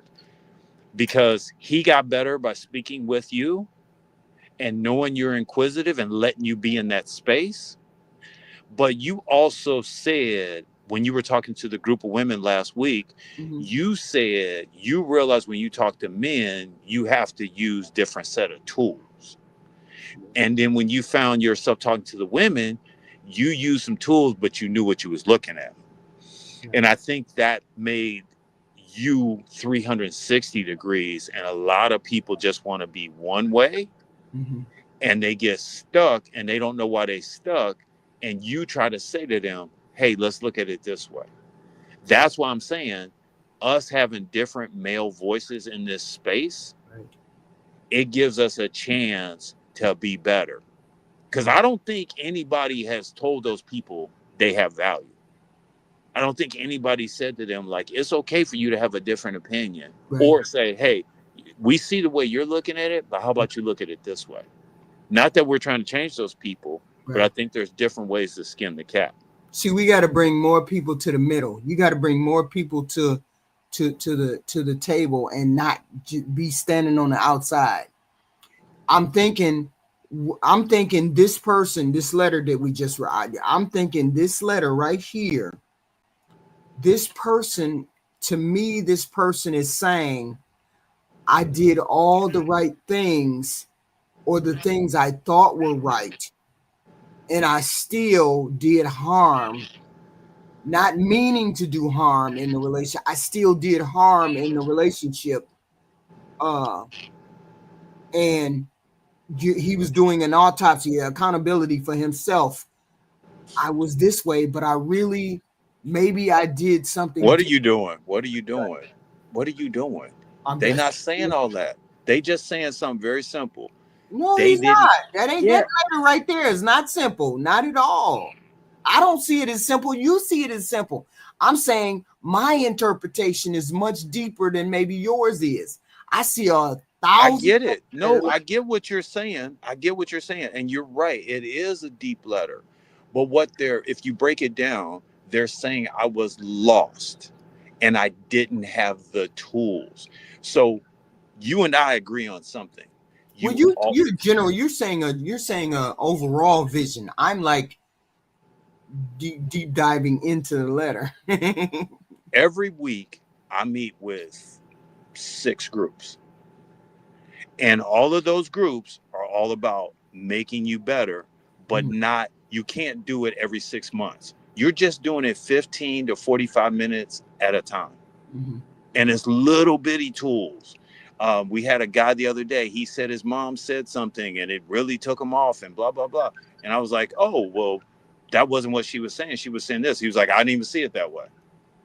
because he got better by speaking with you and knowing you're inquisitive and letting you be in that space. But you also said, when you were talking to the group of women last week, Mhm. you said you realize when you talk to men, you have to use different set of tools. And then when you found yourself talking to the women, you used some tools, but you knew what you was looking at. And I think that made you 360 degrees. And a lot of people just want to be one way, Mhm. and they get stuck and they don't know why they stuck. And you try to say to them, hey, let's look at it this way. That's why I'm saying us having different male voices in this space, Right. it gives us a chance to be better. Because Right. I don't think anybody has told those people they have value. I don't think anybody said to them, like, it's okay for you to have a different opinion, Right. or say, hey, we see the way you're looking at it, but how about you look at it this way? Not that we're trying to change those people, but I Right. think there's different ways to skin the cat. See, we got to bring more people to the middle. You got to bring more people to the table and not be standing on the outside. I'm thinking, I'm thinking this person, this letter that we just read. I'm thinking this letter right here. This person, to me, this person is saying, I did all the right things, or the things I thought were right, and I still did harm, not meaning to do harm in the relationship. I still did harm in the relationship. Uh, and he was doing an autopsy, accountability for himself. I was this way, but I really, maybe I did something What are different. you doing? What are you doing? What are you doing? I'm They just, not saying all that. They just saying something very simple. no, They he's didn't. not. That ain't, that Yeah, letter right there is not simple, not at all. I don't see it as simple. You see it as simple. I'm saying my interpretation is much deeper than maybe yours is. I see a I thousand get it. letters. No, I get what you're saying. I get what you're saying. And you're right. It is a deep letter. But what they're, if you break it down, they're saying I was lost and I didn't have the tools. So you and I agree on something. Well, You all, you're general. You're saying a overall vision. I'm like deep diving into the letter. every week I meet with 6 groups. And all of those groups are all about making you better, but Mhm. not, you can't do it every 6 months. You're just doing it 15 to 45 minutes at a time. Mhm. And it's little bitty tools. We had a guy the other day, he said his mom said something and it really took him off and blah, blah, blah. And I was like, oh, well, that wasn't what she was saying. She was saying this. He was like, I didn't even see it that way.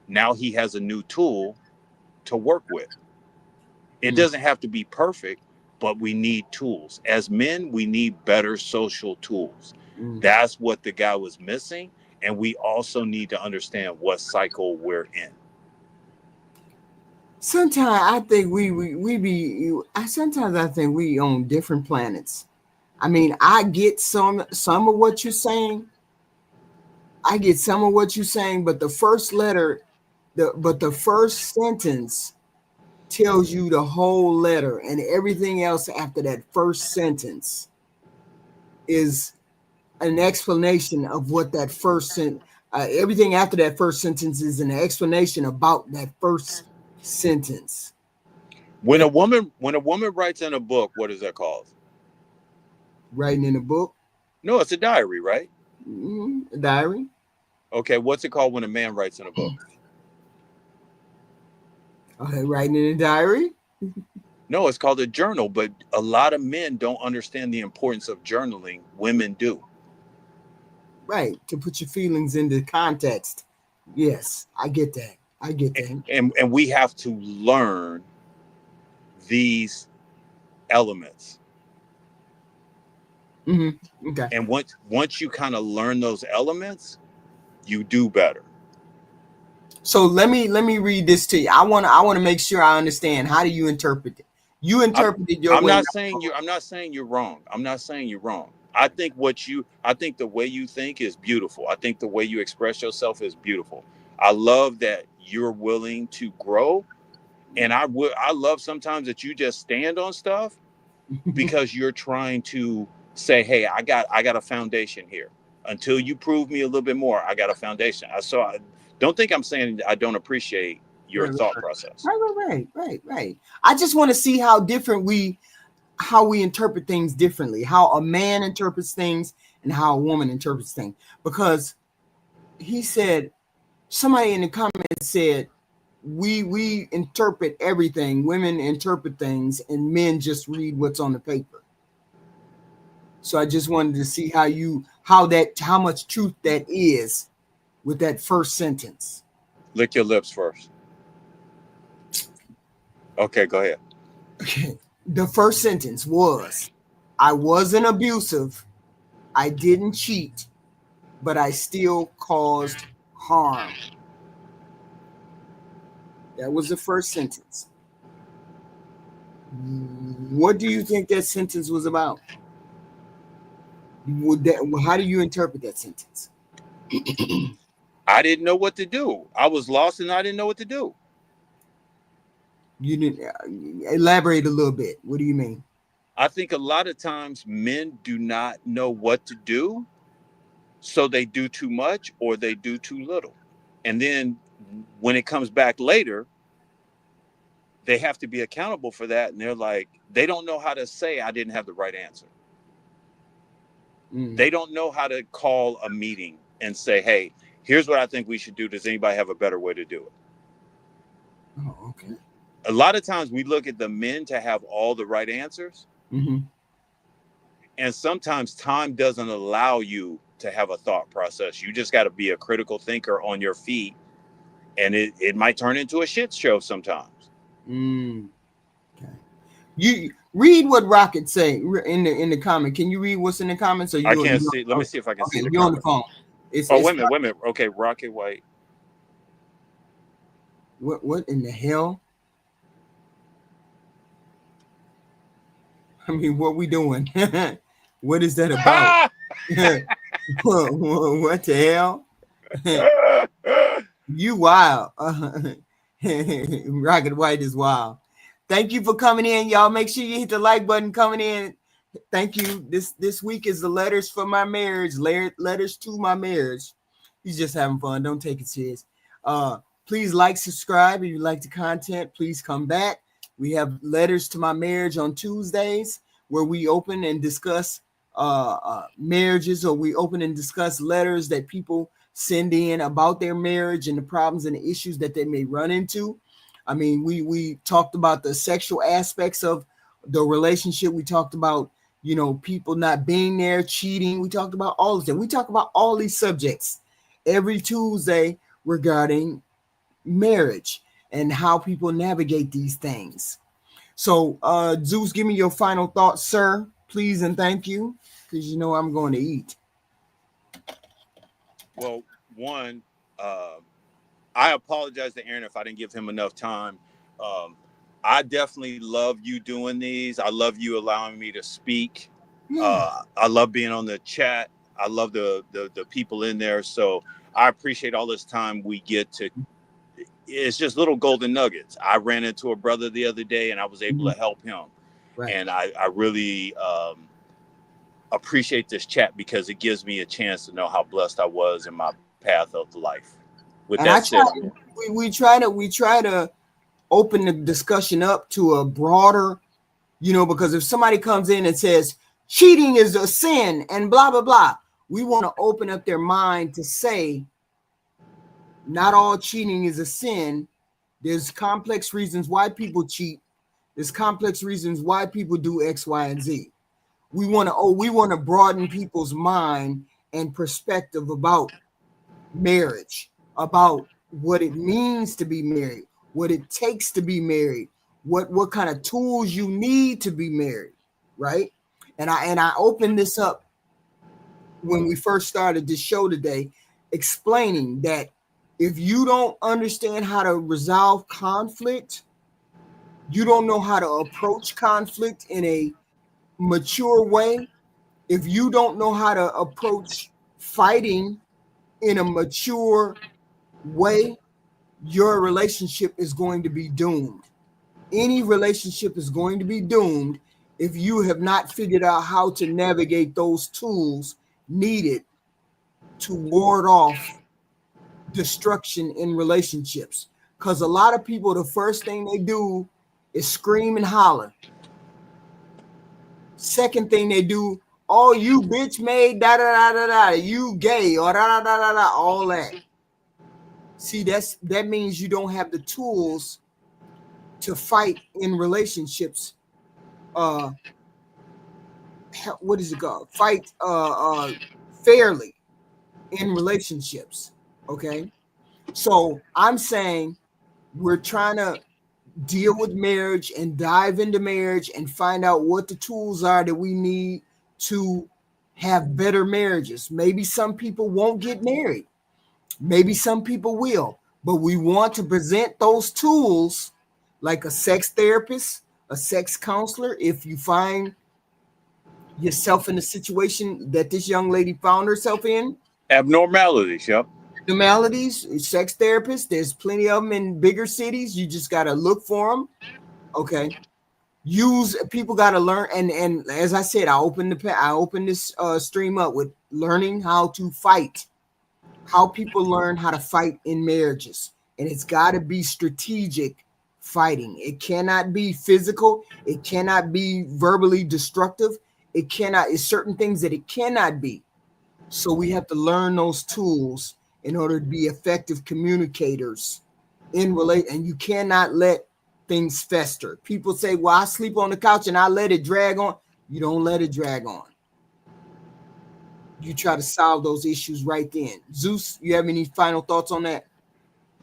Now he has a new tool to work with. It Mhm. doesn't have to be perfect, but we need tools. As men, we need better social tools. Mhm. That's what the guy was missing. And we also need to understand what cycle we're in. Sometimes I think we be. Sometimes I think we on different planets. I mean, I get some of what you're saying. I get some of what you're saying, but the first letter, the first sentence tells you the whole letter, and everything else after that first sentence is an explanation of what that first sentence. Everything after that first sentence is an explanation about that first sentence. When And a woman writes in a book, what is that called? writing in a book, No, it's a diary, right? a diary. Okay, what's it called when a man writes in a book? Okay, writing in a diary. No, it's called a journal, but a lot of men don't understand the importance of journaling. Women do. Right, to put your feelings into context. Yes, I get that. I get that. And we have to learn these elements. Okay. And once you kind of learn those elements, you do better. So let me read this to you. I want to make sure I understand. How do you interpret it? You I'm interpreted your I'm way. not saying you're wrong. I'm not saying you're wrong. I think the way you think is beautiful. I think the way you express yourself is beautiful. I love that you're willing to grow, and I love sometimes that you just stand on stuff because you're trying to say, "Hey, I got a foundation here. Until you prove me a little bit more, I got a foundation." I don't think I'm saying I don't appreciate your Right, thought right, process. right. I just want to see how we interpret things differently, how a man interprets things and how a woman interprets things. Because he said, somebody in the comments said, we interpret everything. Women interpret things, and men just read what's on the paper. So I just wanted to see how much truth that is with that first sentence. Lick your lips first. Okay, go ahead. Okay. The first sentence was, I wasn't abusive, I didn't cheat, but I still caused harm. That was the first sentence. What do you think that sentence was about? How do you interpret that sentence? I didn't know what to do. I was lost and I didn't know what to do. You didn't elaborate a little bit. What do you mean? I think a lot of times men do not know what to do, so they do too much or they do too little. And then when it comes back later, they have to be accountable for that. And they're like, they don't know how to say, I didn't have the right answer. Mm. They don't know how to call a meeting and say, hey, here's what I think we should do. Does anybody have a better way to do it? Oh, okay. A lot of times we look at the men to have all the right answers. Mm-hmm. And sometimes time doesn't allow you to have a thought process. You just got to be a critical thinker on your feet. And it might turn into a shit show sometimes. Mm. Okay. You read what Rocket say in the comment. Can you read what's in the comments? Or I you can't see. Let me see if I can see okay? the You're on the comment. phone. Oh, It's wait a minute. Okay, Rocket White. what in the hell? I mean, what we doing? What is that about? What the hell? You wild. Rocket White is wild. Thank you for coming in, y'all. Make sure you hit the like button coming in. Thank you. This week is the letters for my marriage. Letters to my marriage. He's just having fun. Don't take it serious. Please like, subscribe. If you like the content, please come back. We have letters to my marriage on Tuesdays, where we open and discuss marriages, or we open and discuss letters that people send in about their marriage and the problems and the issues that they may run into. I mean, we talked about the sexual aspects of the relationship. We talked about, people not being there, cheating. We talked about all of that. We talk about all these subjects every Tuesday regarding marriage and how people navigate these things. So, Zeus, give me your final thoughts, sir, please, and thank you, because I'm going to eat. Well, one, I apologize to Aaron if I didn't give him enough time. Um, I definitely love you doing these. I love you allowing me to speak. Yeah. I love being on the chat. I love the people in there. So I appreciate all this time we get to. It's just little golden nuggets. I ran into a brother the other day and I was able Mhm. to help him. Right. And I really appreciate this chat because it gives me a chance to know how blessed I was in my path of life. With And I that try. said, We try to open the discussion up to a broader, because if somebody comes in and says cheating is a sin and blah blah blah, we want to open up their mind to say not all cheating is a sin. There's complex reasons why people cheat. There's complex reasons why people do X, Y, and Z. We want to broaden people's mind and perspective about marriage, about what it means to be married, what it takes to be married, what kind of tools you need to be married, right? And I opened this up when we first started this show today, explaining that if you don't understand how to resolve conflict, you don't know how to approach conflict in a mature way. If you don't know how to approach fighting in a mature way, your relationship is going to be doomed. Any relationship is going to be doomed if you have not figured out how to navigate those tools needed to ward off destruction in relationships. Because a lot of people, the first thing they do is scream and holler. Second thing they do, oh, you bitch made da da da da da, you gay or da da da da da, all that. See, that means you don't have the tools to fight in relationships. Uh, what is it called? Fight fairly in relationships. Okay, so I'm saying we're trying to deal with marriage and dive into marriage and find out what the tools are that we need to have better marriages. Maybe some people won't get married. Maybe some people will, but we want to present those tools like a sex therapist, a sex counselor. If you find yourself in a situation that this young lady found herself in, Abnormalities, yep. abnormalities, sex therapists, there's plenty of them in bigger cities. You just got to look for them. Okay. Use people got to learn, and as I said, I opened this stream up with learning how to fight, how people learn how to fight in marriages, and it's got to be strategic fighting. It cannot be physical. It cannot be verbally destructive. It cannot. It's certain things that it cannot be. So we have to learn those tools in order to be effective communicators in relate. And you cannot let things fester. People say, well, I sleep on the couch and I let it drag on. You don't let it drag on. You try to solve those issues right then. Zeus, you have any final thoughts on that?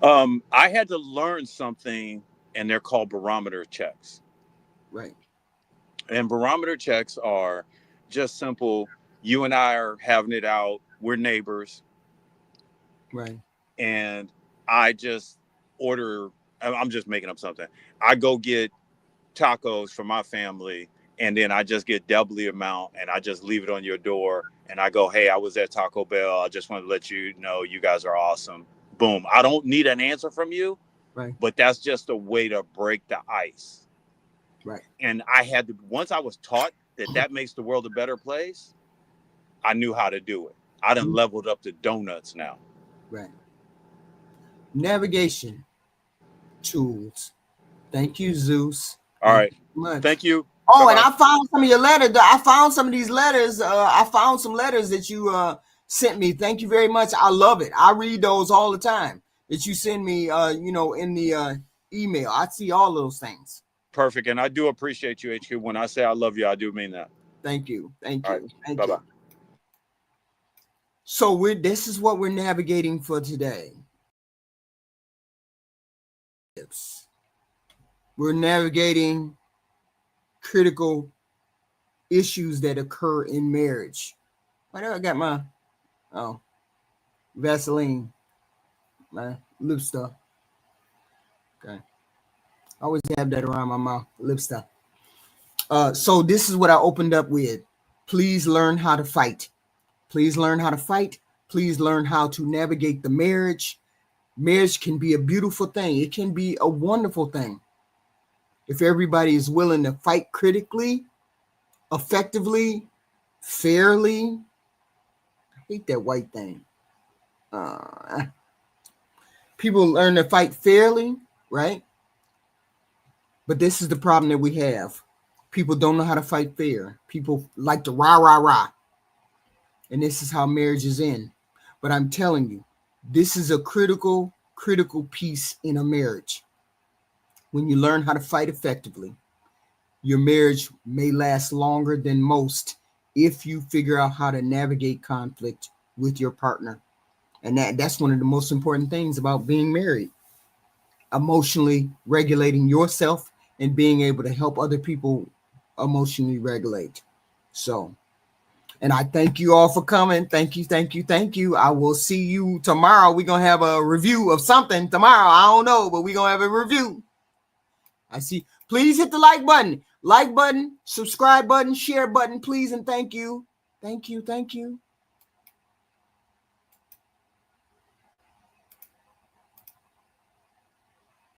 I had to learn something, and they're called barometer checks. Right. And barometer checks are just simple. You and I are having it out. We're neighbors. Right. And I just order, I'm just making up something. I go get tacos for my family, and then I just get double the amount, and I just leave it on your door. And I go, hey, I was at Taco Bell. I just want to let you know you guys are awesome. Boom. I don't need an answer from you, right, but that's just a way to break the ice. Right. And I had to, once I was taught that makes the world a better place, I knew how to do it. I done leveled up to donuts now. Right. Navigation tools. Thank you, Zeus. All right. Much. Thank you. Oh, Bye-bye. And I found some of your letters. I found some of these letters. I found some letters that you sent me. Thank you very much. I love it. I read those all the time that you send me, in the email. I see all those things. Perfect. And I do appreciate you, HQ. When I say I love you, I do mean that. Thank you. Thank All you. right. Thank Bye-bye. you. So this is what we're navigating for today. We're navigating critical issues that occur in marriage. Why do I got my Vaseline, my lip stuff? Okay, I always have that around my mouth, lip stuff. So this is what I opened up with. Please learn how to fight. Please learn how to fight. Please learn how to navigate the marriage. Marriage can be a beautiful thing. It can be a wonderful thing if everybody is willing to fight critically, effectively, fairly. I hate that white thing. People learn to fight fairly, right? But this is the problem that we have. People don't know how to fight fair. People like to rah, rah, rah. And this is how marriages end. But I'm telling you, this is a critical piece in a marriage. When you learn how to fight effectively, your marriage may last longer than most if you figure out how to navigate conflict with your partner. And that's one of the most important things about being married. Emotionally regulating yourself and being able to help other people emotionally regulate. So, and I thank you all for coming. Thank you, thank you, thank you. I will see you tomorrow. We're going to have a review of something tomorrow. I don't know, but we're going to have a review. I see. Please hit the like button, subscribe button, share button, please, and thank you. Thank you, thank you.